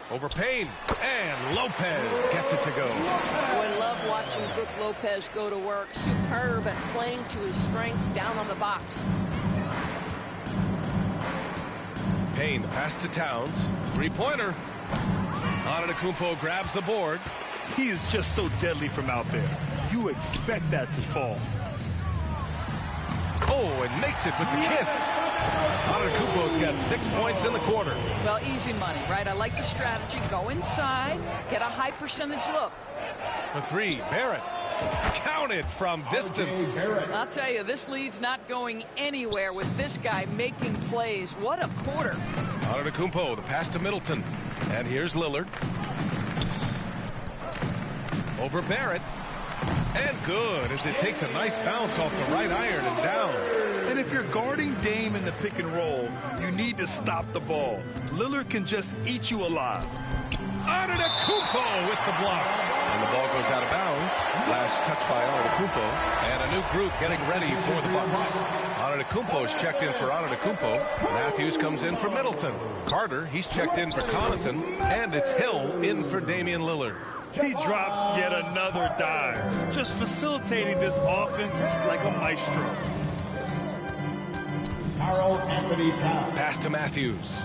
Over Payne. And Lopez gets it to go. I love watching Brook Lopez go to work. Superb at playing to his strengths down on the box. Payne, pass to Towns. Three-pointer. Antetokounmpo grabs the board. He is just so deadly from out there. You expect that to fall. Oh, and makes it with the kiss. Antetokounmpo's got 6 points in the quarter. Well, easy money, right? I like the strategy. Go inside, get a high percentage look. For three, Barrett. Counted from distance. I'll tell you, this lead's not going anywhere with this guy making plays. What a quarter. Antetokounmpo, the pass to Middleton. And here's Lillard. Over Barrett. And good, as it takes a nice bounce off the right iron and down. And if you're guarding Dame in the pick and roll, you need to stop the ball. Lillard can just eat you alive. Antetokounmpo with the block. And the ball goes out of bounds. Last touch by Antetokounmpo. And a new group getting ready for the Bucks. Antetokounmpo's checked in for Antetokounmpo. Matthews comes in for Middleton. Carter, he's checked in for Connaughton. And it's Hill in for Damian Lillard. He drops yet another dime, just facilitating this offense like a maestro. Karl Anthony Towns. Pass to Matthews.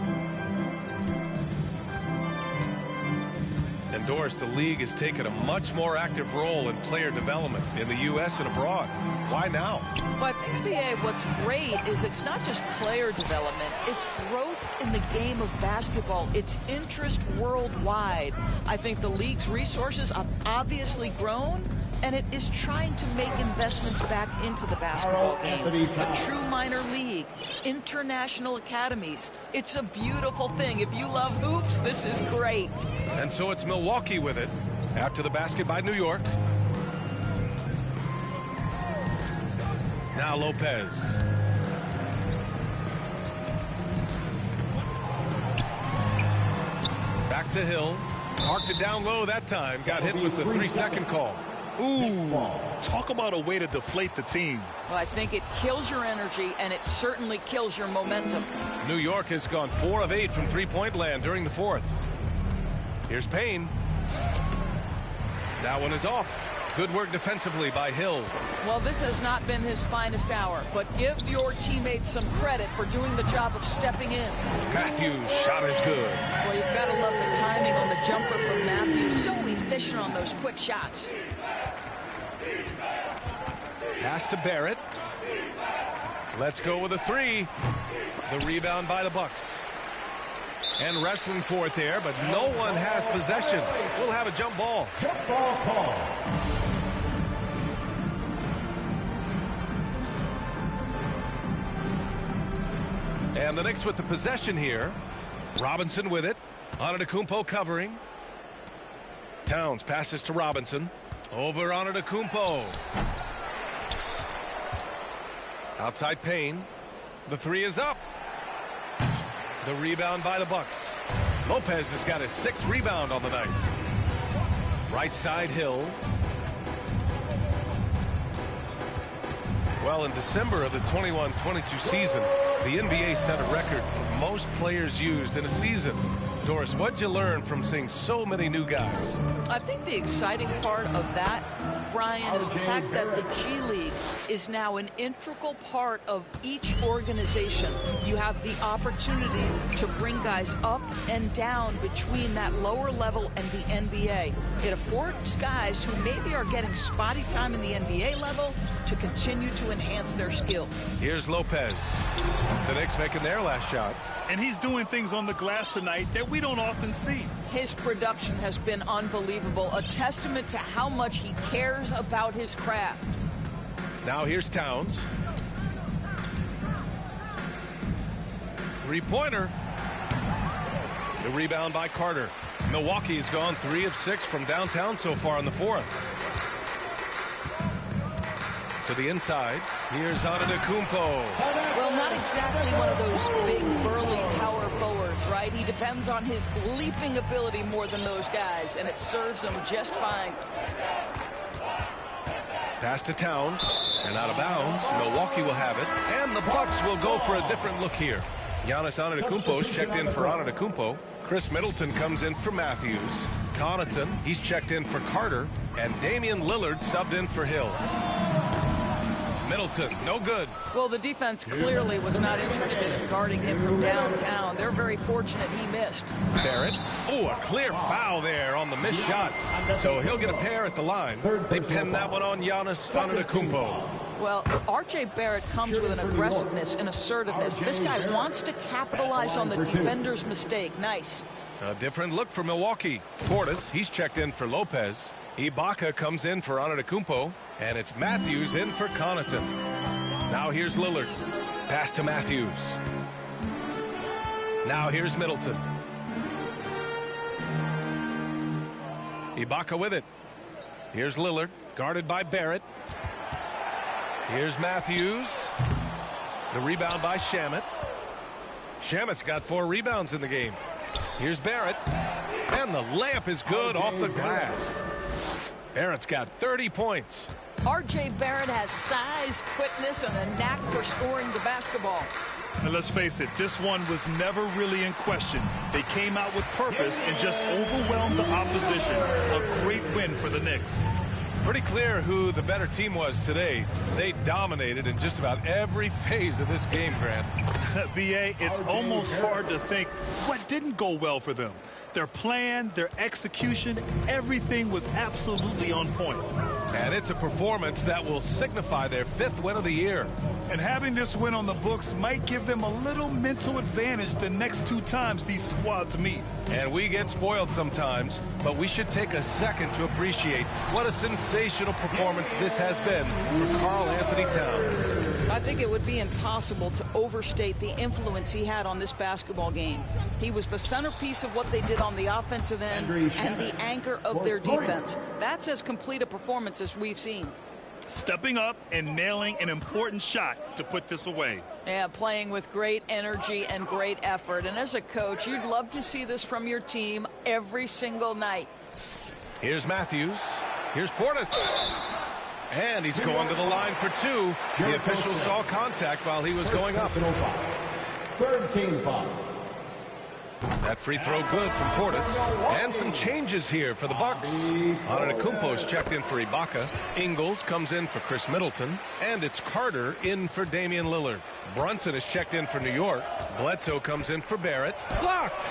And Doris, the league has taken a much more active role in player development in the U.S. and abroad. Why now? But NBA, what's great is it's not just player development, it's growth in the game of basketball. It's interest worldwide. I think the league's resources have obviously grown, and it is trying to make investments back into the basketball game. A true minor league, international academies. It's a beautiful thing. If you love hoops, this is great. And so it's Milwaukee with it after the basket by New York. Now Lopez. Back to Hill. Parked it down low that time. Got hit with the 3-second call. Ooh, talk about a way to deflate the team. Well, I think it kills your energy, and it certainly kills your momentum. New York has gone 4 of 8 from three-point land during the fourth. Here's Payne. That one is off. Good work defensively by Hill. Well, this has not been his finest hour, but give your teammates some credit for doing the job of stepping in. Matthews' shot is good. Well, you've got to love the timing on the jumper from Matthews. So efficient on those quick shots. Pass to Barrett. Let's go with a three. The rebound by the Bucks. And wrestling for it there, but no one has possession. We'll have a jump ball. Jump ball call. And the Knicks with the possession here. Robinson with it. Antetokounmpo covering. Towns passes to Robinson. Over Antetokounmpo. Outside Payne. The three is up. The rebound by the Bucks. Lopez has got his 6th rebound on the night. Right side Hill. Well, in December of the 21-22 season, the NBA set a record for most players used in a season. Doris, what'd you learn from seeing so many new guys? I think the exciting part of that, Brian, is the fact that the G League is now an integral part of each organization. You have the opportunity to bring guys up and down between that lower level and the NBA. It affords guys who maybe are getting spotty time in the NBA level to continue to enhance their skill. Here's Lopez. The Knicks making their last shot. And he's doing things on the glass tonight that we don't often see. His production has been unbelievable, a testament to how much he cares about his craft. Now here's Towns. Three-pointer. The rebound by Carter. Milwaukee has gone 3 of 6 from downtown so far in the 4th. To the inside. Here's Antetokounmpo. Well, not exactly one of those big, burly power forwards, right? He depends on his leaping ability more than those guys, and it serves him just fine. Pass to Towns, and out of bounds. Milwaukee will have it, and the Bucks will go for a different look here. Giannis Antetokounmpo's checked in for Antetokounmpo. Chris Middleton comes in for Matthews. Connaughton, he's checked in for Carter, and Damian Lillard subbed in for Hill. Middleton, no good. Well, the defense clearly was not interested in guarding him from downtown. They're very fortunate he missed. Barrett. Oh, a clear foul there on the missed shot. So he'll get a pair at the line. They pin that one on Giannis Antetokounmpo. Well, R.J. Barrett comes with an aggressiveness and assertiveness. This guy wants to capitalize on the defender's mistake. Nice. A different look for Milwaukee. Portis, he's checked in for Lopez. Ibaka comes in for Antetokounmpo. And it's Matthews in for Connaughton. Now here's Lillard. Pass to Matthews. Now here's Middleton. Ibaka with it. Here's Lillard, guarded by Barrett. Here's Matthews. The rebound by Shamet. Shamet's got 4 rebounds in the game. Here's Barrett. And the layup is good off the glass. Barrett's got 30 points. R.J. Barrett has size, quickness, and a knack for scoring the basketball. And let's face it, this one was never really in question. They came out with purpose and just overwhelmed the opposition. A great win for the Knicks. Pretty clear who the better team was today. They dominated in just about every phase of this game, Grant. B.A., it's almost hard to think what didn't go well for them. Their plan, their execution, everything was absolutely on point. And it's a performance that will signify their 5th win of the year. And having this win on the books might give them a little mental advantage the next 2 times these squads meet. And we get spoiled sometimes, but we should take a second to appreciate what a sensational performance this has been for Karl Anthony Towns. I think it would be impossible to overstate the influence he had on this basketball game. He was the centerpiece of what they did on the offensive end and the anchor of their defense. That's as complete a performance as we've seen. Stepping up and nailing an important shot to put this away. Yeah, playing with great energy and great effort. And as a coach, you'd love to see this from your team every single night. Here's Matthews. Here's Portis. And he's going to the line for 2. The official saw contact while he was going up. 3rd team foul. That free throw good from Portis. And some changes here for the Bucks. Antetokounmpo's checked in for Ibaka. Ingles comes in for Chris Middleton. And it's Carter in for Damian Lillard. Brunson is checked in for New York. Bledsoe comes in for Barrett. Blocked!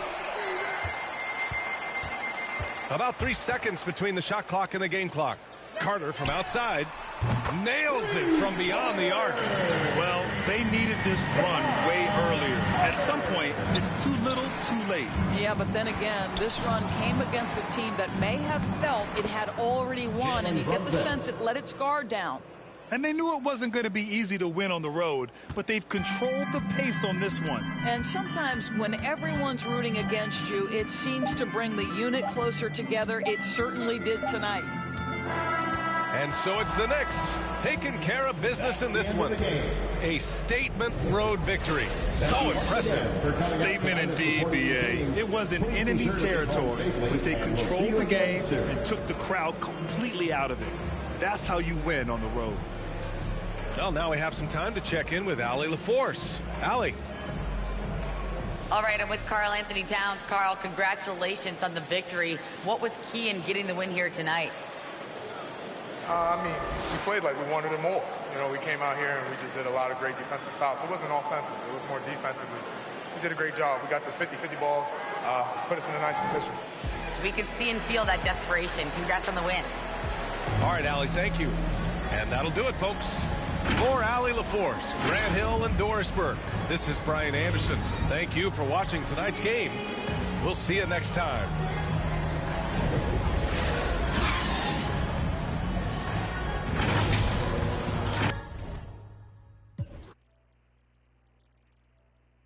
About 3 seconds between the shot clock and the game clock. Carter from outside nails it from beyond the arc. Well, they needed this run way earlier. At some point, it's too little, too late. Yeah, but then again, this run came against a team that may have felt it had already won, and you get the sense it let its guard down. And they knew it wasn't going to be easy to win on the road, but they've controlled the pace on this one. And sometimes when everyone's rooting against you, it seems to bring the unit closer together. It certainly did tonight. And so it's the Knicks taking care of business in this one. A statement road victory. So impressive. Statement indeed, BA. It was in enemy territory, but they controlled the game and took the crowd completely out of it. That's how you win on the road. Well, now we have some time to check in with Allie LaForce. Allie. All right, I'm with Karl Anthony Towns. Karl, congratulations on the victory. What was key in getting the win here tonight? I mean, we played like we wanted it more. You know, we came out here and we just did a lot of great defensive stops. It wasn't offensive. It was more defensively. We did a great job. We got those 50-50 balls, put us in a nice position. We could see and feel that desperation. Congrats on the win. All right, Allie, thank you. And that'll do it, folks. For Allie LaForce, Grant Hill, and Dorisburg, this is Brian Anderson. Thank you for watching tonight's game. We'll see you next time.